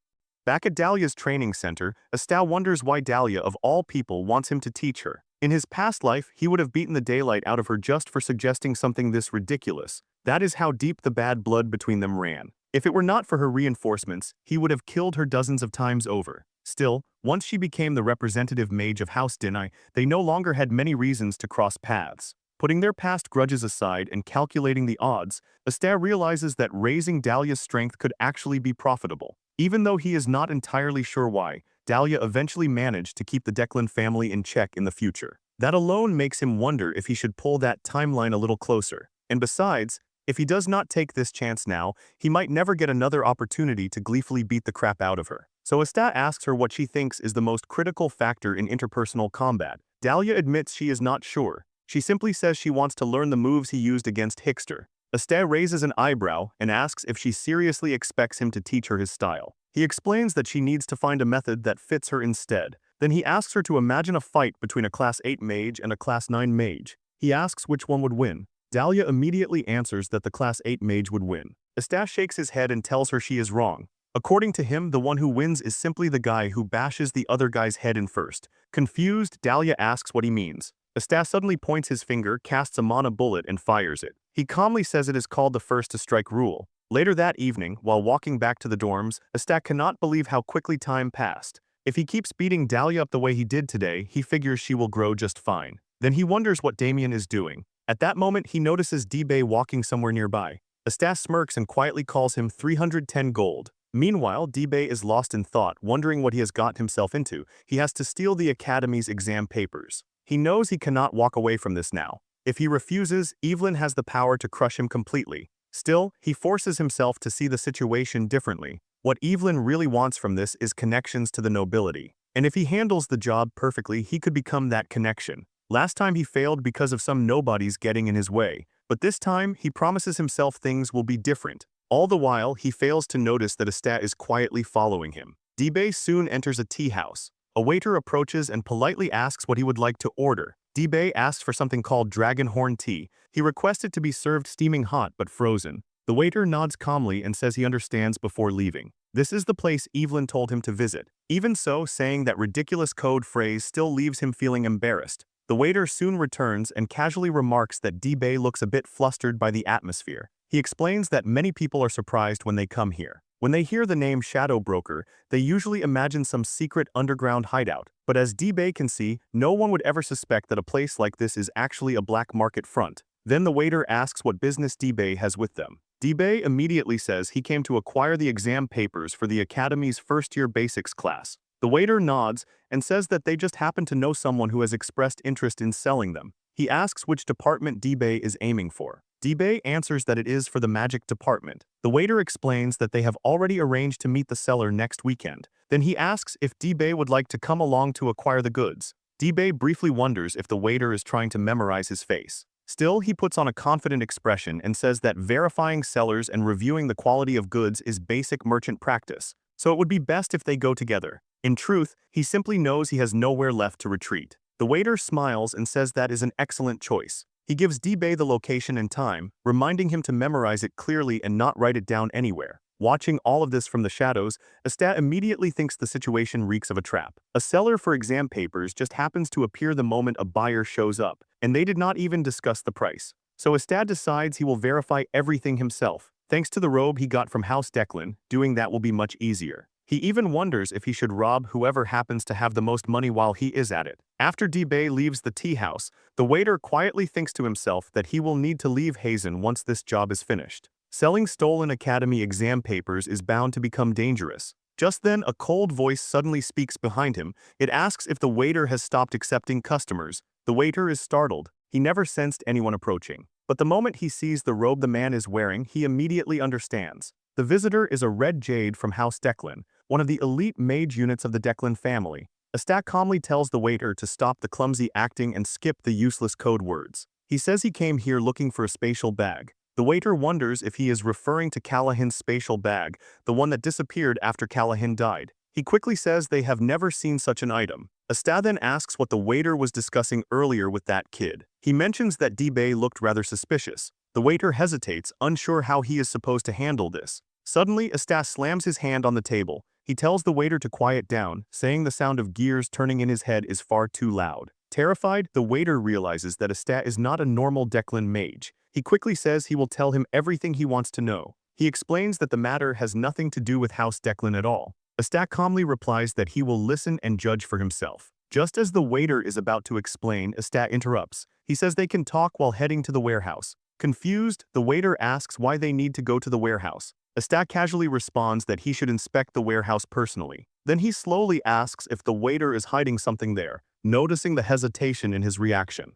Back at Dahlia's training center, Astea wonders why Dahlia, of all people, wants him to teach her. In his past life, he would have beaten the daylight out of her just for suggesting something this ridiculous. That is how deep the bad blood between them ran. If it were not for her reinforcements, he would have killed her dozens of times over. Still, once she became the representative mage of House Dinai, they no longer had many reasons to cross paths. Putting their past grudges aside and calculating the odds, Astea realizes that raising Dahlia's strength could actually be profitable. Even though he is not entirely sure why, Dahlia eventually managed to keep the Declan family in check in the future. That alone makes him wonder if he should pull that timeline a little closer. And besides, if he does not take this chance now, he might never get another opportunity to gleefully beat the crap out of her. So Astea asks her what she thinks is the most critical factor in interpersonal combat. Dahlia admits she is not sure. She simply says she wants to learn the moves he used against Exter. Astea raises an eyebrow and asks if she seriously expects him to teach her his style. He explains that she needs to find a method that fits her instead. Then he asks her to imagine a fight between a Class 8 mage and a Class 9 mage. He asks which one would win. Dahlia immediately answers that the Class 8 mage would win. Astea shakes his head and tells her she is wrong. According to him, the one who wins is simply the guy who bashes the other guy's head in first. Confused, Dahlia asks what he means. Astas suddenly points his finger, casts a mana bullet, and fires it. He calmly says it is called the first to strike rule. Later that evening, while walking back to the dorms, Astak cannot believe how quickly time passed. If he keeps beating Dahlia up the way he did today, he figures she will grow just fine. Then he wonders what Damian is doing. At that moment, he notices D-Bay walking somewhere nearby. Astas smirks and quietly calls him 310 gold. Meanwhile, D-Bay is lost in thought, wondering what he has got himself into. He has to steal the Academy's exam papers. He knows he cannot walk away from this now. If he refuses, Evelyn has the power to crush him completely. Still, he forces himself to see the situation differently. What Evelyn really wants from this is connections to the nobility. And if he handles the job perfectly, he could become that connection. Last time he failed because of some nobodies getting in his way, but this time he promises himself things will be different. All the while, he fails to notice that Astat is quietly following him. D-Bay soon enters a tea house. A waiter approaches and politely asks what he would like to order. D-Bay asks for something called dragon horn tea. He requests it to be served steaming hot but frozen. The waiter nods calmly and says he understands before leaving. This is the place Evelyn told him to visit. Even so, saying that ridiculous code phrase still leaves him feeling embarrassed. The waiter soon returns and casually remarks that D-Bay looks a bit flustered by the atmosphere. He explains that many people are surprised when they come here. When they hear the name Shadow Broker, they usually imagine some secret underground hideout. But as D-Bay can see, no one would ever suspect that a place like this is actually a black market front. Then the waiter asks what business D-Bay has with them. D-Bay immediately says he came to acquire the exam papers for the Academy's first-year basics class. The waiter nods and says that they just happen to know someone who has expressed interest in selling them. He asks which department D-Bay is aiming for. D-Bay answers that it is for the magic department. The waiter explains that they have already arranged to meet the seller next weekend. Then he asks if D-Bay would like to come along to acquire the goods. D-Bay briefly wonders if the waiter is trying to memorize his face. Still, he puts on a confident expression and says that verifying sellers and reviewing the quality of goods is basic merchant practice, so it would be best if they go together. In truth, he simply knows he has nowhere left to retreat. The waiter smiles and says that is an excellent choice. He gives D-Bay the location and time, reminding him to memorize it clearly and not write it down anywhere. Watching all of this from the shadows, Astat immediately thinks the situation reeks of a trap. A seller for exam papers just happens to appear the moment a buyer shows up, and they did not even discuss the price. So Astat decides he will verify everything himself. Thanks to the robe he got from House Declan, doing that will be much easier. He even wonders if he should rob whoever happens to have the most money while he is at it. After D-Bay leaves the tea house, the waiter quietly thinks to himself that he will need to leave Hazen once this job is finished. Selling stolen Academy exam papers is bound to become dangerous. Just then, a cold voice suddenly speaks behind him. It asks if the waiter has stopped accepting customers. The waiter is startled. He never sensed anyone approaching. But the moment he sees the robe the man is wearing, he immediately understands. The visitor is a red jade from House Declan, one of the elite mage units of the Declan family. Astat calmly tells the waiter to stop the clumsy acting and skip the useless code words. He says he came here looking for a spatial bag. The waiter wonders if he is referring to Callahan's spatial bag, the one that disappeared after Callahan died. He quickly says they have never seen such an item. Astat then asks what the waiter was discussing earlier with that kid. He mentions that D-Bay looked rather suspicious. The waiter hesitates, unsure how he is supposed to handle this. Suddenly, Astat slams his hand on the table. He tells the waiter to quiet down, saying the sound of gears turning in his head is far too loud. Terrified, the waiter realizes that Astat is not a normal Declan mage. He quickly says he will tell him everything he wants to know. He explains that the matter has nothing to do with House Declan at all. Astat calmly replies that he will listen and judge for himself. Just as the waiter is about to explain, Astat interrupts. He says they can talk while heading to the warehouse. Confused, the waiter asks why they need to go to the warehouse. Astat casually responds that he should inspect the warehouse personally. Then he slowly asks if the waiter is hiding something there, noticing the hesitation in his reaction.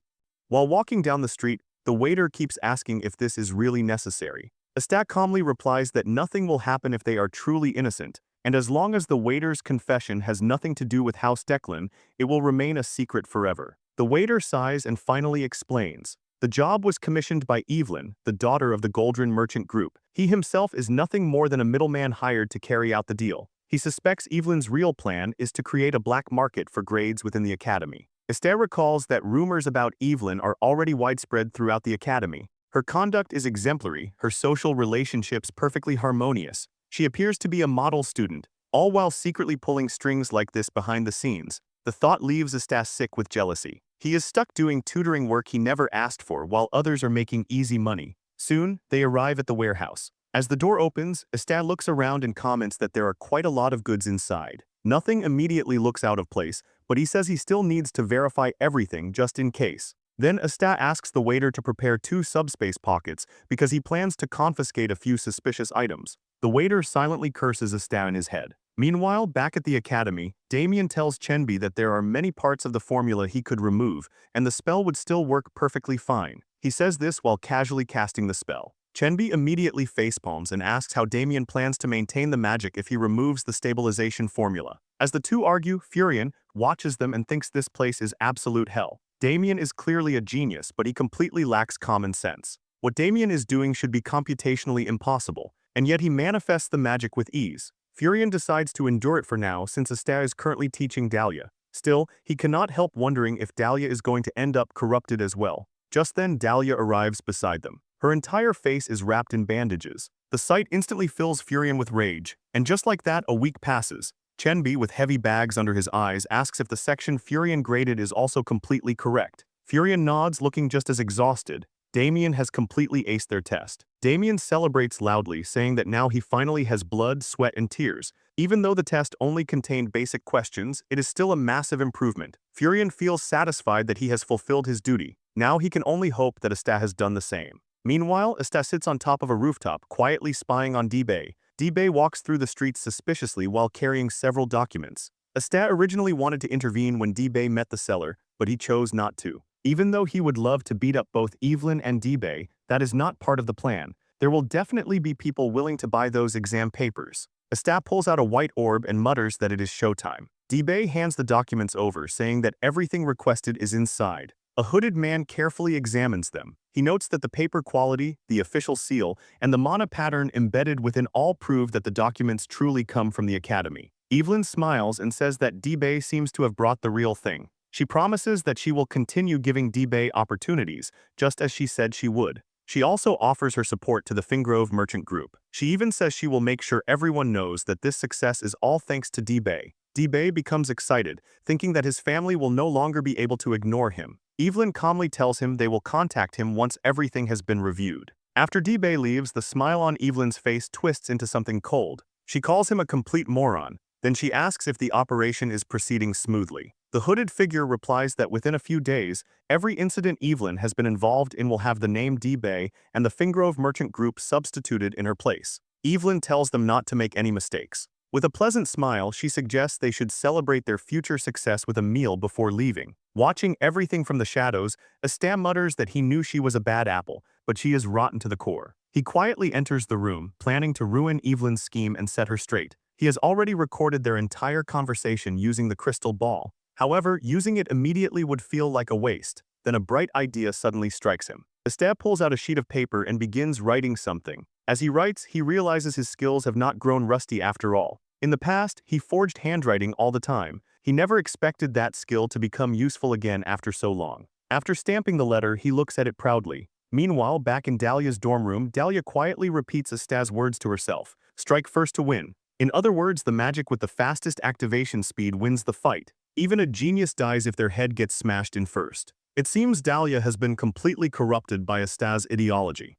While walking down the street, the waiter keeps asking if this is really necessary. Astat calmly replies that nothing will happen if they are truly innocent, and as long as the waiter's confession has nothing to do with House Declan, it will remain a secret forever. The waiter sighs and finally explains. The job was commissioned by Evelyn, the daughter of the Goldran merchant group. He himself is nothing more than a middleman hired to carry out the deal. He suspects Evelyn's real plan is to create a black market for grades within the Academy. Exter recalls that rumors about Evelyn are already widespread throughout the Academy. Her conduct is exemplary, her social relationships perfectly harmonious. She appears to be a model student, all while secretly pulling strings like this behind the scenes. The thought leaves Astas sick with jealousy. He is stuck doing tutoring work he never asked for while others are making easy money. Soon, they arrive at the warehouse. As the door opens, Astas looks around and comments that there are quite a lot of goods inside. Nothing immediately looks out of place, but he says he still needs to verify everything just in case. Then Astas asks the waiter to prepare 2 subspace pockets because he plans to confiscate a few suspicious items. The waiter silently curses Astas in his head. Meanwhile, back at the academy, Damian tells Chenbi that there are many parts of the formula he could remove, and the spell would still work perfectly fine. He says this while casually casting the spell. Chenbi immediately facepalms and asks how Damian plans to maintain the magic if he removes the stabilization formula. As the two argue, Furion watches them and thinks this place is absolute hell. Damian is clearly a genius, but he completely lacks common sense. What Damian is doing should be computationally impossible, and yet he manifests the magic with ease. Furion decides to endure it for now since Astas is currently teaching Dahlia. Still, he cannot help wondering if Dahlia is going to end up corrupted as well. Just then, Dahlia arrives beside them. Her entire face is wrapped in bandages. The sight instantly fills Furion with rage, and just like that, a week passes. Chenbi, with heavy bags under his eyes, asks if the section Furion graded is also completely correct. Furion nods, looking just as exhausted. Damian has completely aced their test. Damian celebrates loudly, saying that now he finally has blood, sweat, and tears. Even though the test only contained basic questions, it is still a massive improvement. Furion feels satisfied that he has fulfilled his duty. Now he can only hope that Astas has done the same. Meanwhile, Astas sits on top of a rooftop, quietly spying on Dibei. Dibei walks through the streets suspiciously while carrying several documents. Astas originally wanted to intervene when Dibei met the seller, but he chose not to. Even though he would love to beat up both Evelyn and Dibei, that is not part of the plan. There will definitely be people willing to buy those exam papers. Astas pulls out a white orb and mutters that it is showtime. Dibei hands the documents over, saying that everything requested is inside. A hooded man carefully examines them. He notes that the paper quality, the official seal, and the mana pattern embedded within all prove that the documents truly come from the academy. Evelyn smiles and says that Dibei seems to have brought the real thing. She promises that she will continue giving Dibei opportunities, just as she said she would. She also offers her support to the Fingrove merchant group. She even says she will make sure everyone knows that this success is all thanks to Dibei. Dibei becomes excited, thinking that his family will no longer be able to ignore him. Evelyn calmly tells him they will contact him once everything has been reviewed. After Dibei leaves, the smile on Evelyn's face twists into something cold. She calls him a complete moron. Then she asks if the operation is proceeding smoothly. The hooded figure replies that within a few days, every incident Evelyn has been involved in will have the name Dibei and the Fingrove merchant group substituted in her place. Evelyn tells them not to make any mistakes. With a pleasant smile, she suggests they should celebrate their future success with a meal before leaving. Watching everything from the shadows, Astas mutters that he knew she was a bad apple, but she is rotten to the core. He quietly enters the room, planning to ruin Evelyn's scheme and set her straight. He has already recorded their entire conversation using the crystal ball. However, using it immediately would feel like a waste. Then a bright idea suddenly strikes him. Astas pulls out a sheet of paper and begins writing something. As he writes, he realizes his skills have not grown rusty after all. In the past, he forged handwriting all the time. He never expected that skill to become useful again after so long. After stamping the letter, he looks at it proudly. Meanwhile, back in Dahlia's dorm room, Dahlia quietly repeats Astas' words to herself. Strike first to win. In other words, the magic with the fastest activation speed wins the fight. Even a genius dies if their head gets smashed in first. It seems Dahlia has been completely corrupted by Astas' ideology.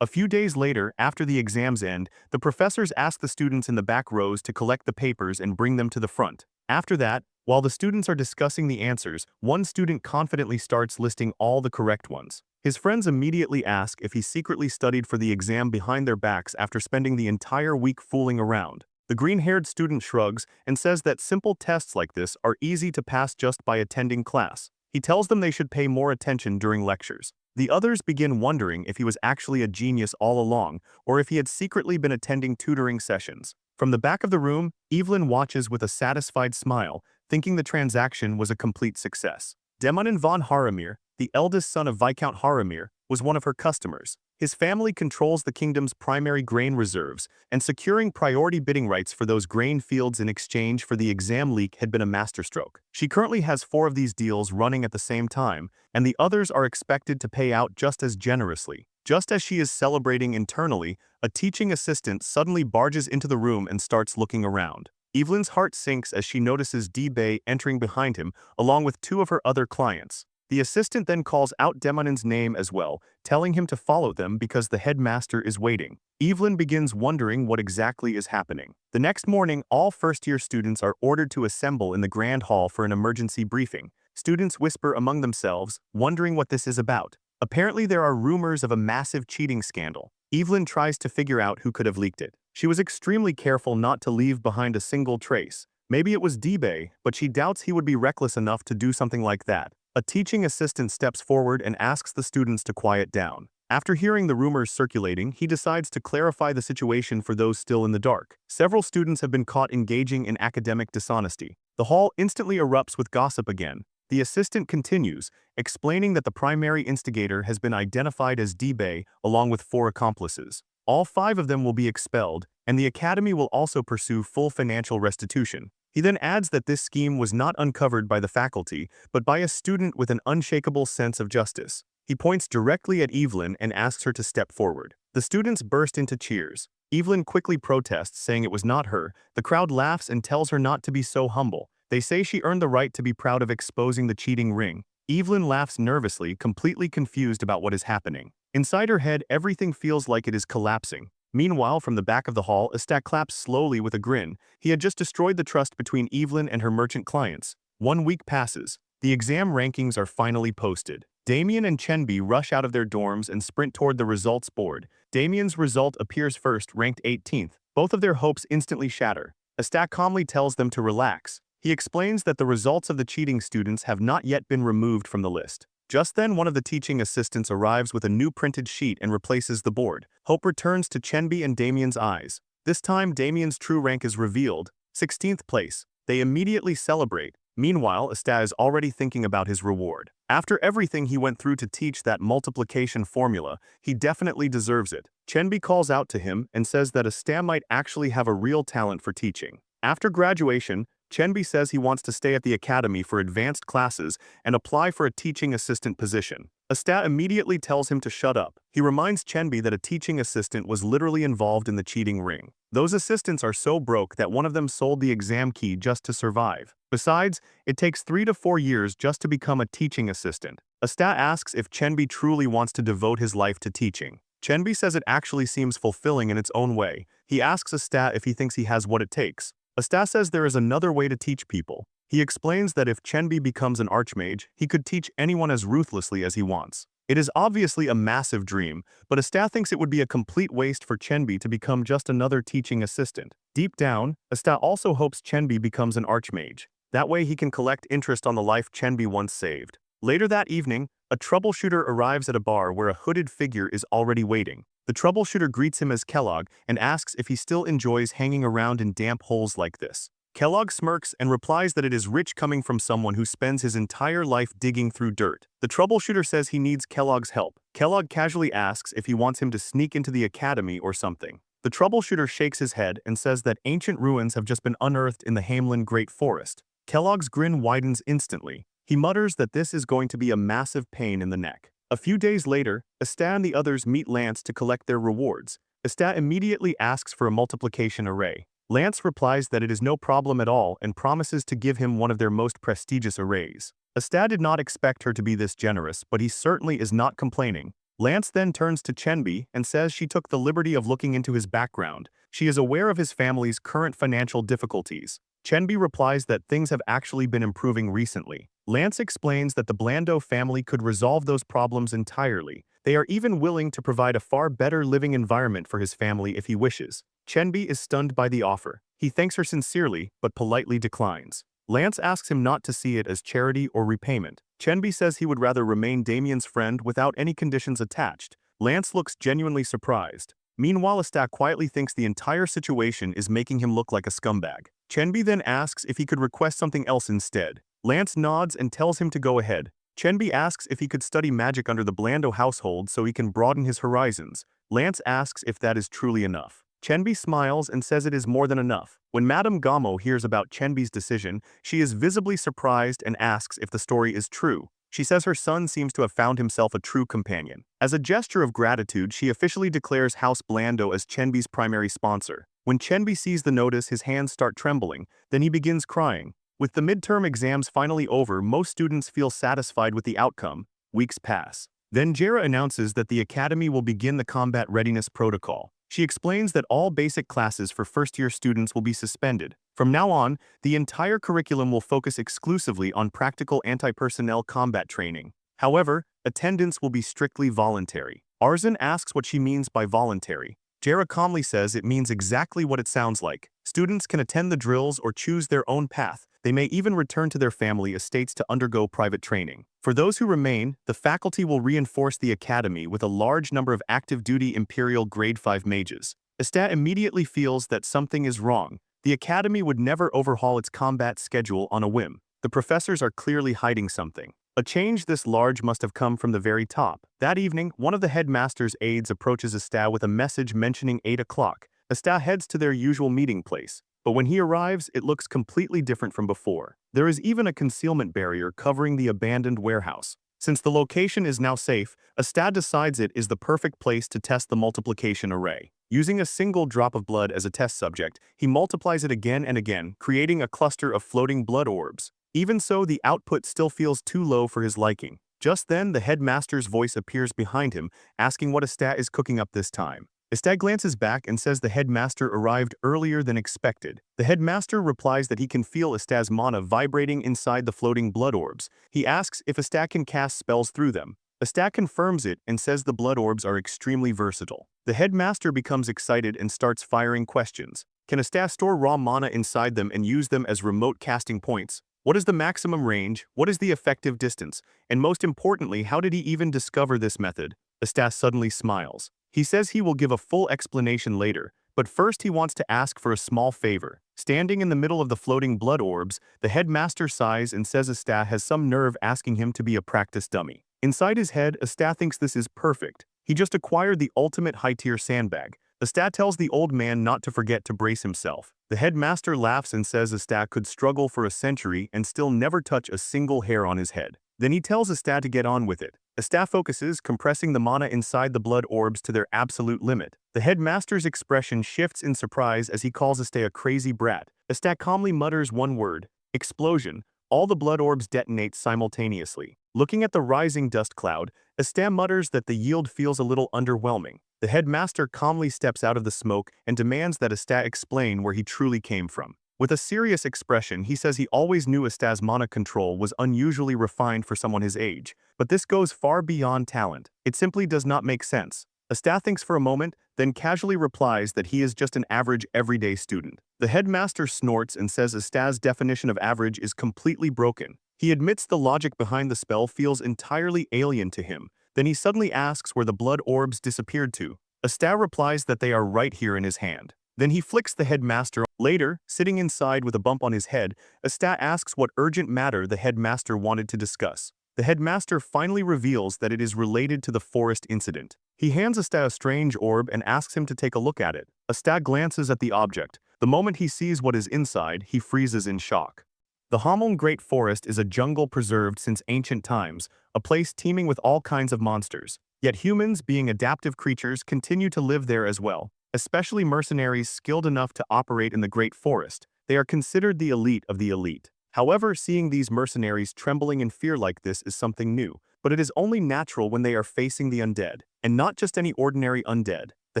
A few days later, after the exams end, the professors ask the students in the back rows to collect the papers and bring them to the front. After that, while the students are discussing the answers, one student confidently starts listing all the correct ones. His friends immediately ask if he secretly studied for the exam behind their backs after spending the entire week fooling around. The green-haired student shrugs and says that simple tests like this are easy to pass just by attending class. He tells them they should pay more attention during lectures. The others begin wondering if he was actually a genius all along, or if he had secretly been attending tutoring sessions. From the back of the room, Evelyn watches with a satisfied smile, thinking the transaction was a complete success. Demanin von Haramir, the eldest son of Viscount Haramir, was one of her customers. His family controls the kingdom's primary grain reserves, and securing priority bidding rights for those grain fields in exchange for the exam leak had been a masterstroke. She currently has 4 of these deals running at the same time, and the others are expected to pay out just as generously. Just as she is celebrating internally, a teaching assistant suddenly barges into the room and starts looking around. Evelyn's heart sinks as she notices D-Bay entering behind him, along with two of her other clients. The assistant then calls out Demonen's name as well, telling him to follow them because the headmaster is waiting. Evelyn begins wondering what exactly is happening. The next morning, all first-year students are ordered to assemble in the grand hall for an emergency briefing. Students whisper among themselves, wondering what this is about. Apparently, there are rumors of a massive cheating scandal. Evelyn tries to figure out who could have leaked it. She was extremely careful not to leave behind a single trace. Maybe it was D-Bay, but she doubts he would be reckless enough to do something like that. A teaching assistant steps forward and asks the students to quiet down. After hearing the rumors circulating, he decides to clarify the situation for those still in the dark. Several students have been caught engaging in academic dishonesty. The hall instantly erupts with gossip again. The assistant continues, explaining that the primary instigator has been identified as D-Bay along with 4 accomplices. All 5 of them will be expelled, and the academy will also pursue full financial restitution. He then adds that this scheme was not uncovered by the faculty, but by a student with an unshakable sense of justice. He points directly at Evelyn and asks her to step forward. The students burst into cheers. Evelyn quickly protests, saying it was not her. The crowd laughs and tells her not to be so humble. They say she earned the right to be proud of exposing the cheating ring. Evelyn laughs nervously, completely confused about what is happening. Inside her head, everything feels like it is collapsing. Meanwhile, from the back of the hall, Exter claps slowly with a grin. He had just destroyed the trust between Evelyn and her merchant clients. 1 week passes. The exam rankings are finally posted. Damian and Chenbi rush out of their dorms and sprint toward the results board. Damian's result appears first, ranked 18th. Both of their hopes instantly shatter. Exter calmly tells them to relax. He explains that the results of the cheating students have not yet been removed from the list. Just then, one of the teaching assistants arrives with a new printed sheet and replaces the board. Hope returns to Chenbi and Damian's eyes. This time, Damian's true rank is revealed, 16th place. They immediately celebrate. Meanwhile, Exter is already thinking about his reward. After everything he went through to teach that multiplication formula, he definitely deserves it. Chenbi calls out to him and says that Exter might actually have a real talent for teaching. After graduation, Chenbi says he wants to stay at the academy for advanced classes and apply for a teaching assistant position. Exter immediately tells him to shut up. He reminds Chenbi that a teaching assistant was literally involved in the cheating ring. Those assistants are so broke that one of them sold the exam key just to survive. Besides, it takes 3 to 4 years just to become a teaching assistant. Exter asks if Chenbi truly wants to devote his life to teaching. Chenbi says it actually seems fulfilling in its own way. He asks Exter if he thinks he has what it takes. Exter says there is another way to teach people. He explains that if Chenbi becomes an archmage, he could teach anyone as ruthlessly as he wants. It is obviously a massive dream, but Exter thinks it would be a complete waste for Chenbi to become just another teaching assistant. Deep down, Exter also hopes Chenbi becomes an archmage. That way he can collect interest on the life Chenbi once saved. Later that evening, a troubleshooter arrives at a bar where a hooded figure is already waiting. The troubleshooter greets him as Kellogg and asks if he still enjoys hanging around in damp holes like this. Kellogg smirks and replies that it is rich coming from someone who spends his entire life digging through dirt. The troubleshooter says he needs Kellogg's help. Kellogg casually asks if he wants him to sneak into the academy or something. The troubleshooter shakes his head and says that ancient ruins have just been unearthed in the Hamelin Great Forest. Kellogg's grin widens instantly. He mutters that this is going to be a massive pain in the neck. A few days later, Exter and the others meet Lance to collect their rewards. Exter immediately asks for a multiplication array. Lance replies that it is no problem at all and promises to give him one of their most prestigious arrays. Exter did not expect her to be this generous, but he certainly is not complaining. Lance then turns to Chenbi and says she took the liberty of looking into his background. She is aware of his family's current financial difficulties. Chenbi replies that things have actually been improving recently. Lance explains that the Blando family could resolve those problems entirely. They are even willing to provide a far better living environment for his family if he wishes. Chenbi is stunned by the offer. He thanks her sincerely, but politely declines. Lance asks him not to see it as charity or repayment. Chenbi says he would rather remain Damian's friend without any conditions attached. Lance looks genuinely surprised. Meanwhile, Exter quietly thinks the entire situation is making him look like a scumbag. Chenbi then asks if he could request something else instead. Lance nods and tells him to go ahead. Chenbi asks if he could study magic under the Blando household so he can broaden his horizons. Lance asks if that is truly enough. Chenbi smiles and says it is more than enough. When Madame Gamo hears about Chenbi's decision, she is visibly surprised and asks if the story is true. She says her son seems to have found himself a true companion. As a gesture of gratitude, she officially declares House Blando as Chenbi's primary sponsor. When Chenbi sees the notice, his hands start trembling, then he begins crying. With the midterm exams finally over, most students feel satisfied with the outcome. Weeks pass. Then Jera announces that the academy will begin the combat readiness protocol. She explains that all basic classes for first-year students will be suspended. From now on, the entire curriculum will focus exclusively on practical anti-personnel combat training. However, attendance will be strictly voluntary. Arzan asks what she means by voluntary. Jera calmly says it means exactly what it sounds like. Students can attend the drills or choose their own path. They may even return to their family estates to undergo private training. For those who remain, the faculty will reinforce the academy with a large number of active-duty Imperial Grade 5 mages. Estat immediately feels that something is wrong. The academy would never overhaul its combat schedule on a whim. The professors are clearly hiding something. A change this large must have come from the very top. That evening, one of the headmaster's aides approaches Estat with a message mentioning 8 o'clock. Estat heads to their usual meeting place. But when he arrives, it looks completely different from before. There is even a concealment barrier covering the abandoned warehouse. Since the location is now safe, Estat decides it is the perfect place to test the multiplication array. Using a single drop of blood as a test subject, he multiplies it again and again, creating a cluster of floating blood orbs. Even so, the output still feels too low for his liking. Just then, the headmaster's voice appears behind him, asking what Estat is cooking up this time. Estat glances back and says the headmaster arrived earlier than expected. The headmaster replies that he can feel Estat's mana vibrating inside the floating blood orbs. He asks if Estat can cast spells through them. Estat confirms it and says the blood orbs are extremely versatile. The headmaster becomes excited and starts firing questions. Can Estat store raw mana inside them and use them as remote casting points? What is the maximum range? What is the effective distance? And most importantly, how did he even discover this method? Estat suddenly smiles. He says he will give a full explanation later, but first he wants to ask for a small favor. Standing in the middle of the floating blood orbs, the headmaster sighs and says Estat has some nerve asking him to be a practice dummy. Inside his head, Estat thinks this is perfect. He just acquired the ultimate high-tier sandbag. Estat tells the old man not to forget to brace himself. The headmaster laughs and says Estat could struggle for a century and still never touch a single hair on his head. Then he tells Estat to get on with it. Estat focuses, compressing the mana inside the blood orbs to their absolute limit. The headmaster's expression shifts in surprise as he calls Estat a crazy brat. Estat calmly mutters one word: explosion. All the blood orbs detonate simultaneously. Looking at the rising dust cloud, Estat mutters that the yield feels a little underwhelming. The headmaster calmly steps out of the smoke and demands that Estat explain where he truly came from. With a serious expression, he says he always knew Estat's mana control was unusually refined for someone his age, but this goes far beyond talent. It simply does not make sense. Estat thinks for a moment, then casually replies that he is just an average everyday student. The headmaster snorts and says Estat's definition of average is completely broken. He admits the logic behind the spell feels entirely alien to him. Then he suddenly asks where the blood orbs disappeared to. Estat replies that they are right here in his hand. Then he flicks the headmaster. Later, sitting inside with a bump on his head, Estat asks what urgent matter the headmaster wanted to discuss. The headmaster finally reveals that it is related to the forest incident. He hands Estat a strange orb and asks him to take a look at it. Estat glances at the object. The moment he sees what is inside, he freezes in shock. The Hamon Great Forest is a jungle preserved since ancient times, a place teeming with all kinds of monsters. Yet humans, being adaptive creatures, continue to live there as well. Especially mercenaries skilled enough to operate in the Great Forest. They are considered the elite of the elite. However, seeing these mercenaries trembling in fear like this is something new, but it is only natural when they are facing the undead, and not just any ordinary undead. The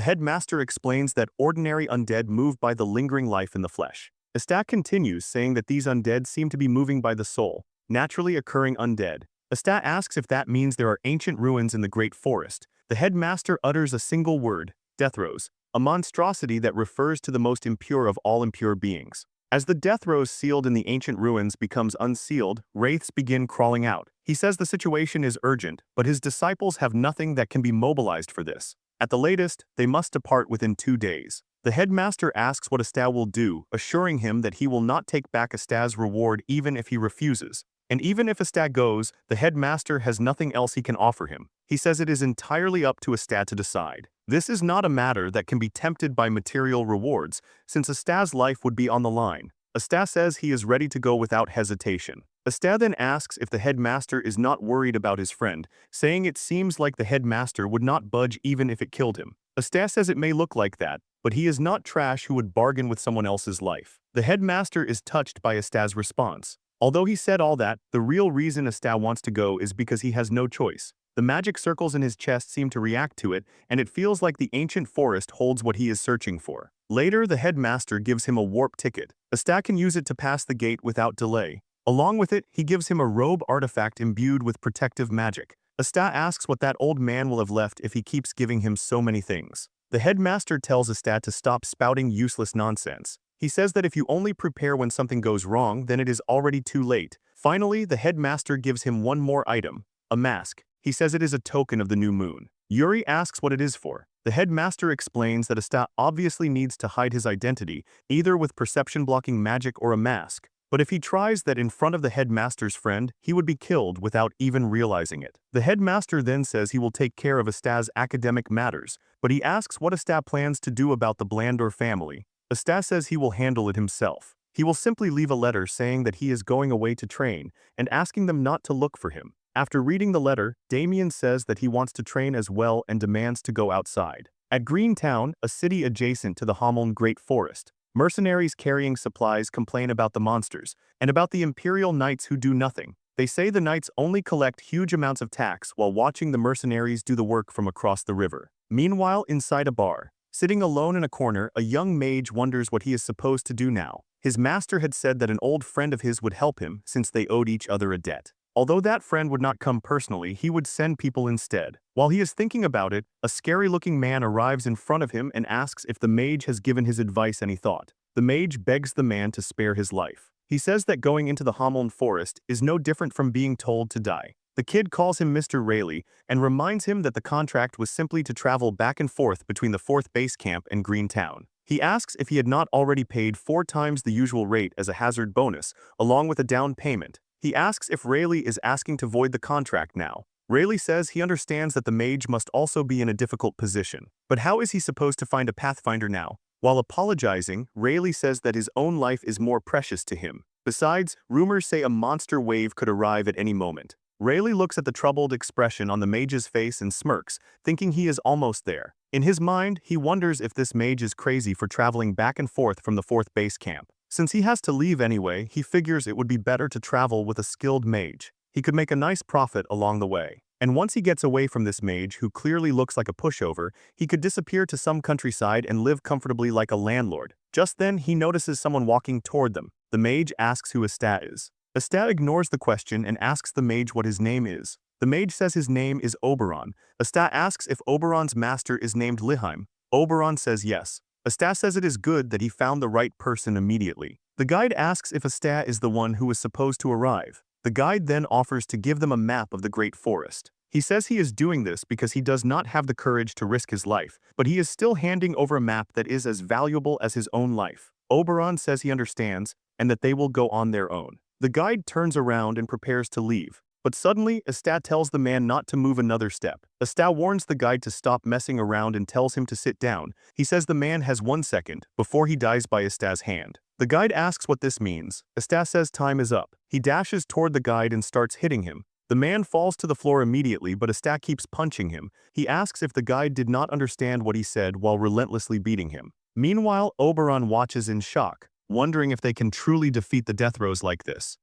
headmaster explains that ordinary undead move by the lingering life in the flesh. Estat continues, saying that these undead seem to be moving by the soul, naturally occurring undead. Estat asks if that means there are ancient ruins in the Great Forest. The headmaster utters a single word: death rose. A monstrosity that refers to the most impure of all impure beings. As the death rose sealed in the ancient ruins becomes unsealed, wraiths begin crawling out. He says the situation is urgent, but his disciples have nothing that can be mobilized for this. At the latest, they must depart within 2 days. The headmaster asks what Estat will do, assuring him that he will not take back Estat's reward even if he refuses. And even if Estat goes, the headmaster has nothing else he can offer him. He says it is entirely up to Estat to decide. This is not a matter that can be tempted by material rewards, since Estat's life would be on the line. Estat says he is ready to go without hesitation. Asta then asks if the headmaster is not worried about his friend, saying it seems like the headmaster would not budge even if it killed him. Asta says it may look like that, but he is not trash who would bargain with someone else's life. The headmaster is touched by Asta's response. Although he said all that, the real reason Asta wants to go is because he has no choice. The magic circles in his chest seem to react to it, and it feels like the ancient forest holds what he is searching for. Later, the headmaster gives him a warp ticket. Asta can use it to pass the gate without delay. Along with it, he gives him a robe artifact imbued with protective magic. Asta asks what that old man will have left if he keeps giving him so many things. The headmaster tells Asta to stop spouting useless nonsense. He says that if you only prepare when something goes wrong, then it is already too late. Finally, the headmaster gives him one more item, a mask. He says it is a token of the new moon. Yuri asks what it is for. The headmaster explains that Asta obviously needs to hide his identity, either with perception-blocking magic or a mask. But if he tries that in front of the headmaster's friend, he would be killed without even realizing it. The headmaster then says he will take care of Asta's academic matters, but he asks what Asta plans to do about the Blandor family. Asta says he will handle it himself. He will simply leave a letter saying that he is going away to train and asking them not to look for him. After reading the letter, Damian says that he wants to train as well and demands to go outside. At Greentown, a city adjacent to the Hameln Great Forest, mercenaries carrying supplies complain about the monsters and about the Imperial Knights who do nothing. They say the knights only collect huge amounts of tax while watching the mercenaries do the work from across the river. Meanwhile, inside a bar, sitting alone in a corner, a young mage wonders what he is supposed to do now. His master had said that an old friend of his would help him since they owed each other a debt. Although that friend would not come personally, he would send people instead. While he is thinking about it, a scary-looking man arrives in front of him and asks if the mage has given his advice any thought. The mage begs the man to spare his life. He says that going into the Hameln forest is no different from being told to die. The kid calls him Mr. Rayleigh and reminds him that the contract was simply to travel back and forth between the 4th base camp and Greentown. He asks if he had not already paid 4 times the usual rate as a hazard bonus, along with a down payment. He asks if Rayleigh is asking to void the contract now. Rayleigh says he understands that the mage must also be in a difficult position. But how is he supposed to find a pathfinder now? While apologizing, Rayleigh says that his own life is more precious to him. Besides, rumors say a monster wave could arrive at any moment. Rayleigh looks at the troubled expression on the mage's face and smirks, thinking he is almost there. In his mind, he wonders if this mage is crazy for traveling back and forth from the 4th base camp. Since he has to leave anyway, he figures it would be better to travel with a skilled mage. He could make a nice profit along the way. And once he gets away from this mage, who clearly looks like a pushover, he could disappear to some countryside and live comfortably like a landlord. Just then, he notices someone walking toward them. The mage asks who Asta is. Asta ignores the question and asks the mage what his name is. The mage says his name is Oberon. Asta asks if Oberon's master is named Liheim. Oberon says yes. Asta says it is good that he found the right person immediately. The guide asks if Asta is the one who was supposed to arrive. The guide then offers to give them a map of the Great Forest. He says he is doing this because he does not have the courage to risk his life, but he is still handing over a map that is as valuable as his own life. Oberon says he understands and that they will go on their own. The guide turns around and prepares to leave. But suddenly, Asta tells the man not to move another step. Asta warns the guide to stop messing around and tells him to sit down. He says the man has 1 second before he dies by Asta's hand. The guide asks what this means. Asta says time is up. He dashes toward the guide and starts hitting him. The man falls to the floor immediately, but Asta keeps punching him. He asks if the guide did not understand what he said while relentlessly beating him. Meanwhile, Oberon watches in shock, wondering if they can truly defeat the Death Rows like this.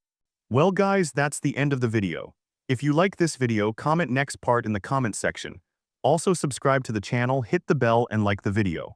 Well guys, that's the end of the video. If you like this video, comment next part in the comment section. Also subscribe to the channel, hit the bell and like the video.